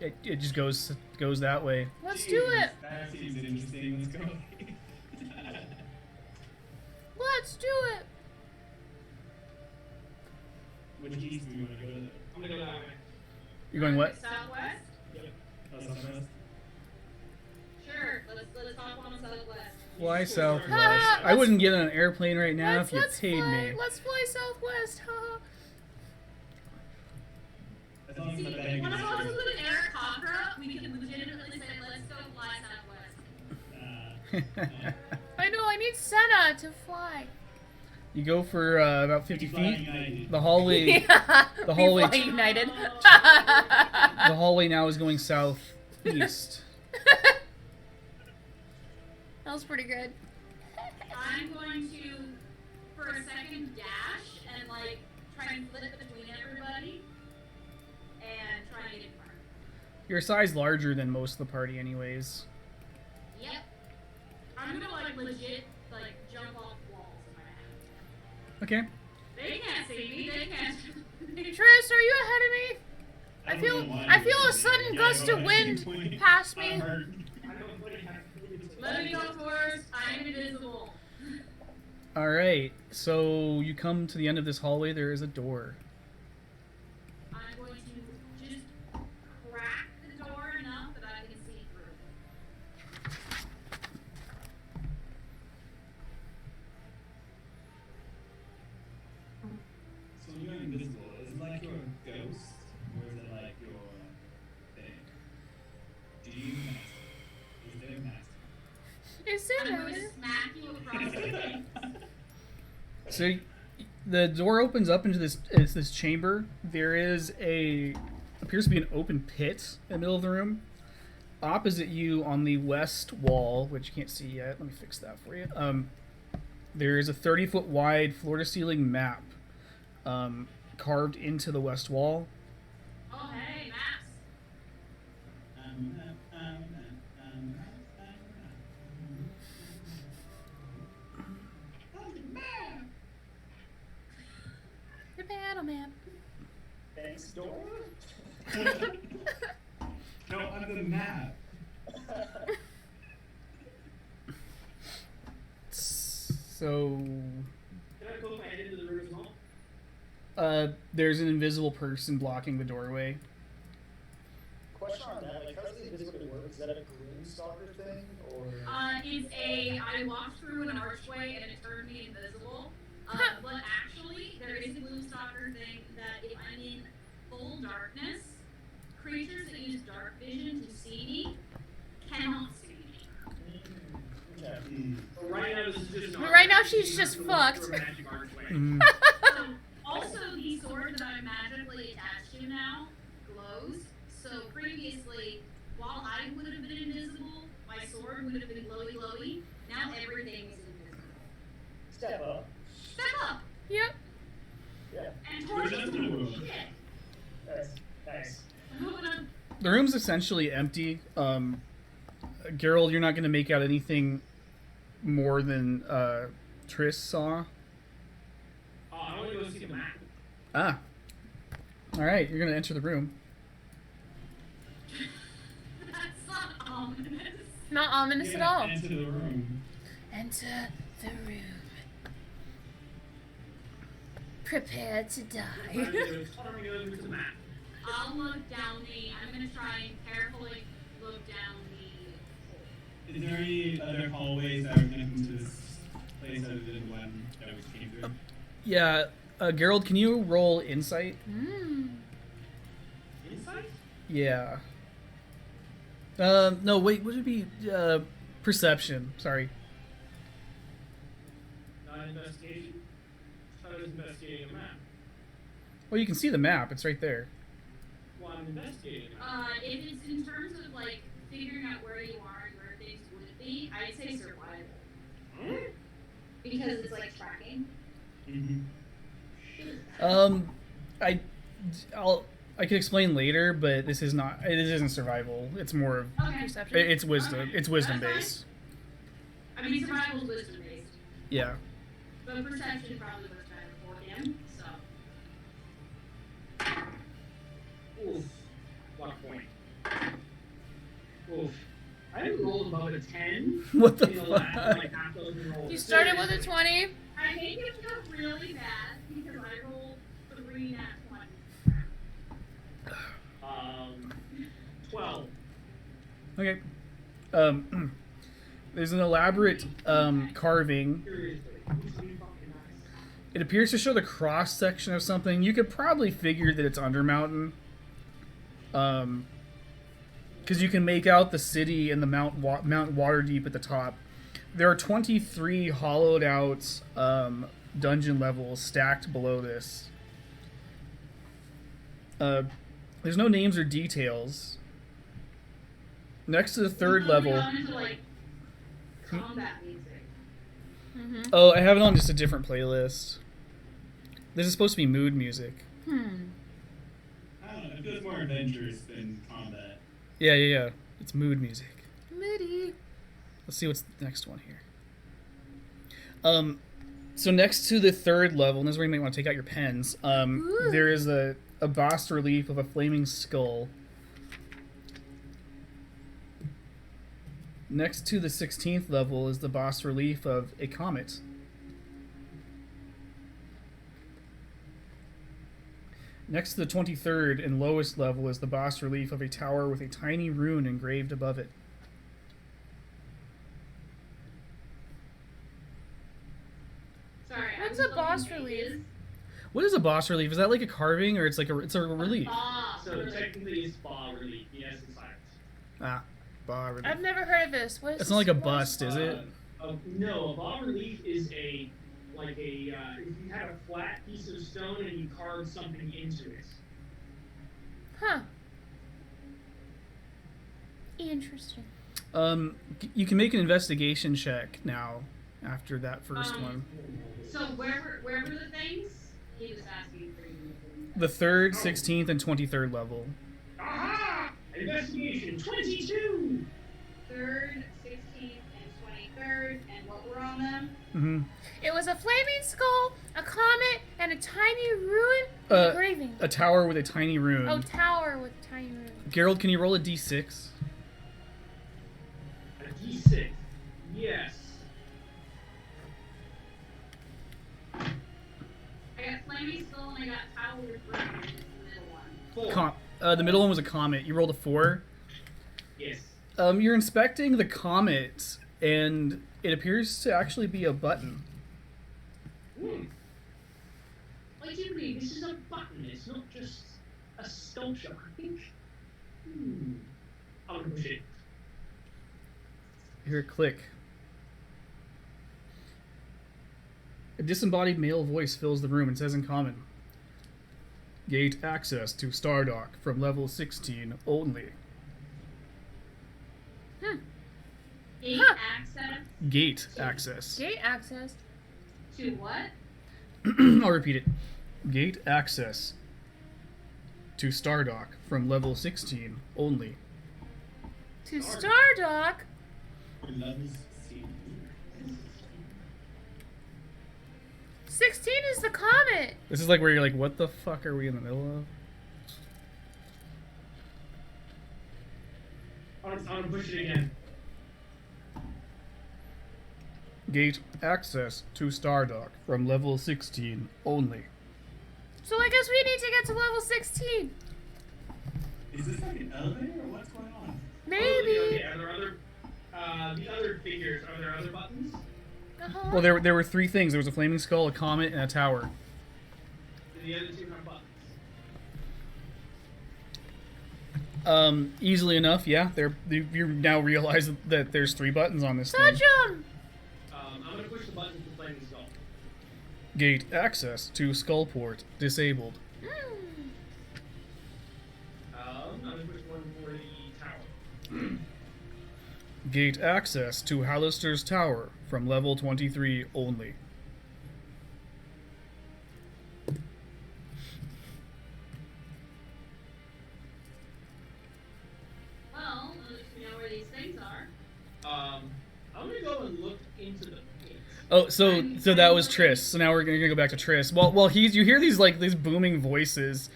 It just goes that way. Let's do it. That seems interesting. Let's go. Let's do it. Which east do we want to go to? I'm gonna go that way. You're going what? Southwest? Oh, southwest? Sure, let's hop on southwest. Fly southwest. Ha, I wouldn't get on an airplane right now if you Let's paid fly. me. Let's fly southwest. Haha. As long as See, my bag one of us is with an Eric Cockra, we can legitimately say, let's go fly southwest. I know. I need Senna to fly. You go for about 50 Flying feet. United. The hallway. Yeah. The hallway. We fly united. The hallway now is going southeast. That was pretty good. I'm going to, for a second, dash and, like, try and flip between everybody and try and get in front. You're a size larger than most of the party, anyways. Yep. I'm gonna, like, legit, like, jump off walls in my head. Okay. They can't see me, they can't. Tris, are you ahead of me? I don't feel know why I feel you're a sudden yeah, gust go of ahead. wind past me. I'm hurt. I don't really have to do it. Let me go first, I'm invisible. All right. So you come to the end of this hallway. There is a door. I'm going to just crack the door enough that I can see through. So you're invisible. Is it like you're a ghost? Or is it like your thing? Do you master? Is there a master? Is I'm it going to smack you across the face. So the door opens up into this chamber. There is appears to be an open pit in the middle of the room. Opposite you on the west wall, which you can't see yet. Let me fix that for you. There is a 30-foot wide floor-to-ceiling map carved into the west wall. Oh, hey, Max. the panel man? Thanks, door. No, on the map. So Can I poke my head into the room as well? there's an invisible person blocking the doorway. Question on that, like, how's the invisibility work? Is that a gloom stalker thing, or? It's I walked through an archway and it turned me invisible. But actually, there is a Gloomstalker thing that if I'm in full darkness, creatures that use dark vision to see me cannot see me. Okay. But right now, this is just. But right now she's just fucked. Through a magic archway. Mhm. Also, the sword that I'm magically attached to now glows. So previously, while I would have been invisible, my sword would have been glowy. Now everything is invisible. Step up. Step up Yep. Yeah. and torch Where's the some room? shit. Nice. Nice. Moving on. The room's essentially empty. Gerald, you're not going to make out anything more than Triss saw. Oh, I want to go see the map. Ah. All right, you're going to enter the room. That's not ominous. Not ominous at Yeah, all. enter the room. Enter the room. Prepare to I'm die. gonna go to the map. I'll look down I'm gonna try and carefully look down the Is there any other hallways that are connecting to this place other than the one that we came through? Yeah, Gerald, can you roll insight? Insight? Yeah. No, wait, would it be perception? Sorry. Not investigation. How does investigating a map? Well, you can see the map. It's right there. Well, I'm investigating it. If it's in terms of like figuring out where you are and where things would be, I'd say survival. Because it's like tracking. I can explain later, but this is not. It isn't survival. It's more of. Okay. Perception. It's wisdom. Okay. It's wisdom That's based. I mean, survival is wisdom based, Yeah. but perception probably works better for him. So. Oof. 1 point. Oof. I haven't rolled above a 10. What the in fuck? last, like, half dozen rolls. You started with a 20. I make it feel really bad because I rolled 3 nat 20. 12. Okay. There's an elaborate carving. Seriously. It's fucking nice. It appears to show the cross section of something. You could probably figure that it's Undermountain. Because you can make out the city and the Mount Waterdeep at the top. There are 23 hollowed out dungeon levels stacked below this. There's no names or details. Next to the third level. Gone into, like, combat music. Oh, I have it on just a different playlist. This is supposed to be mood music. I don't know. It feels more adventurous than combat. Yeah. It's mood music. Moody. Let's see what's the next one here. So next to the third level, and this is where you might want to take out your pens, there is a bas relief of a flaming skull. Next to the 16th level is the bas relief of a comet. Next to the 23rd and lowest level is the bas relief of a tower with a tiny rune engraved above it. Sorry, What's I a was boss looking at relief? pages. What is a bas relief? Is that like a carving, or it's like it's a relief? So technically it's spa relief. Yes, it's science. Ah, bas relief. I've never heard of this. What is It's not like a this? bust, is it? No, a bas relief is if you had a flat piece of stone and you carved something into it. Huh. Interesting. You can make an investigation check now after that first one. So where were the things? He was asking for you. The 3rd, 16th, and 23rd level. Aha! Investigation 22. 3rd, 16th, and 23rd, and what were on them? Mm-hmm. It was a flaming skull, a comet, and a tiny ruin engraving. A tower with a tiny rune. Oh, tower with tiny ruin. Gerald, can you roll a d6? A D6. Yes. I got flaming skull and I got tower with ruin, which is the middle one. 4. The middle one was a comet. You rolled a 4. Yes. You're inspecting the comet, and it appears to actually be a button. I do believe this is a button. It's not just a sculpture. I think. I'm gonna push it. You hear a click. A disembodied male voice fills the room and says in common, "Gate access to Stardock from level 16 only." Gate Huh. access Gate access. Gate access. to what? I'll repeat it. Gate access to Stardock from level 16 only. To Stardock. Levels 16 is the comet. This is like where you're like, what the fuck are we in the middle of? I'm gonna push it again. Gate access to Stardock from level 16 only. So I guess we need to get to level 16. Is this like an elevator or what's going on? Maybe. Okay, are there other The other figures, are there other buttons? Uh-huh. Well, there were three things. There was a flaming skull, a comet, and a tower. Do the other two have buttons? Easily enough, yeah. You now realize that there's 3 buttons on this Touch thing. him! I'm gonna push the button for Flaming Skull. Gate access to skullport disabled. I'm gonna push one for the tower. Gate access to Hallister's Tower from level 23 only. Well, at least we know where these things are. I'm gonna go and look into the pit. Oh, so that was Triss. So now we're gonna go back to Triss. Well, you hear these booming voices,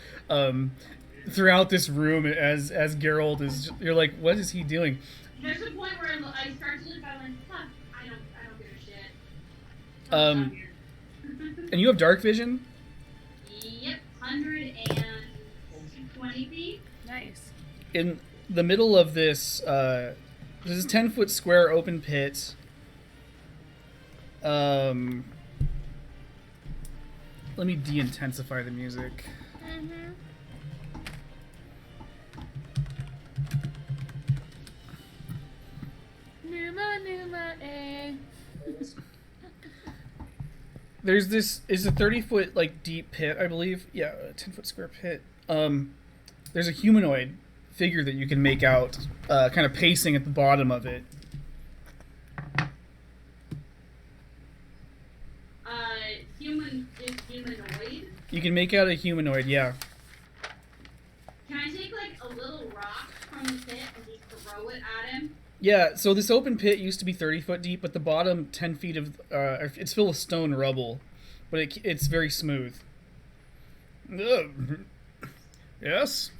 throughout this room as Geralt is. You're like, what is he doing? There's a point where I start to look at it, huh, I don't give a shit. And you have dark vision. Yep, 120 feet. Nice. In the middle of this, this is 10-foot square open pit. Let me de-intensify the music. Mm-hmm. Numa, eh. There's this is a 30-foot like deep pit, I believe. Yeah, a 10-foot square pit. There's a humanoid figure that you can make out, kind of pacing at the bottom of it. Humanoid. You can make out a humanoid, yeah. Can I take like a little rock from the pit and just throw it at him? Yeah, so this open pit used to be 30 foot deep, but the bottom 10 feet of it's filled with stone rubble, but it's very smooth. Yes.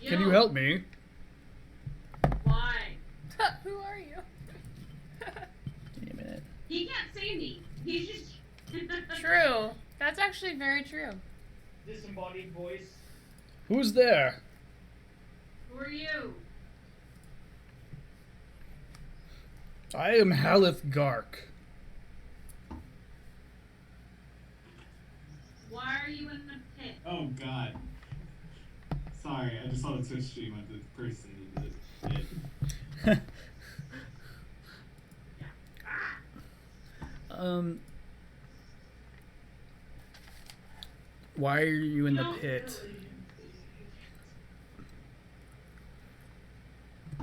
Can you help me? Why? Who are you? Give me a minute. He can't see me. He's just. True. That's actually very true. Disembodied voice. Who's there? Who are you? I am Haleth Gark. Why are you in the pit? Oh god. Sorry, I just saw the Twitch stream of the person in the pit. Why are you in the pit?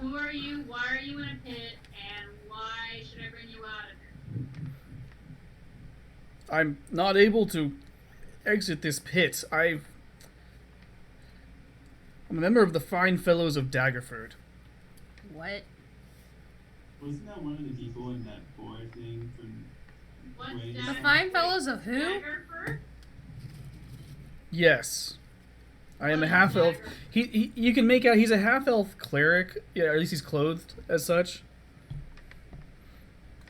Who are you? Why are you in a pit? And why should I bring you out of it? I'm not able to exit this pit. I'm a member of the Fine Fellows of Daggerford. What? Wasn't that one of the people in that boar thing from What's Wait. The that? Fine Fellows of who? Daggerford? Yes. I am a What is half-elf. Dagger? He you can make out he's a half-elf cleric. Yeah, or at least he's clothed as such.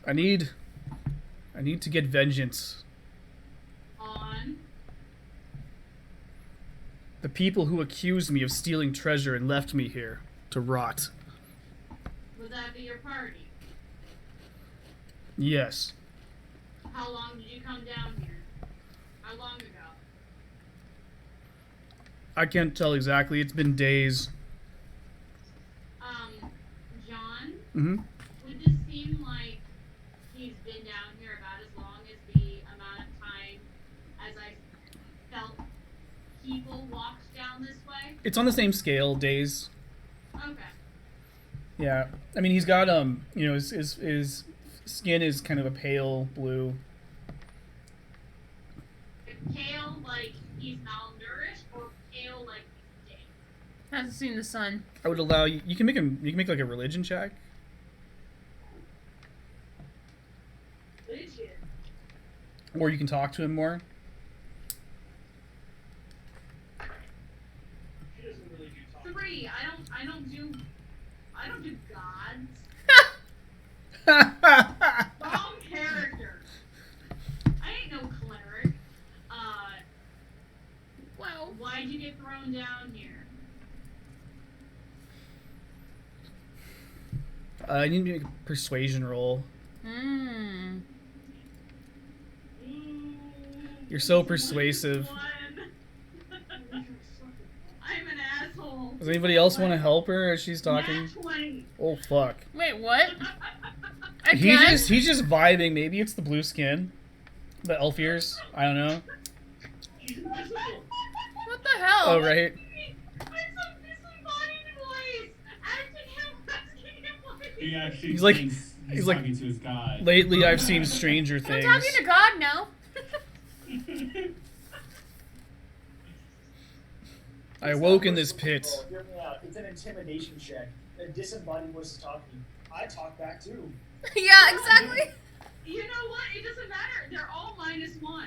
I need to get vengeance. On. The people who accused me of stealing treasure and left me here to rot. Would that be your party? Yes. How long did you come down here? How long ago? I can't tell exactly. It's been days. John? Mm-hmm. Would this seem like he's been down here about as long as the amount of time as I felt people walked down this way? It's on the same scale, days. Okay. Yeah. I mean, he's got his skin is kind of a pale blue. Pale like he's malnourished, or pale like he's dead? Hasn't seen the sun. I would allow you. You can make like a religion check. Legit. Or you can talk to him more. She doesn't really do talking. 3. I don't do gods. Wrong character. I ain't no cleric. Wow. Why'd you get thrown down here? I need to make a persuasion roll. Hmm. You're so persuasive. I'm an asshole. Does anybody else want to help her as she's talking? Nat 20. Oh fuck. Wait, what? He's just vibing. Maybe it's the blue skin, the elf ears. I don't know. What the hell? Oh right. He actually He's like- thinks he's like- talking to his god. Lately, I've seen Stranger I'm Things. talking to God now. I awoke in this pit. Oh, hear me out. It's an intimidation check. A disembodied voice is talking. I talk back too. Yeah, exactly. You know what? It doesn't matter. They're all -1.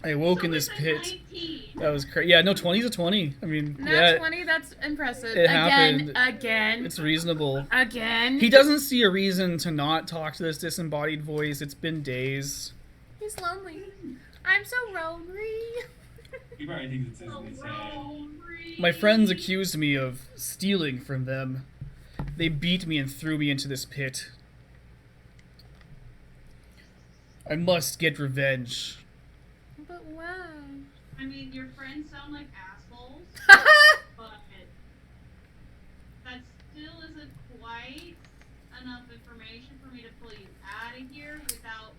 I awoke So in this it's a pit. 19. That was crazy. Yeah, no, 20's a 20. I mean, Nat yeah, 20, that's impressive. it happened. Again. It's reasonable. Again. He doesn't see a reason to not talk to this disembodied voice. It's been days. He's lonely. I'm so lonely. He probably thinks it's in his head. My friends accused me of stealing from them. They beat me and threw me into this pit. I must get revenge. But why? I mean, your friends sound like assholes, but that still isn't quite enough information for me to pull you out of here without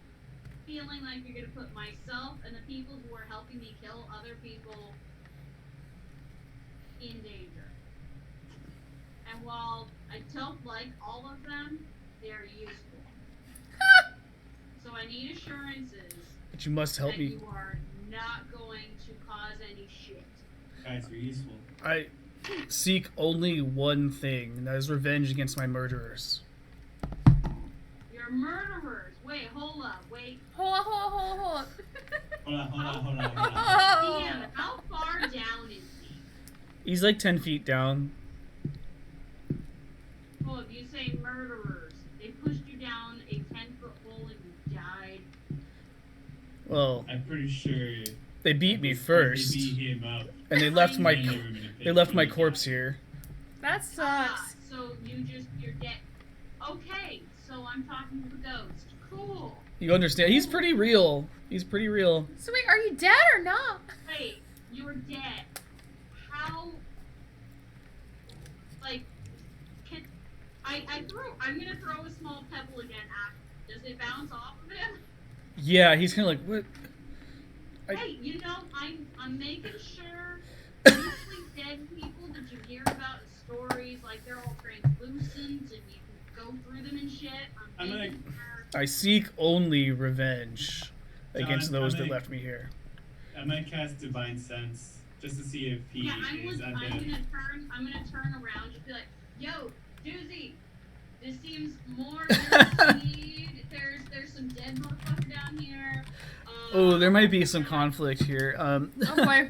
feeling like you're going to put myself and the people who are helping me kill other people in danger. And while I don't like all of them, they're useful. So I need assurances But you must help that me. you are not going to cause any shit. Guys, we're useful. I seek only one thing, and that is revenge against my murderers. You're murderers. Wait, hold up. Wait. Hold on. Hold on. Damn, how far down is he? He's like 10 feet down. Oh, if you say murderers, they pushed you down a 10-foot hole and you died. Well, I'm pretty sure they beat me first, They beat him up. and they left my And they were gonna pick they left my him corpse up. here. That sucks. So you're dead. Okay, so I'm talking to the ghost. Cool. You understand? He's pretty real. He's pretty real. So wait, are you dead or not? Wait, you're dead. How? Like, I'm gonna throw a small pebble again at. Does it bounce off of him? Yeah, he's kind of like, what? Hey, you know, I'm making sure mostly dead people that you hear about in stories, like they're all translucent and you can go through them and shit. I'm I'm gonna- making sure. I seek only revenge against John, those I'm that gonna- left me here. I might cast Divine Sense just to see if he Yeah, is I'm undead. gonna turn around, just be like, yo, Doozy, this seems more than we need. There's some dead motherfucker down here. Oh, there might be some conflict here. Oh boy.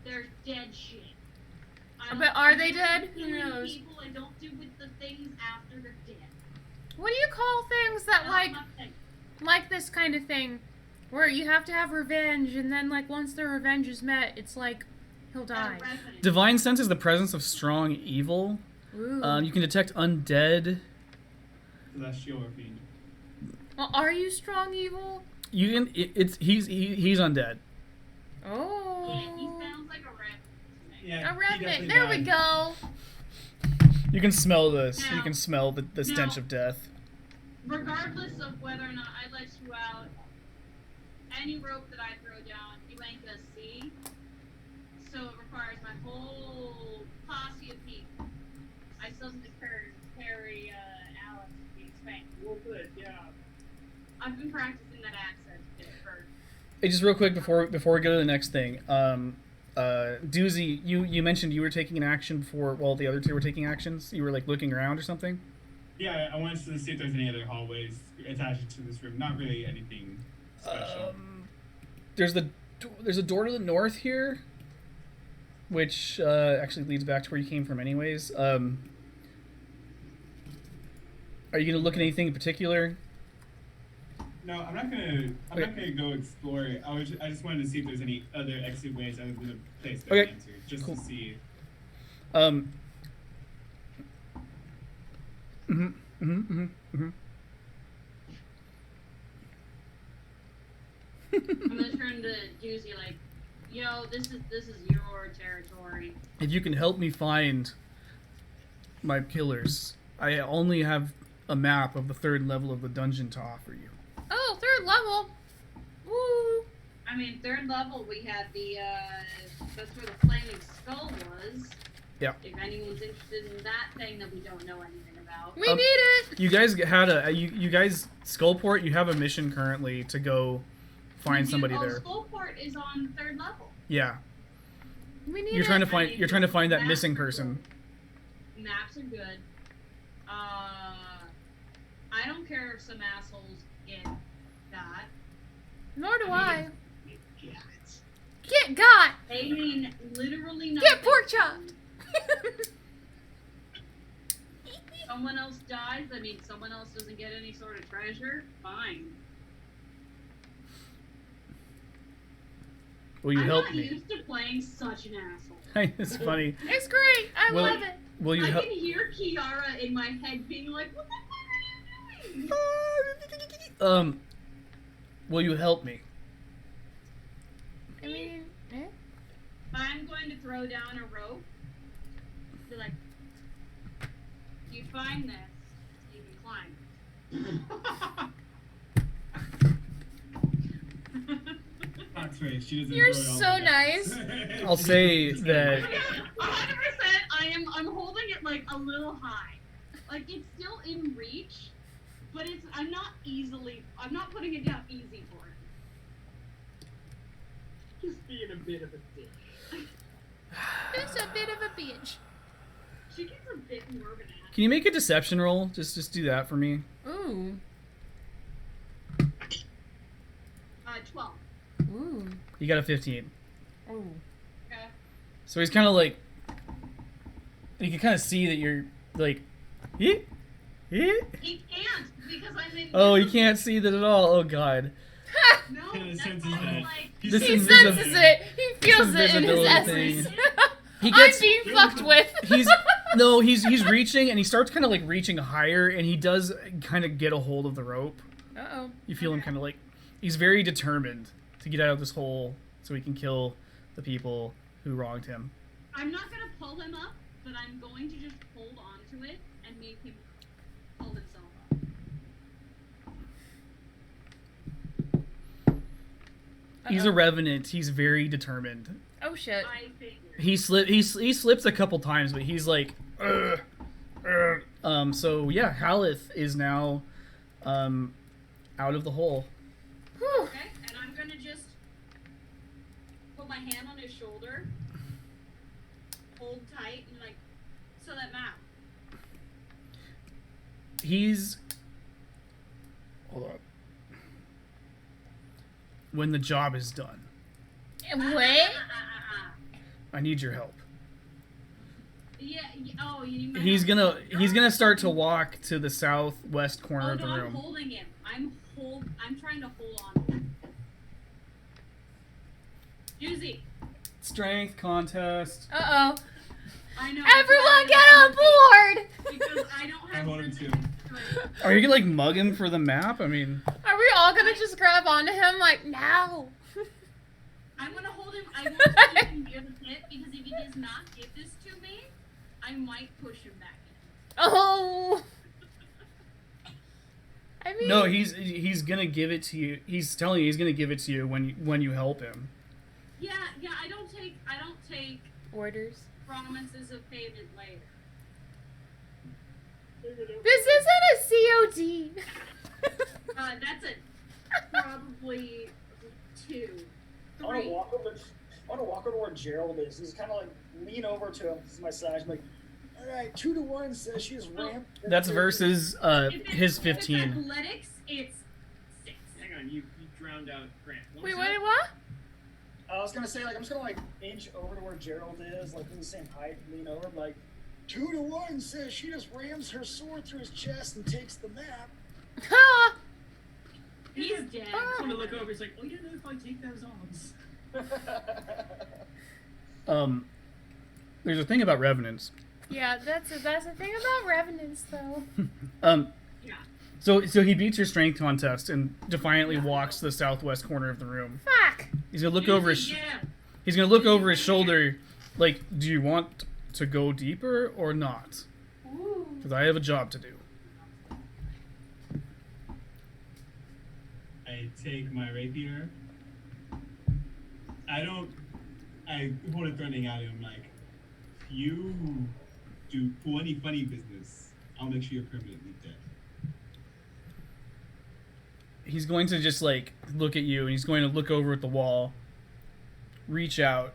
There's dead shit. But are they I don't dead? do Who with knows? People, I don't do with the things after they're dead. What do you call things that That's my thing. like this kind of thing, where you have to have revenge, and then like once the revenge is met, it's like he'll die. Revenant. Divine sense is the presence of strong evil. Ooh. You can detect undead. Celestial or fiend. Well, are you strong evil? You can. He's undead. Oh. Yeah, he sounds like a revenant to me. Yeah, A he revenant. definitely There we died. go. You can smell this. You Now- can smell the stench now- of death. Regardless of whether or not I let you out, any rope that I throw down, you ain't gonna see. So it requires my whole posse of people. I still have to carry Alex to be spanked. Well, good job. I've been practicing that accent for. Hey, just real quick before we go to the next thing. Doozy, you mentioned you were taking an action before. Well, the other two were taking actions. You were like looking around or something. Yeah, I wanted to see if there's any other hallways attached to this room. Not really anything special. There's a door to the north here, which actually leads back to where you came from, anyways. Are you gonna look at anything in particular? No, I'm not gonna go explore it. I just wanted to see if there's any other exit ways other than the place that Okay, I answered, just cool. to see. I'm gonna turn to Juicy like, yo, this is your territory. If you can help me find my killers, I only have a map of the 3rd level of the dungeon to offer you. Oh, 3rd level. Woo. I mean, 3rd level, we had the, that's where the Flaming Skull was. Yeah. If anyone's interested in that thing that we don't know anything about. We need it. You guys had you guys Skullport. You have a mission currently to go find somebody there. Skullport is on 3rd level. Yeah. We need You're it. trying to find that Maps missing are person. good. Maps are good. I don't care if some assholes get that. Nor do I. Cats. Get got. They mean literally nothing. Get pork chopped. Someone else dies, I mean, someone else doesn't get any sort of treasure, fine. Will you help I'm me? not used to playing such an asshole. It's funny. It's great. I Will- love it. Will you I help? can hear Kiara in my head being like, what the fuck are you doing? Will you help me? I mean, eh? I'm going to throw down a rope. Be like, you find this, you can climb. That's right, she doesn't You're throw it so all nice. the I'll say that 100%, I'm holding it like a little high. Like it's still in reach, but I'm not putting it down easy for it. Just being a bit of a dick. It's a bit of a bitch. She gets a bit more of an ass. Can you make a deception roll? Just do that for me. Ooh. 12. Ooh. You got a 15. Ooh. Okay. So he's kind of like. You can kind of see that you're like. Yeah. Yeah. He can't because I'm in. Oh, you can't see that at all. Oh God. No, He that's senses why I'm that. like. This He invisible- senses it. He feels it in his invisibility essence. thing. He gets. I'm being fucked with. He's reaching and he starts kind of like reaching higher and he does kind of get a hold of the rope. Uh-oh. You feel him kind of like he's very determined to get out of this hole so he can kill the people who wronged him. I'm not gonna pull him up, but I'm going to just hold on to it and make him pull himself up. He's a revenant. He's very determined. Oh shit. I figured. He slips a couple times, but he's like, "Ugh, ugh." So yeah, Haleth is now, out of the hole. Whew. Okay, and I'm gonna just put my hand on his shoulder, hold tight, and like, so that map. He's. Hold on. When the job is done, Wait. I need your help. Yeah. Oh, you need my He's help. gonna start to walk to the southwest corner Oh of the no, I'm room. holding him. I'm trying to hold on to him. Juicy. Strength contest. Uh-oh. I know. Everyone get on board! Because I don't I have want him sensitive to. strength. Are you gonna like mug him for the map? I mean, Are we all gonna just grab onto him like, no? I'm gonna hold him. I want to keep him near the pit because if he does not give this to me, I might push him back in. Oh. I mean, no, he's gonna give it to you. He's telling you he's gonna give it to you when you help him. Yeah. I don't take orders. promises of payment later. This isn't a COD. That's a probably 2, I want 3. to walk over to where Gerald is. Just kind of like lean over to him. This is my side. I'm like, all right, 2-1 says she's ramped. That's versus his If it's 15. athletics, it's 6. Hang on, you drowned out Grant. Wait, what? I was gonna say like I'm just gonna like inch over to where Gerald is, like in the same height, lean over, like 2-1 says she just rams her sword through his chest and takes the map. Ha! He's dead. I just want to look over. It's like, oh, you know, if I take those odds. There's a thing about revenants. Yeah, that's the thing about revenants, though. Yeah. So he beats your strength contest and defiantly walks to the southwest corner of the room. Fuck. He's gonna look over his. Yeah. He's gonna look over his shoulder, like, do you want to go deeper or not? Ooh. Because I have a job to do. I take my rapier. I hold it threatening at him like, if you pull any funny business, I'll make sure you're permanently dead. He's going to just, like, look at you, and he's going to look over at the wall, reach out,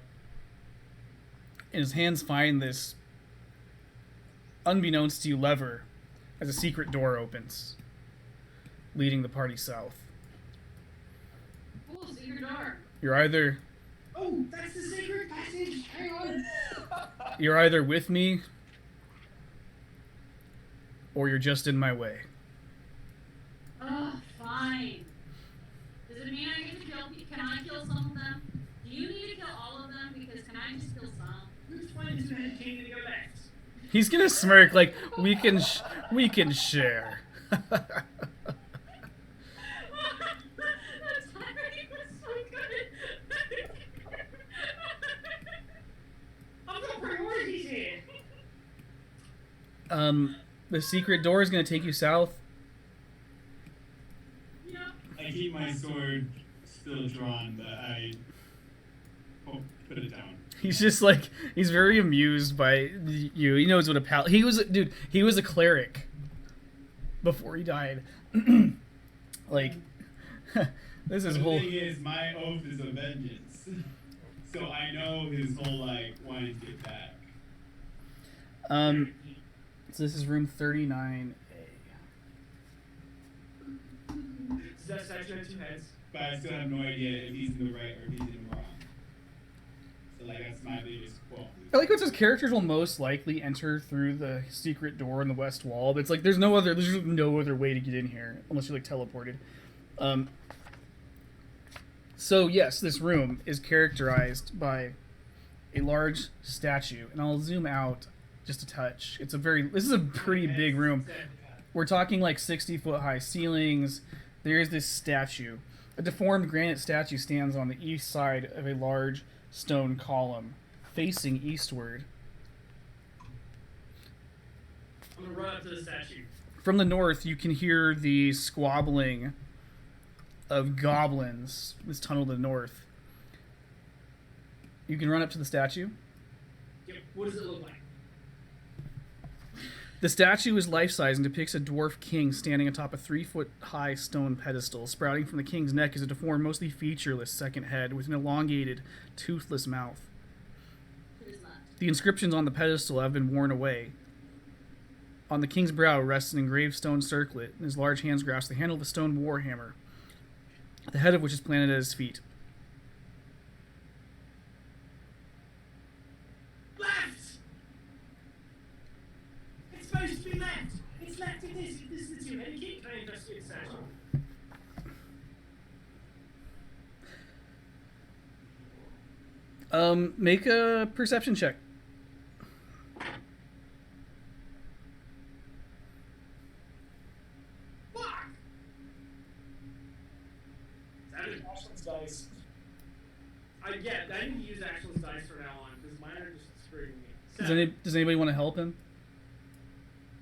and his hands find this, unbeknownst to you, lever as a secret door opens, leading the party south. Cool, secret door. You're either Oh, that's the secret passage. Hang on. you're either with me or you're just in my way. Ugh, fine. Does it mean I get to kill people? Can I kill some of them? Do you need to kill all of them? Because can I just kill some? Which one is Mad King to go left? He's gonna smirk like we can share. That's timing was so good. I've got priorities here. The secret door is gonna take you south. Yep. I keep my sword still drawn, but I put it down. He's just like, he's very amused by you. He knows what a he was a cleric before he died. Like, this is The whole. thing is, my oath is a vengeance. So I know his whole, like, wanting to get back. So this is room 39A. Does that statue have two heads? But I still have no idea if he's in the right or if he's in the wrong. So, like, that's my biggest qualm. I like what says characters will most likely enter through the secret door in the west wall, but it's like there's no other way to get in here unless you're like teleported. So yes, this room is characterized by a large statue, and I'll zoom out just a touch. This is a pretty big room. We're talking like 60-foot high ceilings. There is this statue. A deformed granite statue stands on the east side of a large stone column, facing eastward. I'm gonna run up to the statue. From the north, you can hear the squabbling of goblins. This tunnel to the north. You can run up to the statue. Yep. What does it look like? The statue is life-size and depicts a dwarf king standing atop a 3-foot-high stone pedestal. Sprouting from the king's neck is a deformed, mostly featureless second head with an elongated, toothless mouth. Who's left? The inscriptions on the pedestal have been worn away. On the king's brow rests an engraved stone circlet, and his large hands grasp the handle of a stone warhammer, the head of which is planted at his feet. Left! It's supposed to be left! It's left in this. This is the two-headed king. Can I investigate the statue? Make a perception check. Fuck! Seven. Ashland's dice. Yeah, I need to use Ashland's dice from now on, because mine are just screwing me. Does anybody want to help him?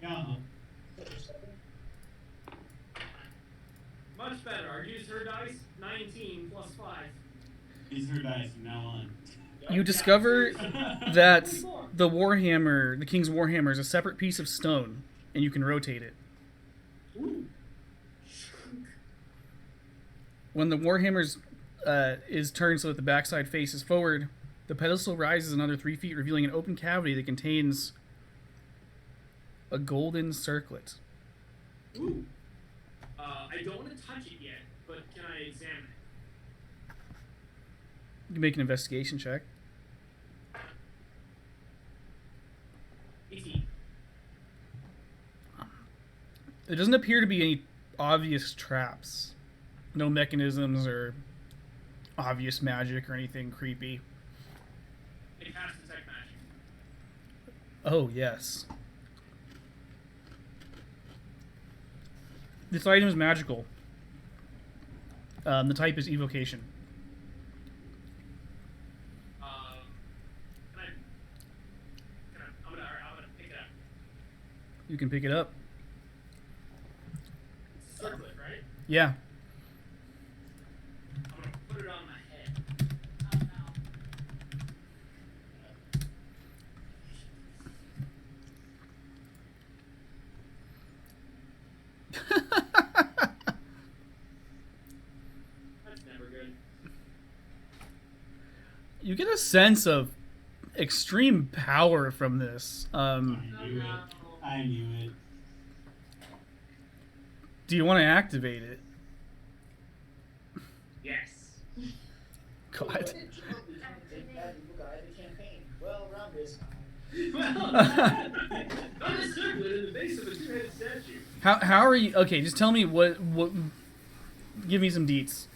Yeah. Much better. I'll use her dice. 19 plus 5. He's her dice from now on. You discover that 24. the warhammer, the king's warhammer, is a separate piece of stone, and you can rotate it. Ooh. When the warhammer is turned so that the backside faces forward, the pedestal rises another 3 feet, revealing an open cavity that contains a golden circlet. Ooh. I don't want to touch it yet, but can I examine it? You can make an investigation check. 18. There doesn't appear to be any obvious traps. No mechanisms or obvious magic or anything creepy. It casts detect magic. Oh, yes. This item is magical. The type is evocation. I'm gonna pick it up. You can pick it up. It's a circlet, right? Yeah. I'm gonna put it on my head. Oh no. That's never good. You get a sense of extreme power from this. I knew it. I knew it. Do you want to activate it? Yes. God. Take that and book out the campaign. Well, around this time. Well, not a circlet in the base of a two-headed statue. How are you? Okay, just tell me what. Give me some deets.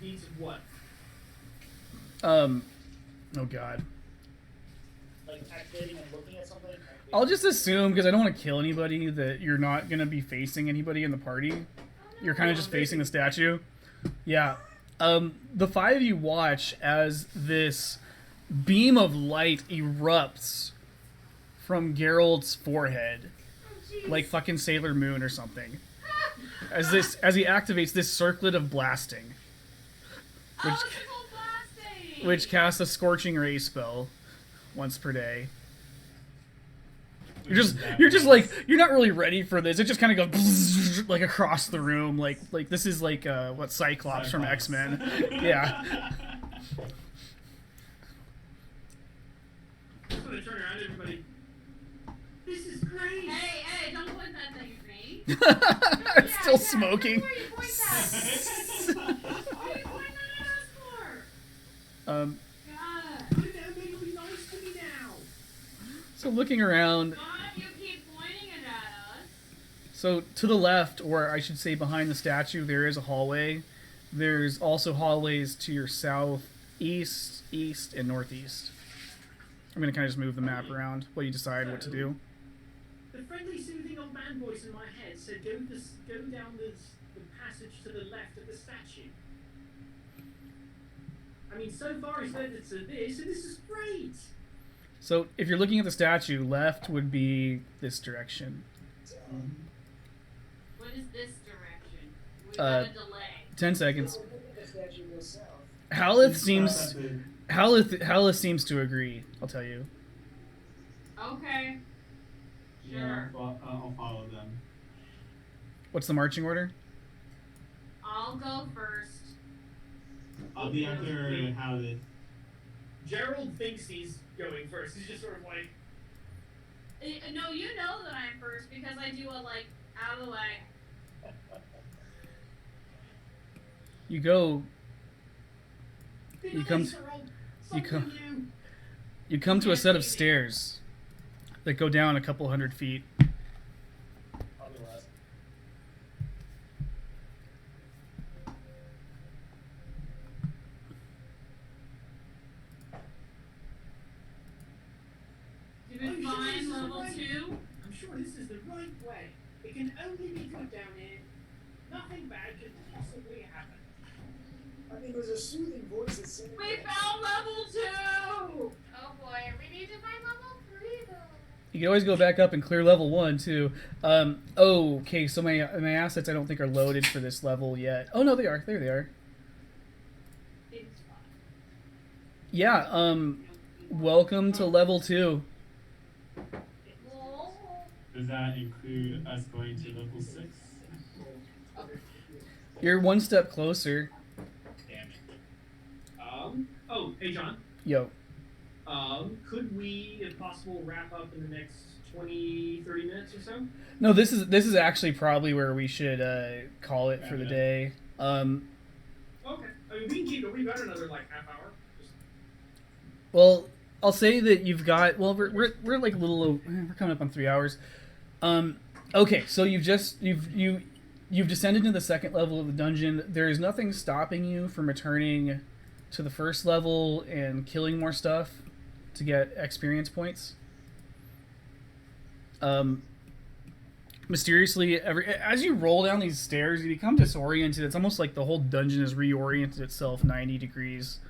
Needs what? Oh God. Like activating and looking at something. I'll just assume, because I don't want to kill anybody, that you're not gonna be facing anybody in the party. You're kind of just facing the statue. Yeah. The five of you watch as this beam of light erupts from Geralt's forehead, like fucking Sailor Moon or something. As he activates this circlet of blasting, which casts a scorching ray spell once per day. You're just like, you're not really ready for this. It just kind of goes like across the room, like this is like what Cyclops from X-Men. Yeah. I'm gonna turn around, everybody. This is great. Hey, don't point that thing at me. It's still smoking. Where you point that? Why are you pointing that at us for? Um, God. Look at me, it'll be nice to me now. so looking around, God, you keep pointing it at us. so to the left, or I should say behind the statue, there is a hallway. There's also hallways to your south, east, east, and northeast. I'm gonna kind of just move the map around while you decide what to do. The friendly, soothing old man voice in my head said, go down the passage to the left of the statue. I mean, so far he's led it to this, and this is great. So if you're looking at the statue, left would be this direction. What is this direction? We got a delay. 10 seconds. So look at the statue goes south. Haleth seems to agree. I'll tell you. Okay. Yeah, I'll follow them. What's the marching order? I'll go first. I'll be after Howlett. Gerald thinks he's going first. He's just sort of like, No, you know that I'm first because I do a out of the way. You go. "Be You come nice, to- Harold. you come- Something new." You come to a set of stairs that go down a couple hundred feet. I'll be last. Did we find level 2? I'm sure this is the right way. It can only be good down here. Nothing bad could possibly happen. I mean, there's a soothing voice that said. We found level 2! Oh boy, we need to find level 3 though. You can always go back up and clear level 1 too. Okay, so my assets I don't think are loaded for this level yet. Oh no, they are. There they are. It's fine. Yeah. Welcome to level 2. Whoa. Does that include us going to level 6? You're one step closer. Damn it. Oh, hey John. Yo. Could we, if possible, wrap up in the next 20, 30 minutes or so? No, this is actually probably where we should call it for the day. Okay. I mean, we can keep it. We've got another half hour. Just... Well, I'll say that you've got. Well, we're like a little. We're coming up on 3 hours. Okay, so you've descended to the second level of the dungeon. There is nothing stopping you from returning to the first level and killing more stuff to get experience points. Mysteriously, as you roll down these stairs, you become disoriented. It's almost like the whole dungeon has reoriented itself 90 degrees.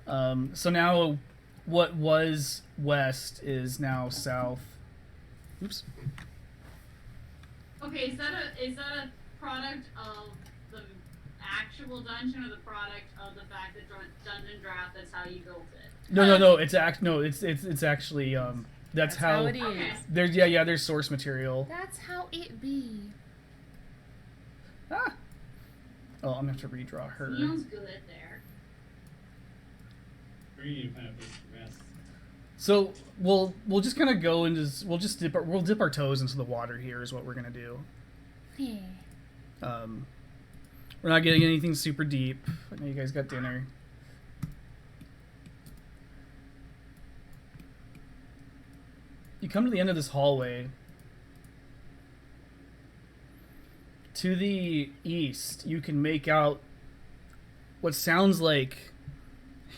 So now what was west is now south. Oops. Okay, is that a product of the actual dungeon or the product of the fact that Dungeon Draft, that's how you built it? No. It's actually that's how it is. Okay. there's source material. That's how it be. Ah. Oh, I'm gonna have to redraw her. Feels good there. We need to find a place to rest. So we'll just kind of go into we'll dip our toes into the water here is what we're gonna do. Yeah. We're not getting anything super deep. I know you guys got dinner. You come to the end of this hallway. To the east, you can make out what sounds like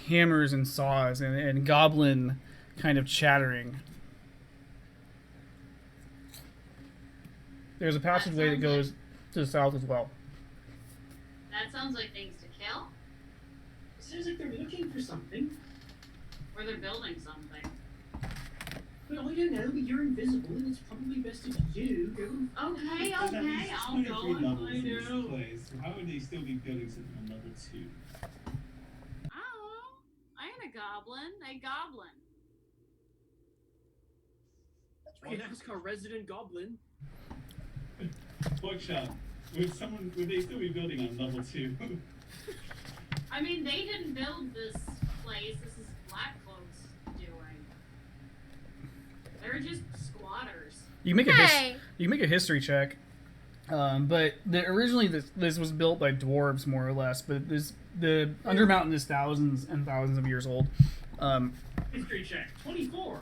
hammers and saws and goblin kind of chattering. There's a passageway that goes to the south as well. That sounds like things to kill, Sounds like they're looking for something. or they're building something. Well, I don't know, but you're invisible, and it's probably best if you go. Okay, There's at okay, least I'll 23 go and levels find in this out. place, so how would they still be building something on level 2? I don't know. I ain't a goblin. A goblin. We can ask our resident goblin. Bookshop. Would they still be building on level 2? I mean, they didn't build this place. This is black folks doing. They're just squatters. You can make Hey. you can make a history check. But originally this was built by dwarves more or less, but the Undermountain is thousands and thousands of years old. History check. 24.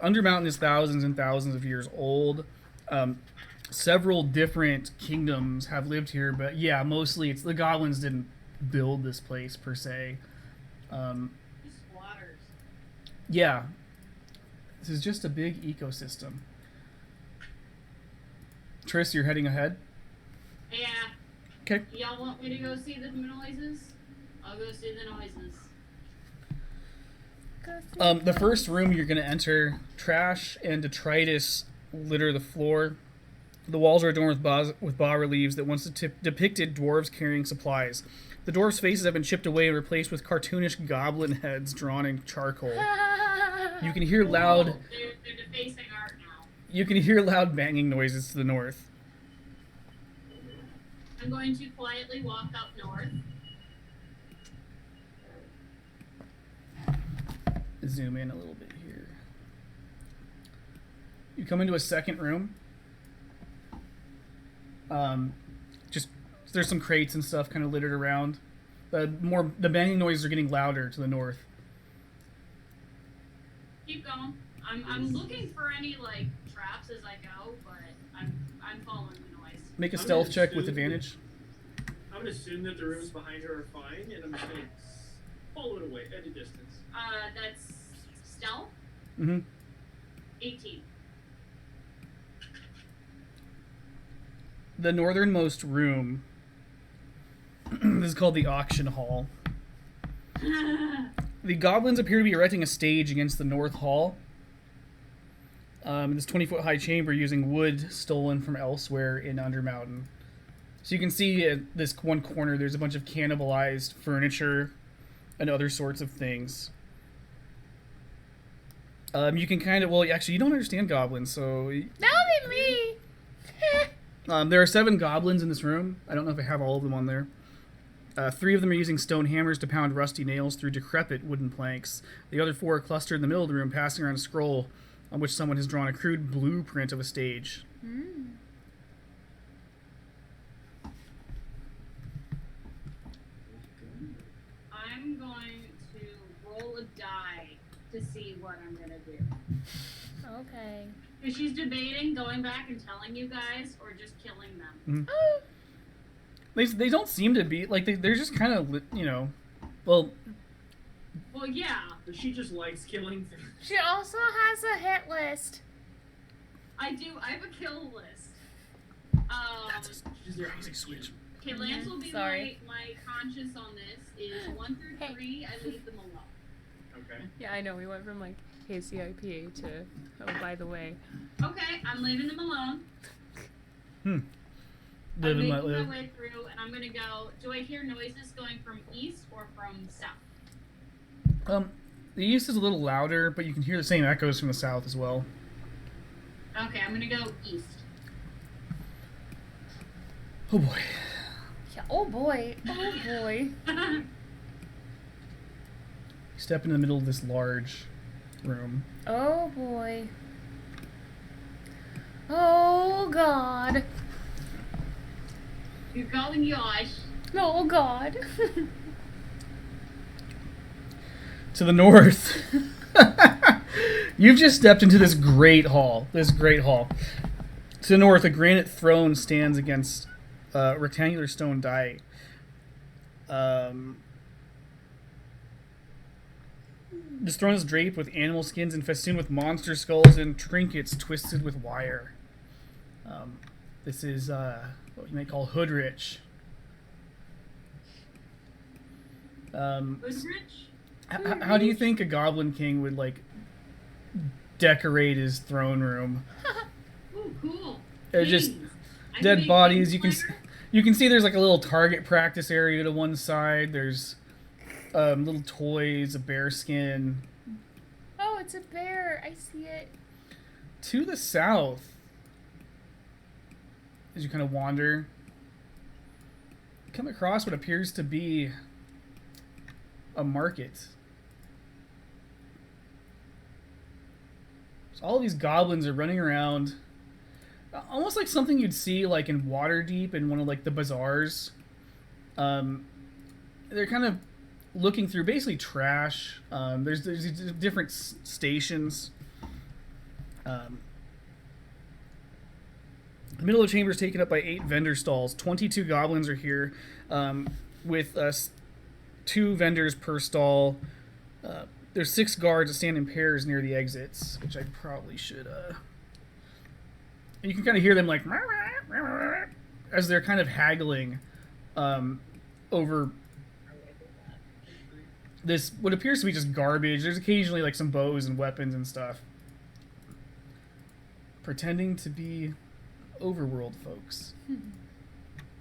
Undermountain is thousands and thousands of years old. Several different kingdoms have lived here, but yeah, mostly it's the goblins didn't build this place per se. Just squatters. Yeah, this is just a big ecosystem. Triss, you're heading ahead. Yeah. Okay. Y'all want me to go see the noises? I'll go see the noises. The first room you're going to enter, trash and detritus litter the floor. The walls are adorned with bas-reliefs that once depicted dwarves carrying supplies. The dwarves' faces have been chipped away and replaced with cartoonish goblin heads drawn in charcoal. You can hear loud. Oh, they're defacing art now. You can hear loud banging noises to the north. I'm going to quietly walk up north. Zoom in a little bit here. You come into a second room. Just there's some crates and stuff kind of littered around. The banging noises are getting louder to the north. Keep going. I'm looking for any like traps as I go, but I'm following the noise. Make a I'm stealth gonna check with assume- advantage. I'm gonna assume that the rooms behind her are fine, and I'm just gonna follow it away at a distance. That's stealth. Mm-hmm. 18. The northernmost room. This is called the auction hall. The goblins appear to be erecting a stage against the north hall. In this 20-foot high chamber using wood stolen from elsewhere in Undermountain. So you can see at this one corner there's a bunch of cannibalized furniture and other sorts of things. You can kind of, well, actually, you don't understand goblins, so... That'll be me. There are 7 goblins in this room. I don't know if I have all of them on there. 3 of them are using stone hammers to pound rusty nails through decrepit wooden planks. The other 4 are clustered in the middle of the room, passing around a scroll on which someone has drawn a crude blueprint of a stage. I'm going to roll a die to see what I'm gonna do. Okay. Because she's debating going back and telling you guys or just killing them. They don't seem to be, like, they're just kind of, you know, well, Well, yeah. But she just likes killing things. She also has a hit list. I do. I have a kill list. She's Crazy switch. Okay, Lance will be Sorry. my conscience on this. Is 1 through 3, I leave them alone. Okay. Yeah, I know. We went from like, hey, CIPA to, oh, by the way. Okay, I'm leaving them alone. Live I'm and making let live. my way through, and I'm gonna go. Do I hear noises going from east or from south? The east is a little louder, but you can hear the same echoes from the south as well. Okay, I'm gonna go east. Oh boy. Yeah, oh boy. Oh boy. Step in the middle of this large room. Oh boy. Oh god. You're calling Yosh. Oh god. To the north. You've just stepped into this great hall. To the north, a granite throne stands against a rectangular stone dais. This throne is draped with animal skins and festooned with monster skulls and trinkets twisted with wire. This is what you might call Hoodrich. Goodrich? How do you think a Goblin King would like decorate his throne room? Ooh, cool. It's just Kings. I dead make bodies. kings You can see there's like a little target practice area to one side. There's little toys, a bear skin. Oh, it's a bear. I see it. To the south, as you kind of wander, you come across what appears to be a market. So all of these goblins are running around, almost like something you'd see like in Waterdeep in one of like the bazaars. They're kind of looking through basically trash. There's different stations. The middle of the chamber is taken up by 8 vendor stalls. 22 goblins are here, with 2 vendors per stall. There's 6 guards that stand in pairs near the exits, which I probably should. You can kind of hear them like as they're kind of haggling over this what appears to be just garbage. There's occasionally like some bows and weapons and stuff, pretending to be overworld folks.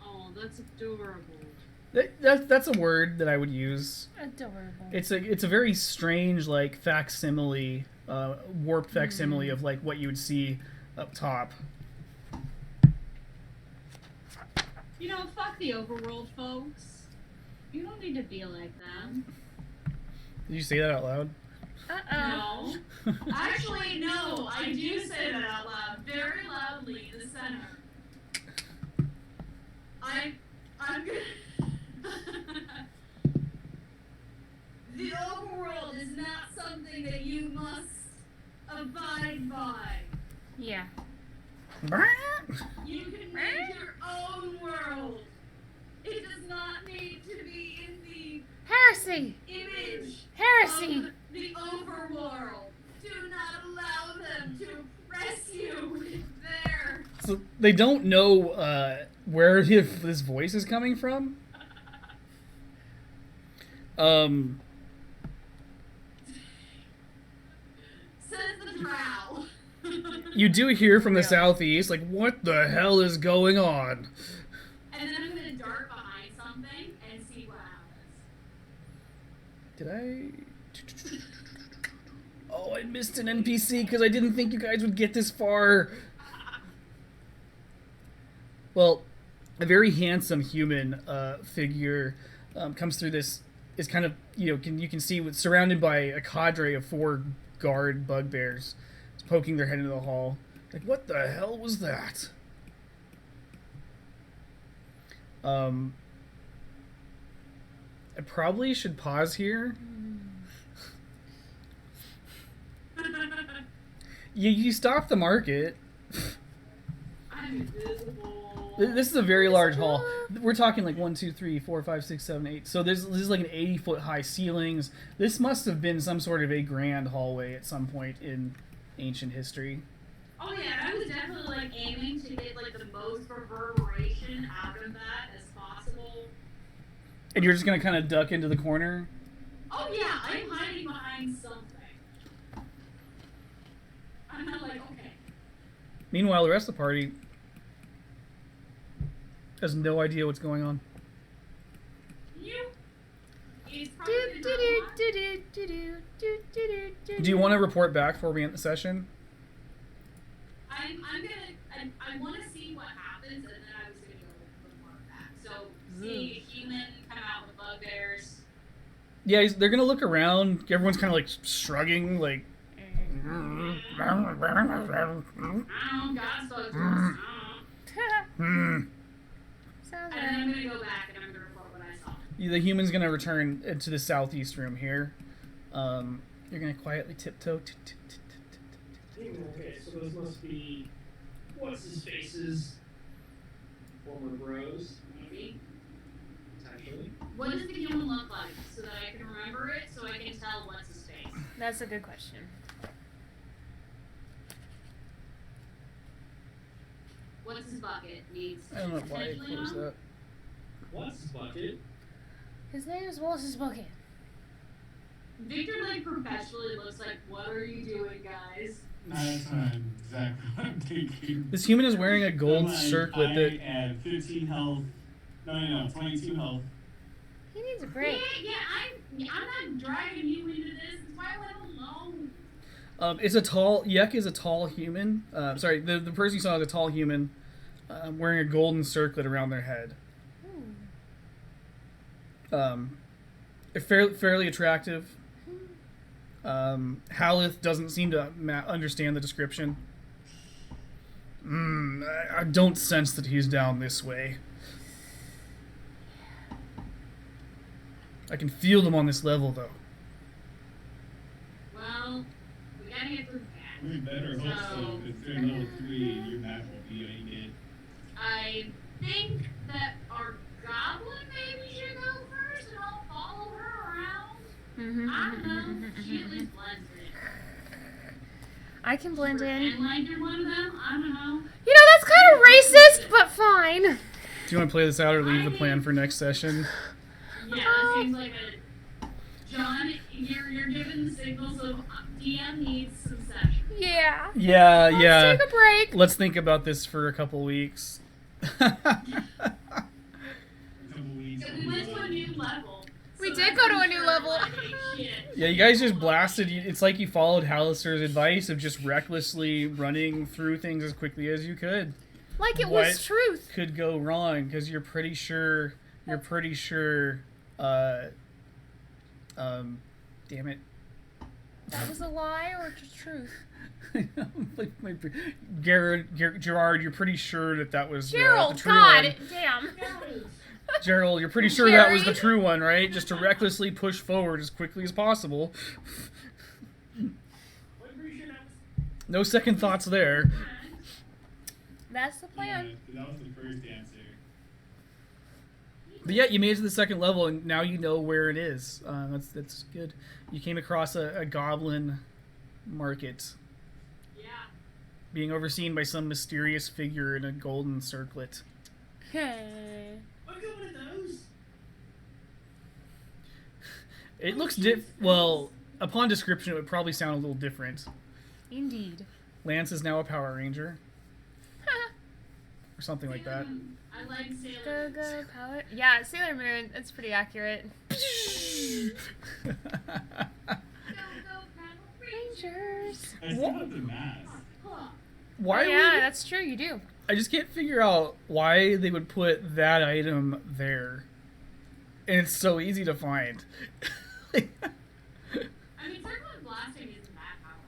Oh, that's adorable. That's a word that I would use. Adorable. It's a very strange like facsimile, warped facsimile of like what you would see up top. You know, fuck the overworld folks. You don't need to be like them. Did you say that out loud? No. Actually, no. I do say that out loud, very loudly in the center. I'm good. The overworld is not something that you must abide by. Yeah. You can make your own world. It does not need to be in the Heresy. image Heresy. of the overworld. Do not allow them to oppress you with their... So they don't know where this voice is coming from. Says the drow. You do hear from the southeast, like, what the hell is going on? And then I'm going to dart behind something and see what happens. Did I? Oh, I missed an NPC because I didn't think you guys would get this far. Well, a very handsome human figure comes through this. Is kind of you can see surrounded by a cadre of 4 guard bugbears, poking their head into the hall. Like, what the hell was that? I probably should pause here. You stop the market. I'm invisible. This is a very large hall. We're talking like 1, 2, 3, 4, 5, 6, 7, 8. So this is like an 80-foot high ceilings. This must have been some sort of a grand hallway at some point in ancient history. Oh yeah, I was definitely like aiming to get like the most reverberation out of that as possible. And you're just gonna kind of duck into the corner? Oh yeah, I'm hiding behind something. I'm not like, okay. Meanwhile, the rest of the party has no idea what's going on. You is Do, probably do, do, do, do, do, do, do, do, Do you want to report back before we end the session? I'm gonna, I want to see what happens, and then I was gonna go report back. So, see a human come out with bugbears. Yeah, they're gonna look around. Everyone's kind of like shrugging, like. Oh, God's bugs. Sounds And then I'm gonna go back and I'm gonna report what I saw. The human's gonna return to the southeast room here. You're gonna quietly tiptoe. Okay, so those must be what's his faces, former bros, maybe. Potentially. What does the human look like so that I can remember it so I can tell what's his face? That's a good question. What's his bucket? Needs I don't know why I potentially closed on? that. What's his bucket? His name is Wallace's Bucket. Victor like perpetually looks like, what are you doing, guys? That's exactly what I'm thinking. This human is wearing a gold Like, circlet I that. add 15 health. No, 22 health. He needs a Yeah, break. I'm not dragging you into this. It's why I went alone. It's a tall. Yek is a tall human. Sorry, the person you saw is a tall human, wearing a golden circlet around their head. Fairly attractive. Halith doesn't seem to understand the description. I don't sense that he's down this way. I can feel them on this level, though. Well, we gotta get through that. We better hope so, because they're level 3 and your map will be what I think that our goblin maybe should go first and I'll follow her around. I don't know. She at least blends in. I can blend in. And like you're one of them, I don't know. You know, that's kind of racist, but fine. Do you want to play this out or leave the plan for next session? Yeah, that seems like a John, you're giving the signals of DM needs some session. Yeah. Yeah, Let's take a break. Let's think about this for a couple weeks. We went to a new level. We so did that's go to a for new sure, level. like, shit. Yeah, you guys just blasted. It's like you followed Hallister's advice of just recklessly running through things as quickly as you could. Like it What was truth. could go wrong? Because you're pretty sure. Damn it. That was a lie or just truth? Gerard, you're pretty sure that was the Gerald, true God, one. damn. Gerald, you're pretty sure that was the Jerry? true one, right? Just to recklessly push forward as quickly as possible. No second thoughts there. That's the plan. That was the first answer. But yeah, you made it to the second level, and now you know where it is. That's good. You came across a goblin market Yeah. being overseen by some mysterious figure in a golden circlet. Okay. I got one of those. It looks well, upon description, it would probably sound a little different. Indeed. Lance is now a Power Ranger. Or something like that. I like Go, Sailor. go, power. Yeah, Sailor Moon. It's pretty accurate. Go, go, Power Rangers. I still have the mask. Why Oh, yeah, would that's true. You do. I just can't figure out why they would put that item there. And it's so easy to find. I mean, circle blasting isn't that powerful.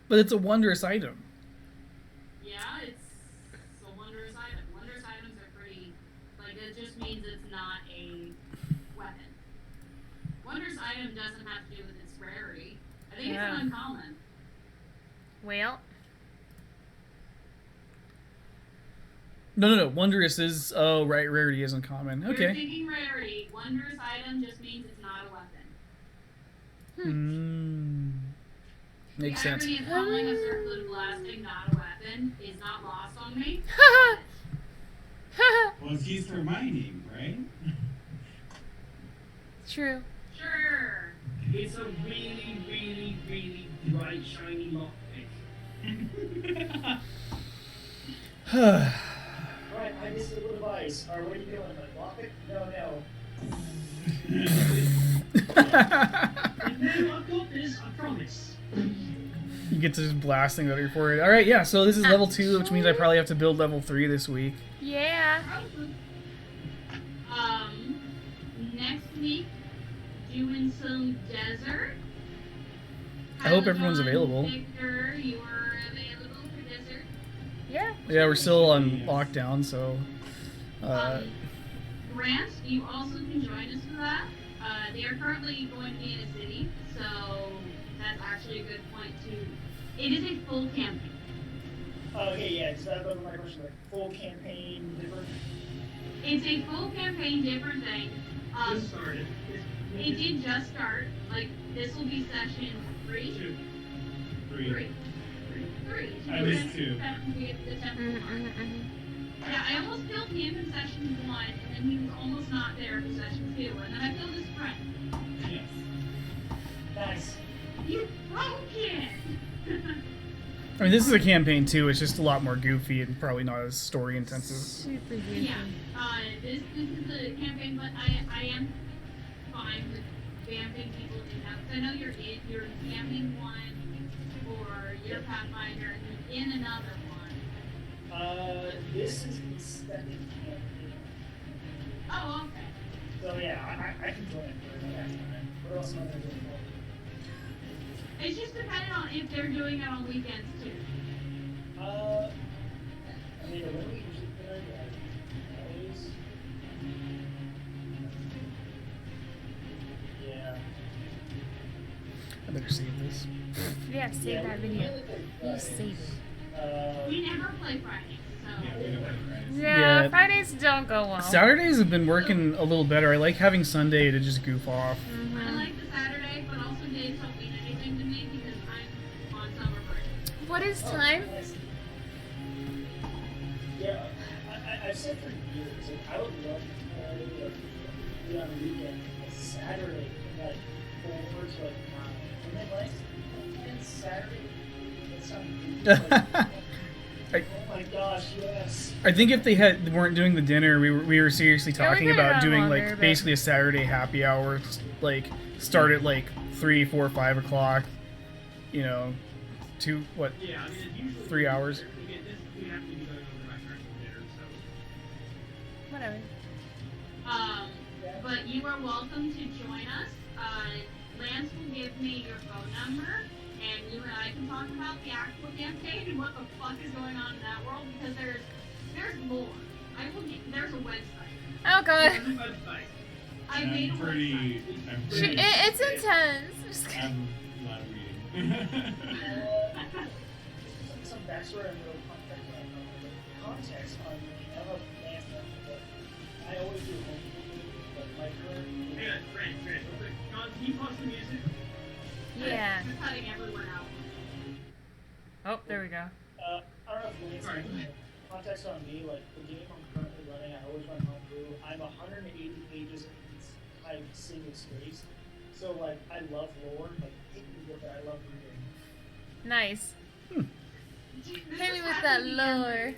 But it's a wondrous item. Yeah, it's a wondrous item. Wondrous items are pretty, like, it just means it's not a weapon. Wondrous item doesn't have to do with its rarity. I think Yeah. it's uncommon. Well. No. Wondrous is right. Rarity is uncommon. You're Okay. thinking rarity. Wondrous item just means it's not a weapon. Makes The sense. irony of calling a circlet of blasting not a weapon is not lost on me. Well, it's used for mining, right? True. Sure. It's a really, really, really bright, shiny lockpick. Alright, I missed a little device. Alright, what are you doing? Like, lock it? No. No, I've got this, I promise. You get to just blast things out of your forehead. All right, yeah. So this is level 2, which means I probably have to build level 3 this week. Yeah. Next week, doing some desert. I hope everyone's available. Victor, you are available for desert. Yeah. Yeah, we're still on lockdown, so. Grant, you also can join us for that. They are currently going to be in a city, so that's actually a good point too. It is a full campaign. Okay, yeah, so that was my question. Like, full campaign, different. It's a full campaign, different thing. Just started. It did just start. Like, this will be session 3. Three. 3. I missed 2. That will be the 10th one. Yeah, I almost killed him in session 1, and then he was almost not there for session 2, and then I killed his friend. Yes. Nice. You broke it! I mean, this is a campaign too. It's just a lot more goofy and probably not as story intensive. Super goofy. Yeah, this is a campaign, but I am fine with vamping people in that. I know you're camping one for your Pathfinder and you're in another one. This is the second campaign. Oh, okay. So yeah, I can join it for that time. What else am I gonna do? It's just dependent on if they're doing it on weekends too. I mean, when we usually put it, always. Yeah. I better save this. Yeah, save that video. You save it. We never play Fridays, so. Yeah, we don't like rice. Yeah, Yeah. Fridays don't go well. Saturdays have been working a little better. I like having Sunday to just goof off. I like the Saturday, but also days don't mean anything to me because I'm on summer break. What is time? Yeah, I've said for years, like, I would love to be on a weekend, like Saturday, from like 4 to like 9. And then like, weekend Saturday, it's something. Oh my gosh, yes. I think if they weren't doing the dinner, we were seriously Yeah, we talking could've about gone doing longer, like but- basically a Saturday happy hour, like start at like 3, 4, 5 o'clock. You know, 2 what? Yeah, I mean, it's usually 3 hours. Again, this we have to be going over my actual dinner, so. Whatever. But you are welcome to join us. Lance will give me your phone number, and you and I can talk about the actual campaign and what the fuck is going on in that world because there's more. There's a website. Oh god. Website. I made a I'm website. pretty. It's intense. Just kidding. I'm not reading. Some backstory and little context on me. I don't know if Lance knows, but I always do homebrew, but my current. Hang on, Grant, real quick. John, can you pause the music? Yeah. We're cutting everywhere out. Oh, there we go. I don't know if Lance Sorry. knows. Context on me, like the game I'm currently running, I always run homebrew. I'm 180 pages in type single space. So like I love lore, like hate me with it, I love reading. Nice. This Hit me is with that happening lore.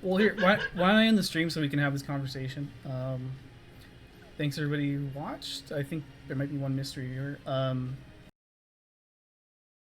Well, here, why don't I end the stream so we can have this conversation? Thanks everybody who watched. I think there might be one mystery here.